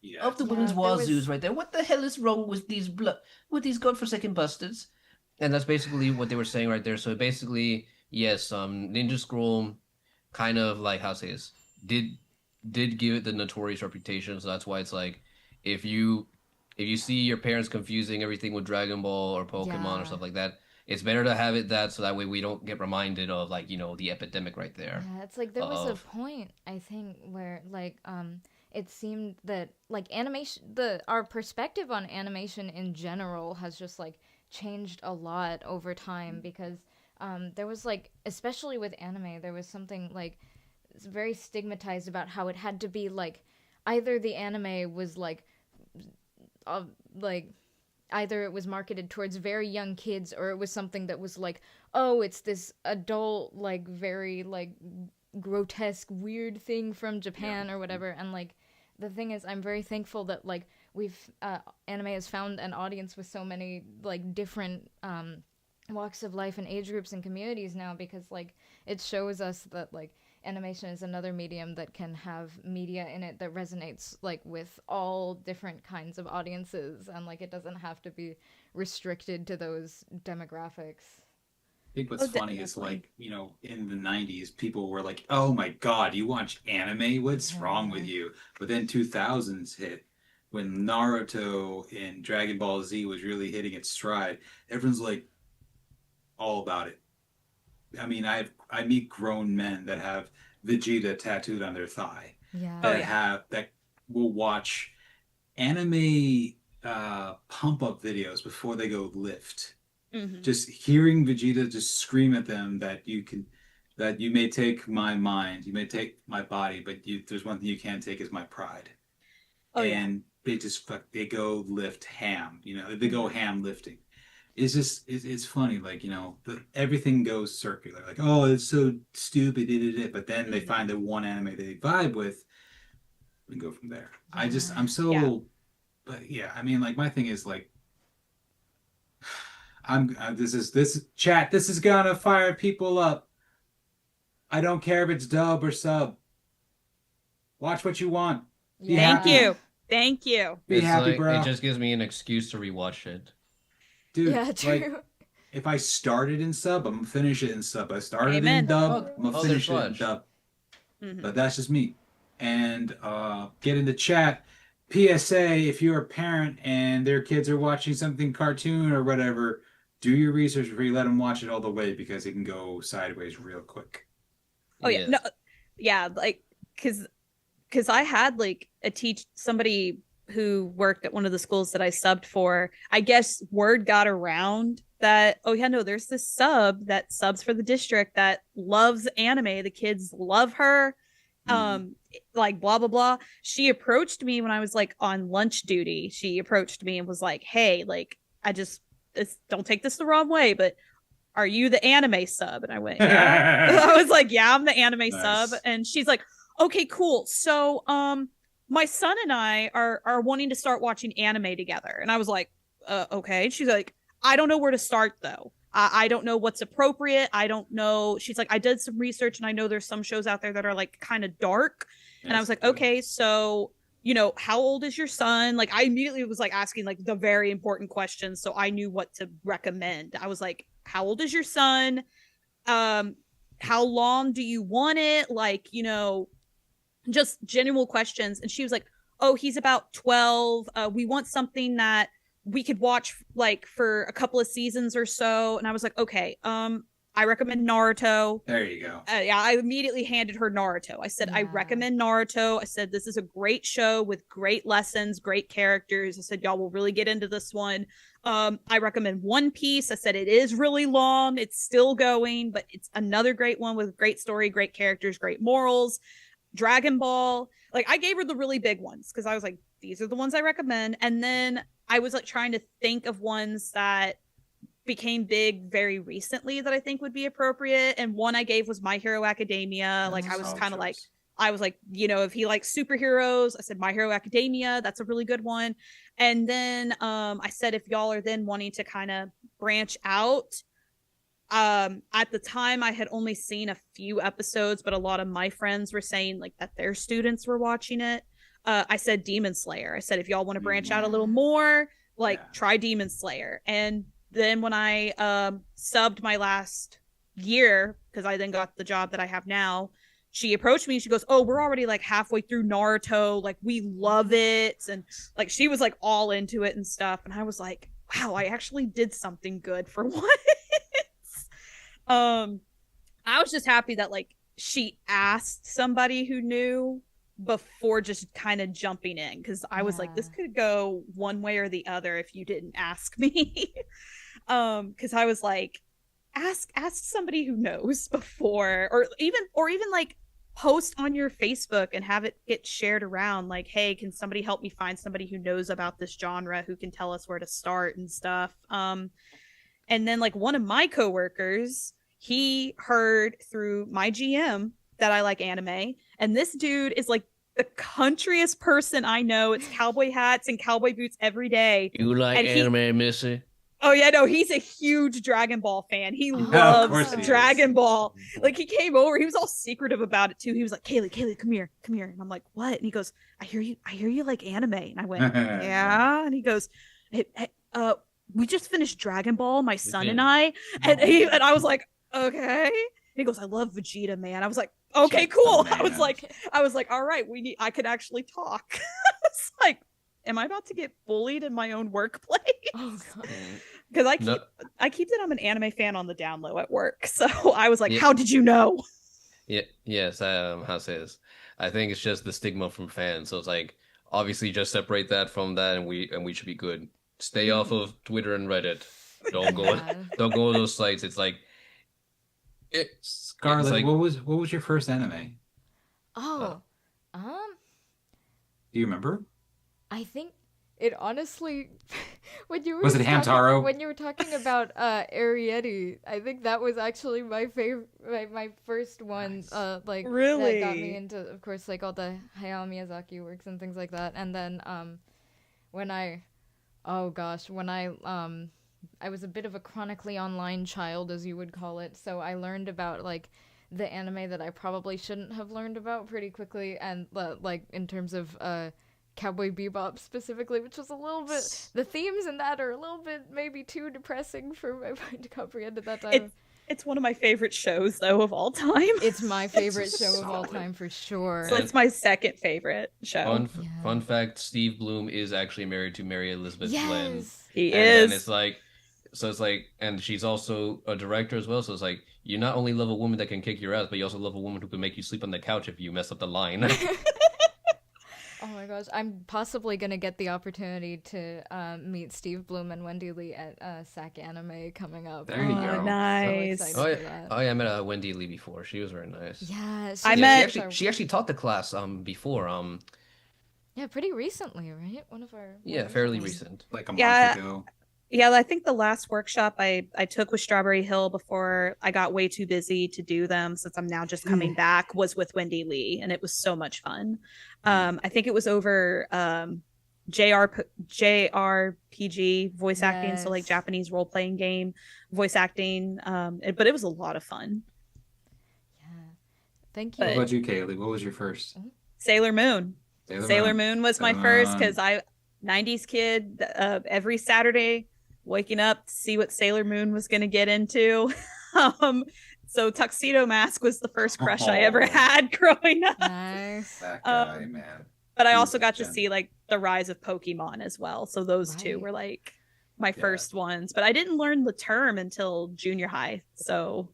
yeah. of the Yeah, women's there was- wazoos right there. What the hell is wrong with these godforsaken bastards? And that's basically what they were saying right there. So basically, yes, Ninja Scroll kind of like how to say this did give it the notorious reputation. So that's why it's like if you see your parents confusing everything with Dragon Ball or Pokemon Yeah. or stuff like that, it's better to have it that so that way we don't get reminded of like the epidemic right there. Yeah, it's like there was a Of- point I think where like it seemed that like animation our perspective on animation in general has just like changed a lot over time, because there was like, especially with anime, there was something like very stigmatized about how it had to be like either the anime was like either it was marketed towards very young kids, or it was something that was like, oh, it's this adult, like very like grotesque weird thing from Japan or whatever. And like the thing is, I'm very thankful that like we've anime has found an audience with so many like different walks of life and age groups and communities now, because like it shows us that like animation is another medium that can have media in it that resonates like with all different kinds of audiences, and like it doesn't have to be restricted to those demographics. I think what's funny is like, in the 90s, people were like, oh my God, you watch anime? What's wrong with you? But then 2000s hit when Naruto and Dragon Ball Z was really hitting its stride. Everyone's like all about it. I mean, I meet grown men that have Vegeta tattooed on their thigh. Yeah. That will watch anime pump up videos before they go lift. Mhm. Just hearing Vegeta just scream at them that you may take my mind, you may take my body, but there's one thing you can't take is my pride. Oh, And they go lift ham, they go ham lifting. It's funny, like, everything goes circular. Like, oh, it's so stupid, but then they find the one anime they vibe with and go from there. But yeah, I mean, like, my thing is like, this is gonna fire people up. I don't care if it's dub or sub. Watch what you want. Thank you. Be It's happy, like, bro. it just gives me an excuse to rewatch it. Dude, Yeah, true. like, if I started in sub, I'm gonna finish it in sub. I started Amen. in dub, I'm gonna finish it in there's dub. Mhm. But that's just me. And get in the chat. PSA, if you're a parent and their kids are watching something cartoon or whatever, do your research before you let them watch it all the way, because it can go sideways real quick. Oh yeah, no, yeah, like because I had like somebody who worked at one of the schools that I subbed for. I guess word got around that, oh yeah, no, there's this sub that subs for the district that loves anime. The kids love her. Like blah blah blah. She approached me when I was like on lunch duty. She approached me and was like, hey, like, don't take this the wrong way, but are you the anime sub? And I went, yeah. I was like, yeah, I'm the anime sub. And she's like, okay, cool. So my son and I are wanting to start watching anime together. And I was like, okay. She's like, I don't know where to start though. I don't know what's appropriate. I don't know. She's like, I did some research and I know there's some shows out there that are like kind of dark. And I was like, okay, so how old is your son? Like, I immediately was like asking like the very important questions, so I knew what to recommend. I was like, how old is your son? How long do you want it? Like, just general questions. And she was like, oh, he's about 12. We want something that we could watch like for a couple of seasons or so. And I was like, okay, I recommend Naruto. There you go. Yeah, I immediately handed her Naruto. I said, I recommend Naruto. I said, this is a great show with great lessons, great characters. I said, y'all will really get into this one. I recommend One Piece. I said, it is really long. It's still going, but it's another great one with great story, great characters, great morals. Dragon Ball. Like, I gave her the really big ones because I was like, these are the ones I recommend. And then I was like trying to think of ones that became big very recently that I think would be appropriate. And one I gave was My Hero Academia. Like, I was kind of like, if he likes superheroes, I said My Hero Academia. That's a really good one. And then I said, if y'all are then wanting to kind of branch out, at the time I had only seen a few episodes, but a lot of my friends were saying like that their students were watching it. I said Demon Slayer. I said, if y'all want to branch out a little more, like, try Demon Slayer. And then when I subbed my last year, because I then got the job that I have now, she approached me. She goes, oh, we're already like halfway through Naruto. Like, we love it. And like, she was like all into it and stuff. And I was like, wow, I actually did something good for once. I was just happy that like she asked somebody who knew before just kind of jumping in, because I was like, this could go one way or the other if you didn't ask me. Because I was like, ask somebody who knows before, or even like post on your Facebook and have it get shared around, like, hey, can somebody help me find somebody who knows about this genre, who can tell us where to start and stuff. And then like one of my coworkers, he heard through my GM that I like anime, and this dude is like the countryest person I know. It's cowboy hats and cowboy boots every day. You like anime, Missy? Oh yeah, no, he's a huge Dragon Ball fan. He Oh, Yeah, of loves course he is. Dragon Ball. Like he came over, he was all secretive about it too. He was like, Kaylee, come here. And I'm like, what? And he goes, I hear you like anime. And I went, yeah. And he goes, hey, we just finished Dragon Ball, my son and I. And I was like, okay. And he goes, I love Vegeta, man. I was like, okay, cool. man. I was like, all right, I could actually talk. I was like, am I about to get bullied in my own workplace? Oh god. Because No. I keep that I'm an anime fan on the down low at work. So I was like, Yeah. how did you know? Yeah, yes, how says. I think it's just the stigma from fans. So it's like obviously just separate that from that, and we should be good. Stay off of Twitter and Reddit. Don't go Yeah. don't go to those sites. It's like Scarlett, it's like what was your first anime? Oh. Do you remember? I think it honestly when you were Was it Hamtaro? when you were talking about Arietti, I think that was actually my favorite my first one Nice. like that got Really? me into, of course, like all the Hayao Miyazaki works and things like that. And then when I I was a bit of a chronically online child, as you would call it, so I learned about like the anime that I probably shouldn't have learned about pretty quickly, and like in terms of Cowboy Bebop specifically, which was a little bit, the themes in that are a little bit maybe too depressing for my mind to comprehend at that time. It's one of my favorite shows though of all time. It's my favorite It's show of all solid. time for sure. So it's my second favorite show. Yeah. fun fact, Steve Bloom is actually married to Mary Elizabeth Glenn. Yes. He And is. then it's like, so it's like, and she's also a director as well. So it's like, you not only love a woman that can kick your ass, but you also love a woman who can make you sleep on the couch if you mess up the line. Oh my gosh, I'm possibly gonna get the opportunity to meet Steve Bloom and Wendy Lee at SAC Anime coming up. There you Oh, go. nice. So excited Oh for yeah, that. oh yeah, I met Wendy Lee before. She was very nice. Yeah, I she- met- She actually taught the class before Yeah, pretty recently, right? One of our yeah, fairly recent. Like a Yeah. month ago. Yeah, I think the last workshop I took with Strawberry Hill before I got way too busy to do them, since I'm now just coming back, was with Wendy Lee, and it was so much fun. I think it was over JRPG voice acting, so like Yes. Japanese role playing game voice acting. But it was a lot of fun. Yeah. Thank you. What But- about you, Kaylee? What was your first? Sailor Moon. Sailor Moon was my Sailor first Moon. because I 90s kid. Every Saturday, waking up to see what Sailor Moon was going to get into. So Tuxedo Mask was the first crush I ever Oh. had growing up. Nice. That guy, Um, man. But I He's also a got to gem. see like the rise of Pokemon as well. So those two Right. were like my Yeah. first ones. But I didn't learn the term until junior high. So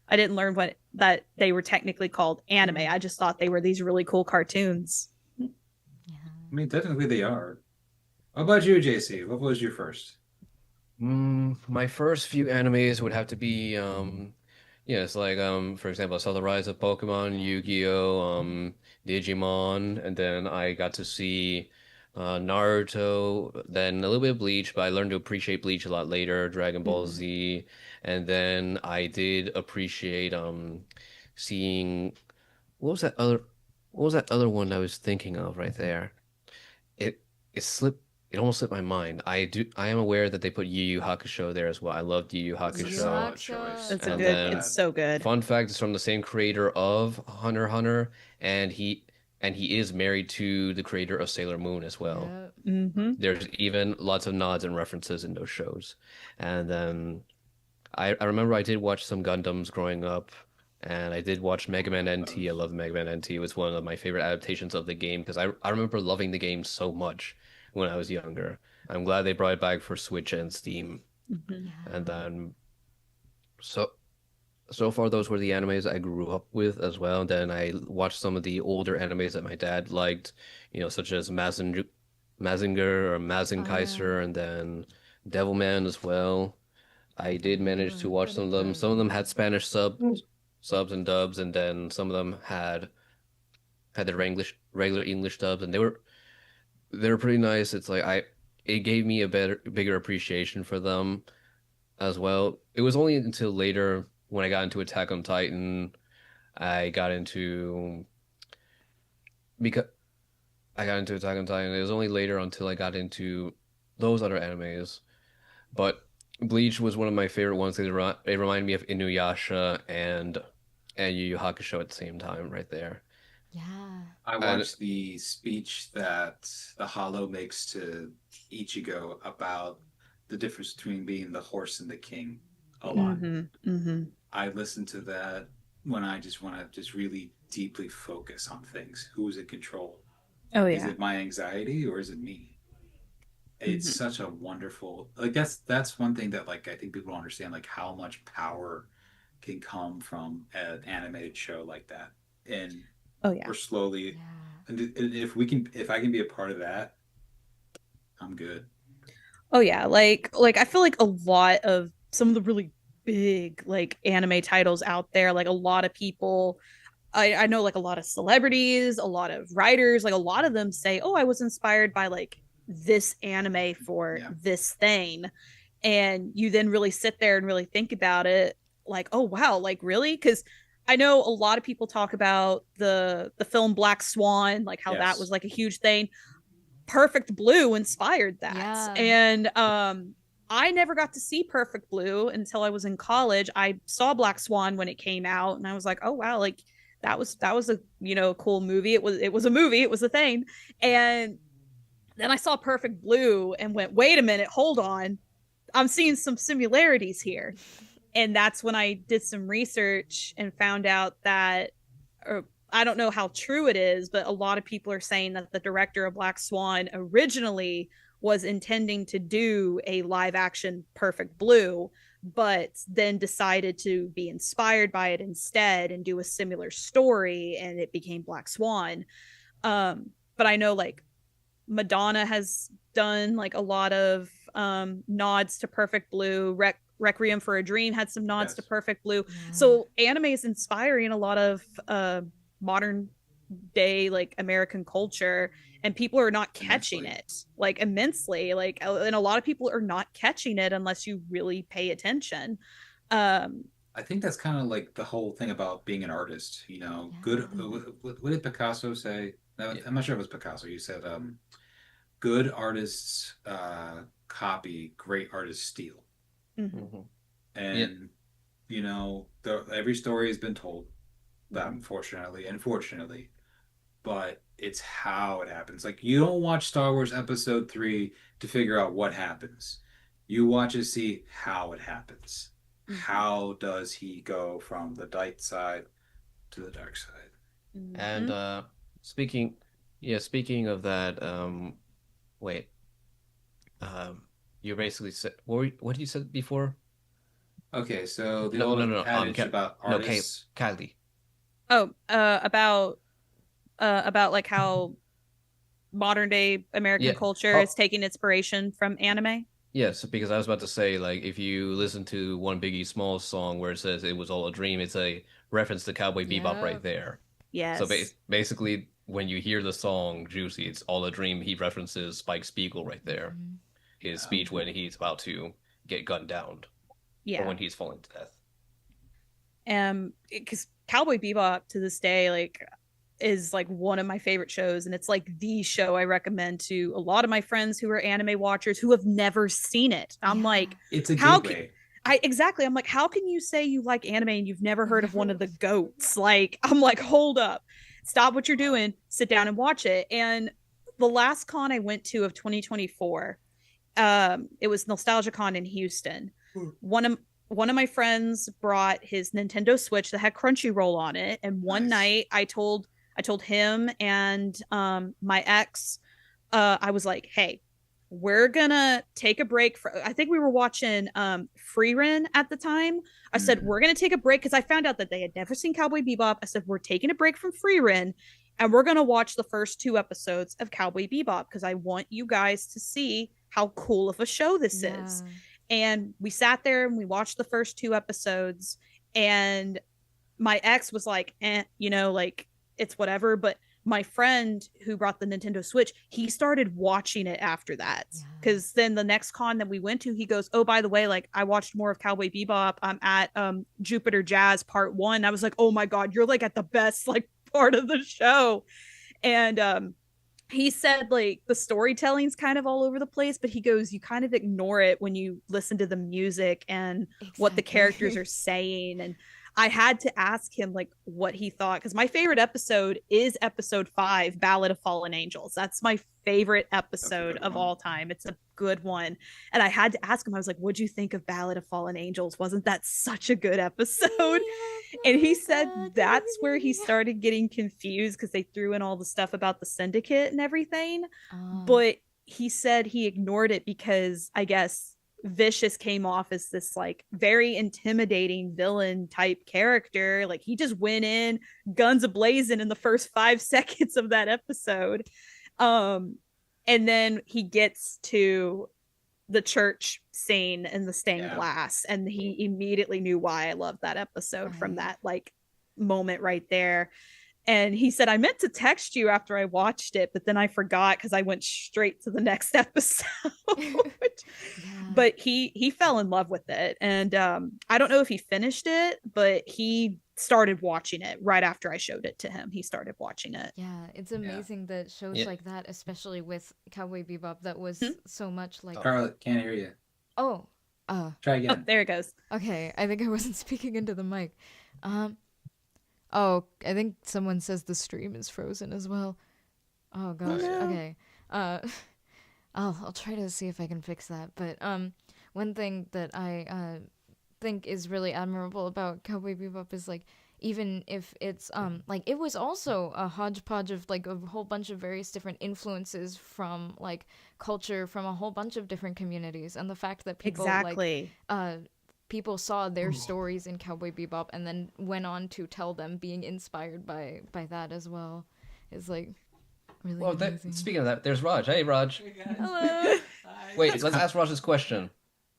I didn't learn that they were technically called anime. I just thought they were these really cool cartoons. Yeah. I mean, technically they are. What about you, JC? What was your first? My first few animes would have to be yeah, it's like for example, I saw the rise of Pokemon, Yu-Gi-Oh, Digimon, and then I got to see Naruto, then a little bit of Bleach, but I learned to appreciate Bleach a lot later, Dragon Ball Z, and then I did appreciate seeing what was that other one I was thinking of right there? It almost slipped my mind. I am aware that they put Yu Yu Hakusho there as well. I loved Yu Yu Hakusho. Hakusho. choice. It's a And good. then- It's so good. Fun fact, it's from the same creator of Hunter x Hunter, and he is married to the creator of Sailor Moon as well. Yeah. Mm-hmm. There's even lots of nods and references in those shows. And then I remember I did watch some Gundams growing up, and I did watch Mega Man NT. I love Mega Man NT. It was one of my favorite adaptations of the game because I remember loving the game so much when I was younger. I'm glad they brought it back for Switch and Steam. Mm-hmm. Yeah. And then so far those were the animes I grew up with as well. And then I watched some of the older animes that my dad liked, such as Mazinger or Mazinkaiser, and then Devilman as well. I did manage to watch some of them. Some of them had Spanish subs and dubs, and then some of them had their regular English dubs, and they were pretty nice. It's like it gave me a bigger appreciation for them as well. It was only until later when I got into Attack on Titan, because I got into Attack on Titan. It was only later until I got into those other animes. But Bleach was one of my favorite ones. It reminded me of Inuyasha and Yu Yu Hakusho at the same time, right there. Yeah. I And watched the speech that the Hollow makes to Ichigo about the difference between being the horse and the king a lot. I listen to that when I just want to just really deeply focus on things. Who's in control? Oh Is yeah. it my anxiety or is it me? It's Mhm. such a wonderful, like that's one thing that like I think people don't understand, like how much power can come from an animated show like that. And Oh yeah. we're slowly, Yeah. and if I can be a part of that, I'm good. Oh yeah. Like I feel like a lot of some of the really big like anime titles out there, like a lot of people I know like a lot of celebrities, a lot of writers, like a lot of them say, "Oh, I was inspired by like this anime for Yeah. this thing." And you then really sit there and really think about it like, "Oh, wow, like really?" Cuz I know a lot of people talk about the film Black Swan, like how that was Yes. like a huge thing. Perfect Blue inspired that. Yeah. And I never got to see Perfect Blue until I was in college. I saw Black Swan when it came out and I was like, "Oh wow, like that was a, you know, cool movie. It was a movie, it was a thing." And then I saw Perfect Blue and went, "Wait a minute, hold on. I'm seeing some similarities here." And that's when I did some research and found out that, or I don't know how true it is, but a lot of people are saying that the director of Black Swan originally was intending to do a live action Perfect Blue, but then decided to be inspired by it instead and do a similar story, and it became Black Swan. But I know like Madonna has done like a lot of nods to Perfect Blue. Requiem for a Dream had some nods to Yes. Perfect Blue. Yeah. So anime is inspiring a lot of modern day like American culture, and people are not catching Immensely. it like immensely. Like, and a lot of people are not catching it unless you really pay attention. Um, I think that's kind of like the whole thing about being an artist, you know. Yeah. Good. What did Picasso say? No, Yeah. I'm not sure if it was Picasso. You said, good artists copy, great artists steal. Mhm. Yeah. And you know, every story has been told, Mhm. unfortunately, but it's how it happens. Like you don't watch Star Wars Episode 3 to figure out what happens. You watch it, see how it happens. How does he go from the light side to the dark side? And speaking, yeah, speaking of that, wait, um, you basically said what did you said before? Okay, so the No, no, old no, adage about no, artists. Kylie. Oh, about like how modern day American Yeah. culture is Oh, taking inspiration from anime. yes, because I was about to say, like, if you listen to one Biggie Smalls song where it says it was all a dream, it's a reference to Cowboy Bebop right Yep. there. So Yes. basically, when you hear the song Juicy, it's all a dream. He references Spike Spiegel right there. Mhm. His Yeah. speech when he's about to get gunned down or Yeah. when he's falling to death. Because Cowboy Bebop to this day, like, is like one of my favorite shows, and it's like the show I recommend to a lot of my friends who are anime watchers who have never seen it. I'm Yeah. like, It's a how gateway. I'm like, how can you say you like anime and you've never heard of one of the goats? Like, I'm like, hold up, stop what you're doing, sit down and watch it. And the last con I went to of 2024, it was Nostalgia Con in Houston. One of my friends brought his Nintendo Switch that had Crunchyroll on it, and one Nice. night I told him and my ex, I was like, "Hey, we're gonna take a break for." I think we were watching Frieren at the time. I said, "We're gonna take a break," because I found out that they had never seen Cowboy Bebop. I said, "We're taking a break from Frieren, and we're gonna watch the first two episodes of Cowboy Bebop because I want you guys to see how cool of a show this is." Yeah. And we sat there and we watched the first two episodes, and my ex was like, you know, like it's whatever. But my friend who brought the Nintendo Switch, he started watching it after that. Yeah. Because then the next con that we went to, he goes, "Oh, by the way, like I watched more of Cowboy Bebop. I'm at Jupiter Jazz Part 1." I was like, "Oh my God, you're like at the best like part of the show." And he said like the storytelling's kind of all over the place, but he goes, you kind of ignore it when you listen to the music and what the characters are saying. And I had to ask him like what he thought, because my favorite episode is episode 5, Ballad of Fallen Angels. That's my favorite episode of all time. It's a good one. And I had to ask him, I was like, what'd you think of Ballad of Fallen Angels? Wasn't that such a good episode? And he said that's where he started getting confused, because they threw in all the stuff about the syndicate and everything. But he said he ignored it because I guess Vicious came off as this like very intimidating villain type character. Like he just went in guns a-blazing in the first 5 seconds of that episode. And then he gets to the church scene and the stained glass, and he immediately knew why I loved that episode from that like moment right there. And he said, I meant to text you after I watched it, but then I forgot because I went straight to the next episode. But he fell in love with it. And I don't know if he finished it, but he started watching it right after I showed it to him. He started watching it. Yeah, it's amazing that shows like that, especially with Cowboy Bebop, that was so much like... Scarlet, can't hear you. Try again. Oh, there it goes. Okay, I think I wasn't speaking into the mic. I think someone says the stream is frozen as well. Oh gosh. No. Okay. I'll try to see if I can fix that. But one thing that I think is really admirable about Cowboy Bebop is like, even if it's like, it was also a hodgepodge of like a whole bunch of various different influences from like culture from a whole bunch of different communities, and the fact that people like people saw their stories in Cowboy Bebop and then went on to tell them, being inspired by that as well, is like really amazing. Speaking of that, there's Raj. Hey, Raj. Hey guys. Hello. Wait, let's ask Raj this question.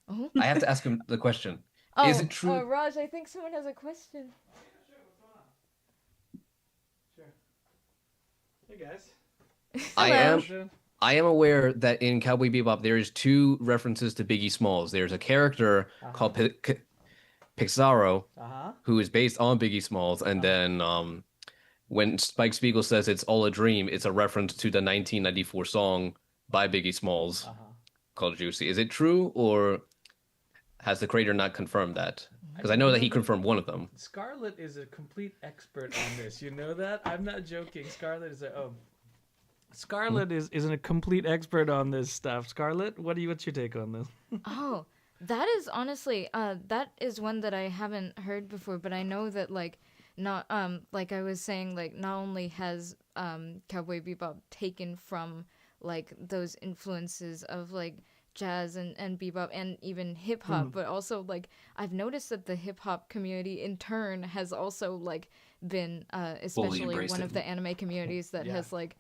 Oh. I have to ask him the question. Is it true? Raj, I think someone has a question. Hey guys. I am aware that in Cowboy Bebop there is 2 references to Biggie Smalls. There's a character called Pixaro, who is based on Biggie Smalls, and then when Spike Spiegel says it's all a dream, it's a reference to the 1994 song by Biggie Smalls called Juicy. Is it true, or has the creator not confirmed that? Because I know that he confirmed one of them. Scarlet is a complete expert on this. You know that? I'm not joking. Scarlet is Scarlet isn't a complete expert on this stuff. Scarlet, what's your take on this? That is honestly that is one that I haven't heard before, but I know that like not like I was saying, like not only has Cowboy Bebop taken from like those influences of like jazz and bebop and even hip hop, but also like I've noticed that the hip hop community in turn has also like been especially one of the anime communities that has like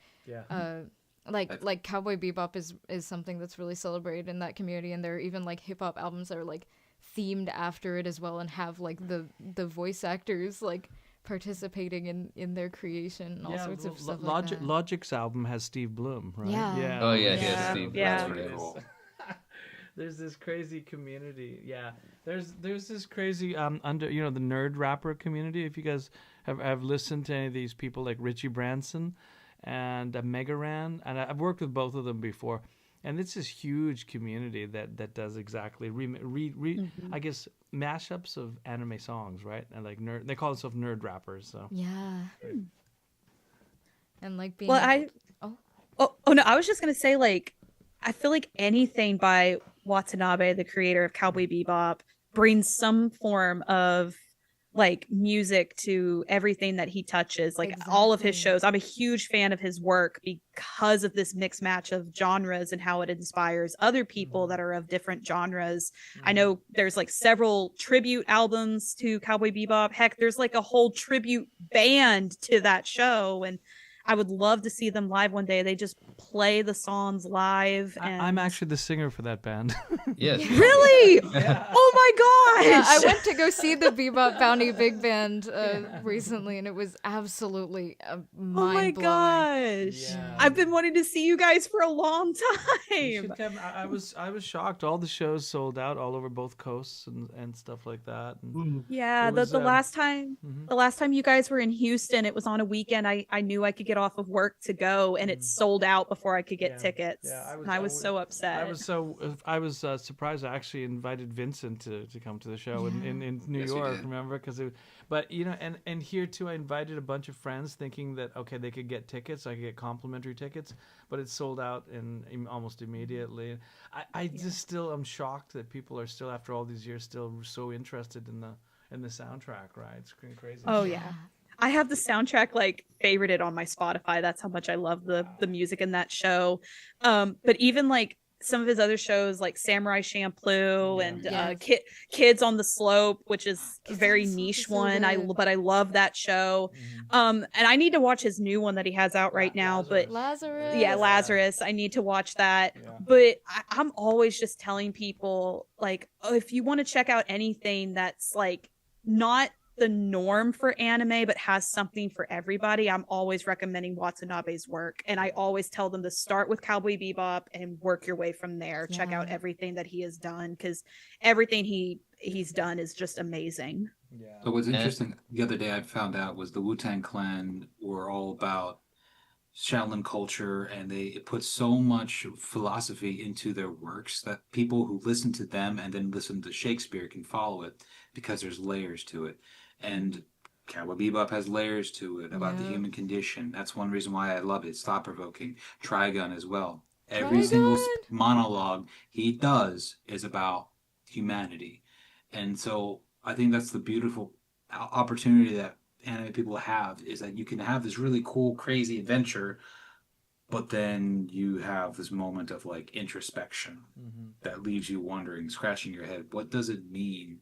like Cowboy Bebop is something that's really celebrated in that community, and there are even like hip hop albums that are like themed after it as well, and have like the voice actors like participating in their creation and all sorts of stuff like that. Logic's album has Steve Bloom, right? Yeah. Oh yeah, he has Steve. Yeah. That's really cool. There's this crazy community. Yeah, there's this crazy the nerd rapper community. If you guys have listened to any of these people like Richie Branson and Mega Ran, and I've worked with both of them before, and it's this huge community that does exactly I guess mashups of anime songs, right? And like they call themselves nerd rappers. So yeah, and like being no, I was just gonna say, like, I feel like anything by Watanabe, the creator of Cowboy Bebop, brings some form of like music to everything that he touches, like all of his shows. I'm a huge fan of his work because of this mixed match of genres and how it inspires other people that are of different genres. I know there's like several tribute albums to Cowboy Bebop. Heck, there's like a whole tribute band to that show, and I would love to see them live one day. They just play the songs live. And... I'm actually the singer for that band. Yes. Really? Yeah. Oh my gosh! Yeah, I went to go see the Bebop Bounty Big Band recently, and it was absolutely mind-blowing. Oh my gosh! Yeah. I've been wanting to see you guys for a long You time. should come. I was shocked. All the shows sold out all over both coasts and stuff like that. And Yeah, it was, the last time you guys were in Houston, it was on a weekend. I knew I could get off of work to go, and it sold out before I could get tickets. Yeah, and I was so upset. I was surprised. I actually invited Vincent to come to the show in New Yes, you York. did. Remember? But you know, and here too, I invited a bunch of friends thinking that okay, they could get tickets. I could get complimentary tickets, but it sold out almost immediately. I just still am shocked that people are still, after all these years, still so interested in the soundtrack. Right? It's crazy. Oh yeah. I have the soundtrack like favorited on my Spotify. That's how much I love the music in that show. But even like some of his other shows like Samurai Champloo and Kids on the Slope, which is a very niche one. But I love that show. And I need to watch his new one that he has out right now. But Lazarus. yeah, Lazarus. I need to watch that. But I'm always just telling people like, oh, if you want to check out anything that's like not the norm for anime but has something for everybody, I'm always recommending Watanabe's work, and I always tell them to start with Cowboy Bebop and work your way from there. Check out everything that he has done, because everything he's done is just amazing. So what's interesting the other day I found out was the Wu-Tang Clan were all about Shaolin culture, and they put so much philosophy into their works that people who listen to them and then listen to Shakespeare can follow it, because there's layers to it. And Cowboy Bebop has layers to it about the human condition. That's one reason why I love it. It's thought-provoking. Trigun as well. Every single monologue he does is about humanity. And so I think that's the beautiful opportunity that anime people have, is that you can have this really cool, crazy adventure, but then you have this moment of like introspection that leaves you wondering, scratching your head. What does it mean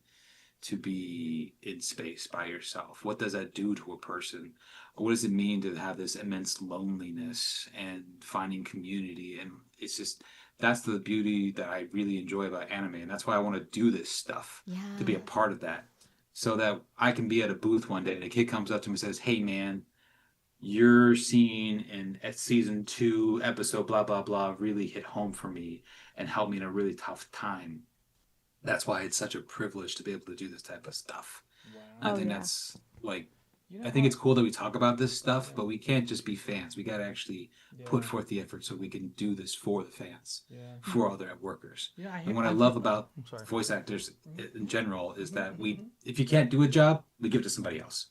to be in space by yourself? What does that do to a person? What does it mean to have this immense loneliness and finding community? And it's just, that's the beauty that I really enjoy about anime. And that's why I want to do this stuff, to be a part of that. So that I can be at a booth one day and a kid comes up to me and says, hey man, your scene at season 2, episode blah, blah, blah, really hit home for me and helped me in a really tough time. That's why it's such a privilege to be able to do this type of stuff. Wow. I think that's like, I think it's cool that we talk about this stuff, but we can't just be fans. We got to actually put forth the effort so we can do this for the fans, for other workers. And what I love about voice actors in general is that if you can't do a job, we give it to somebody else.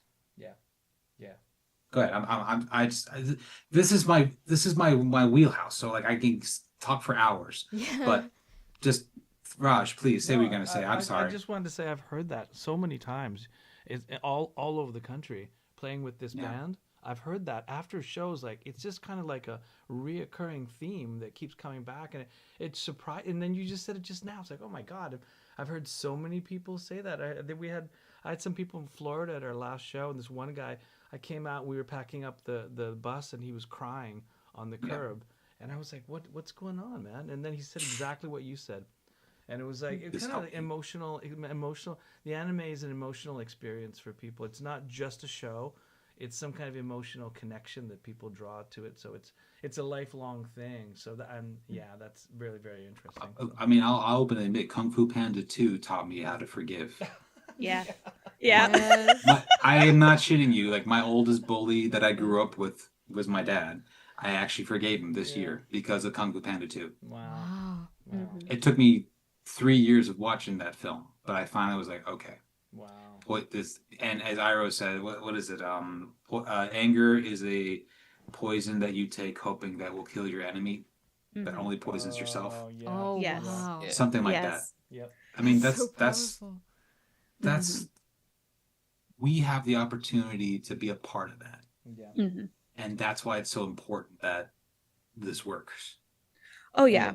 Go ahead. This is my wheelhouse. So like I can talk for hours, but just Raj, please say what you're gonna say. I'm sorry. I just wanted to say I've heard that so many times. It's all over the country playing with this band. I've heard that after shows. Like it's just kind of like a reoccurring theme that keeps coming back, and it's surprising. And then you just said it just now. It's like, oh my god, I've heard so many people say that. I had some people in Florida at our last show, and this one guy, I came out, we were packing up the bus, and he was crying on the curb, and I was like, what's going on, man? And then he said exactly what you said. And it was like, it's kind of like emotional. The anime is an emotional experience for people. It's not just a show. It's some kind of emotional connection that people draw to it. So it's a lifelong thing. So that's really, very interesting. I mean, I'll openly admit, Kung Fu Panda 2 taught me how to forgive. Yeah. I am not shitting you. Like my oldest bully that I grew up with was my dad. I actually forgave him this year because of Kung Fu Panda 2. Wow. It took me 3 years of watching that film, but I finally was like, okay. Wow. And as Iroh said, what is it? Anger is a poison that you take hoping that will kill your enemy, that only poisons yourself. Oh, yes. Wow. Something like that. Yep. I mean, So that's we have the opportunity to be a part of that. Yeah. And that's why it's so important that this works. Oh yeah.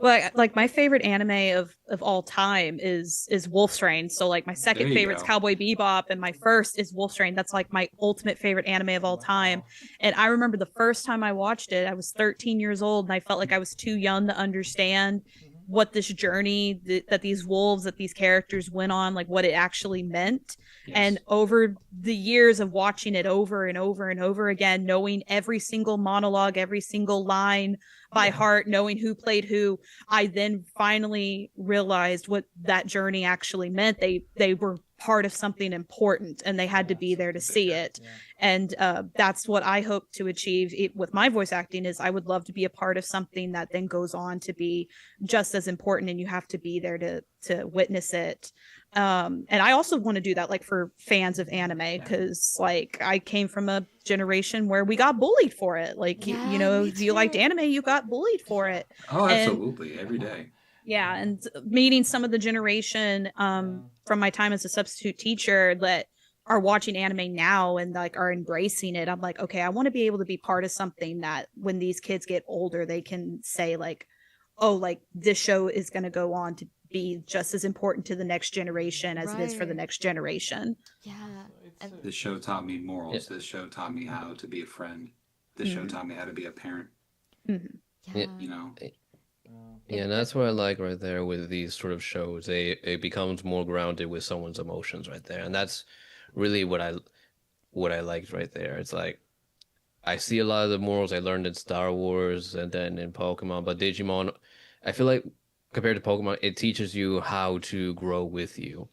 Well, like my favorite anime of all time is Wolf's Rain. So like my second favorite is Cowboy Bebop, and my first is Wolf's Rain. That's like my ultimate favorite anime of all time. And I remember the first time I watched it, I was 13 years old, and I felt like I was too young to understand what this journey that these wolves, that these characters went on, like what it actually meant. And over the years of watching it over and over and over again, knowing every single monologue, every single line by heart, knowing who played who, I then finally realized what that journey actually meant. They were part of something important, and they had to be there to see it. And that's what I hope to achieve with my voice acting. Is I would love to be a part of something that then goes on to be just as important, and you have to be there to witness it. And I also want to do that, like, for fans of anime, because like I came from a generation where we got bullied for it. Like, you know, if you liked anime, you got bullied for it. Oh, absolutely, every day. Yeah, and meeting some of the generation from my time as a substitute teacher that are watching anime now and like are embracing it. I'm like, okay, I want to be able to be part of something that when these kids get older, they can say like, oh, like this show is going to go on to be just as important to the next generation as it is for the next generation. Yeah. This show taught me morals. This show taught me how to be a friend. This show taught me how to be a parent. Yeah. You know? Yeah, and that's what I like right there with these sort of shows. It becomes more grounded with someone's emotions right there, and that's really what I liked right there. It's like I see a lot of the morals I learned in Star Wars and then in Pokemon, but Digimon, I feel like compared to Pokemon, it teaches you how to grow with you,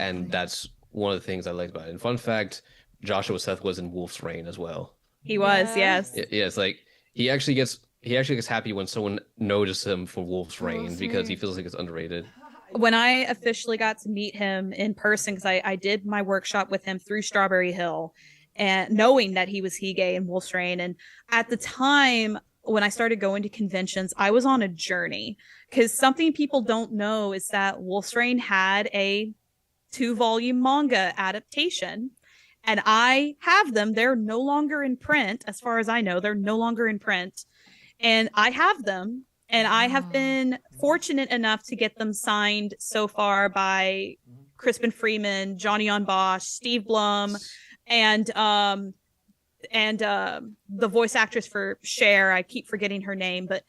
and that's one of the things I liked about it. And fun fact, Joshua Seth was in Wolf's Rain as well. He was, yes. Yeah, it's like he actually gets happy when someone notices him for Wolf's Rain because he feels like it's underrated. When I officially got to meet him in person, because I did my workshop with him through Strawberry Hill, and knowing that he was Hige in Wolf's Rain. And at the time, when I started going to conventions, I was on a journey, because something people don't know is that Wolf's Rain had a 2-volume manga adaptation. And I have them. They're no longer in print. As far as I know, they're no longer in print. And I have them, and I have been fortunate enough to get them signed so far by Crispin Freeman, Johnny on Bosch, Steve Blum, and the voice actress for Cher. I keep forgetting her name, but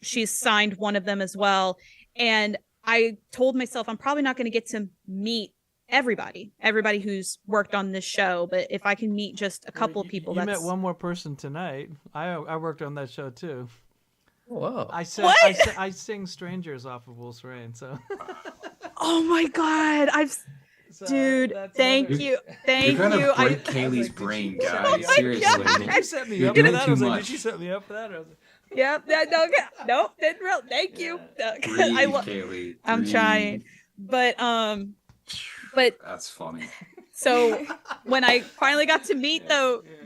she's signed one of them as well. And I told myself I'm probably not going to get to meet everybody who's worked on this show, but if I can meet just a couple of people. You met one more person tonight. I worked on that show too. Wow. I sing Strangers off of Wolf's Rain, so. Oh my god, dude, thank you. You're gonna break Kaylee's brain, guys. Seriously. Did you set me up for that? I was like, did you set me up for that? I was like, yep. Nope. Didn't really. Thank you. Breathe, Kaylee. I'm trying, but that's funny. So when I finally got to meet,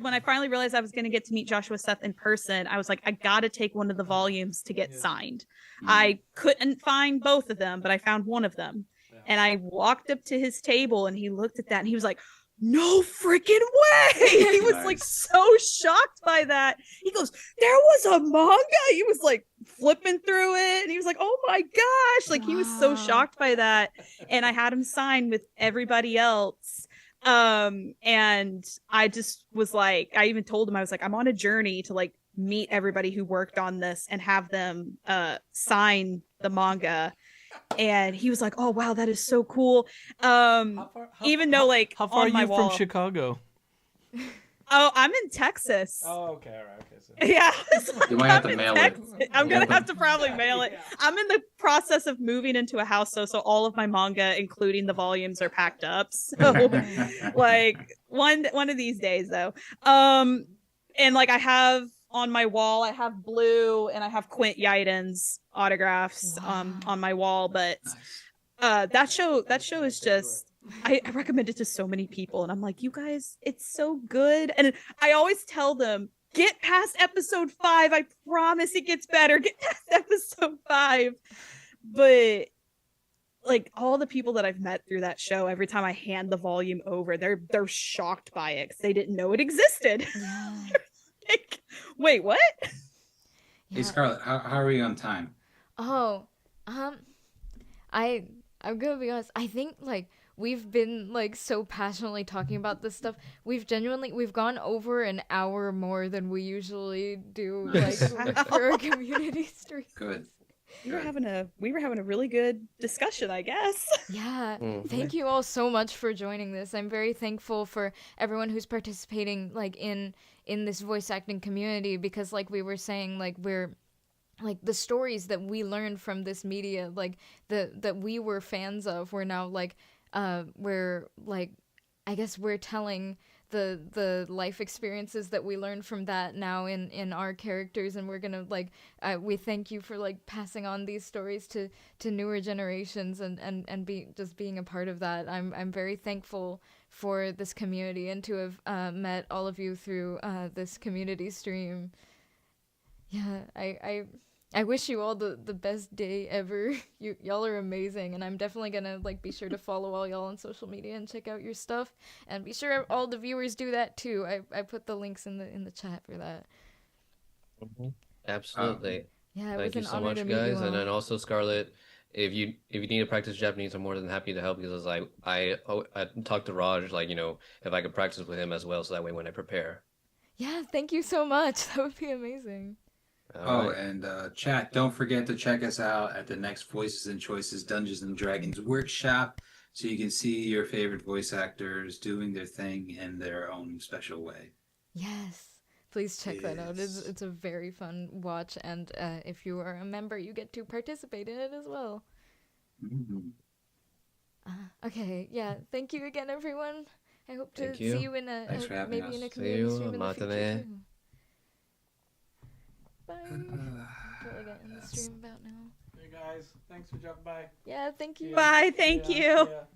when I finally realized I was going to get to meet Joshua Seth in person, I was like, I got to take one of the volumes to get signed. I couldn't find both of them, but I found one of them. And I walked up to his table and he looked at that and he was like, no freaking way. He was like so shocked by that. He goes, there was a manga. He was like flipping through it and he was like, oh my gosh. Like he was so shocked by that. And I had him sign with everybody else. And I just was like, I even told him, I was like, I'm on a journey to like meet everybody who worked on this and have them sign the manga. And he was like, oh wow, that is so cool. Even though like how far are you wall, from Chicago? Oh, I'm in Texas. Oh, okay, all right, okay. So. Yeah, you might have to mail it. I'm gonna have to probably mail it. I'm in the process of moving into a house, so all of my manga, including the volumes, are packed up. So, like one of these days, though. And like I have on my wall, I have Blue and I have Quint Yaiden's autographs on my wall. But that show is just. I recommend it to so many people and I'm like, you guys, it's so good. And I always tell them, get past episode 5. I promise it gets better. Get past episode 5. But like all the people that I've met through that show, every time I hand the volume over, they're shocked by it because they didn't know it existed. Yeah. Like, wait, what? Yeah. Hey Scarlett, how are you on time? Oh, I'm gonna be honest. I think like we've been like so passionately talking about this stuff. We've gone over an hour more than we usually do, like for a community stream. Good. We were having a really good discussion, I guess. Yeah. Thank you all so much for joining this. I'm very thankful for everyone who's participating like in this voice acting community because like we were saying, like we're like the stories that we learned from this media, like that we were fans of, we're now like where like I guess we're telling the life experiences that we learned from that now in our characters, and we're gonna like we thank you for like passing on these stories to newer generations and being a part of that. I'm very thankful for this community and to have met all of you through this community stream. Yeah, I wish you all the best day ever. Y'all are amazing, and I'm definitely gonna like be sure to follow all y'all on social media and check out your stuff, and be sure all the viewers do that too. I put the links in the chat for that. Absolutely. Yeah, it Thank you was an so honor much, to meet guys. you all. And then also, Scarlett, if you need to practice Japanese, I'm more than happy to help because I talked to Raj, like, if I could practice with him as well, so that way when I prepare. Yeah, thank you so much. That would be amazing. Oh, Alright. and chat, don't forget to check us out at the next Voices and Choices Dungeons and Dragons workshop so you can see your favorite voice actors doing their thing in their own special way. Yes. Please check that out. Yes. It's a very fun watch, and if you are a member, you get to participate in it as well. Mhm. Okay, yeah. Thank you again, everyone. I hope to Thank you. see you in Thanks for having maybe in a us. See community you. stream in the future Matane. too. Bye. I feel like I end the stream about now. Hey guys, thanks for dropping by. Yeah, thank you. Bye. Thank Yeah, you. yeah.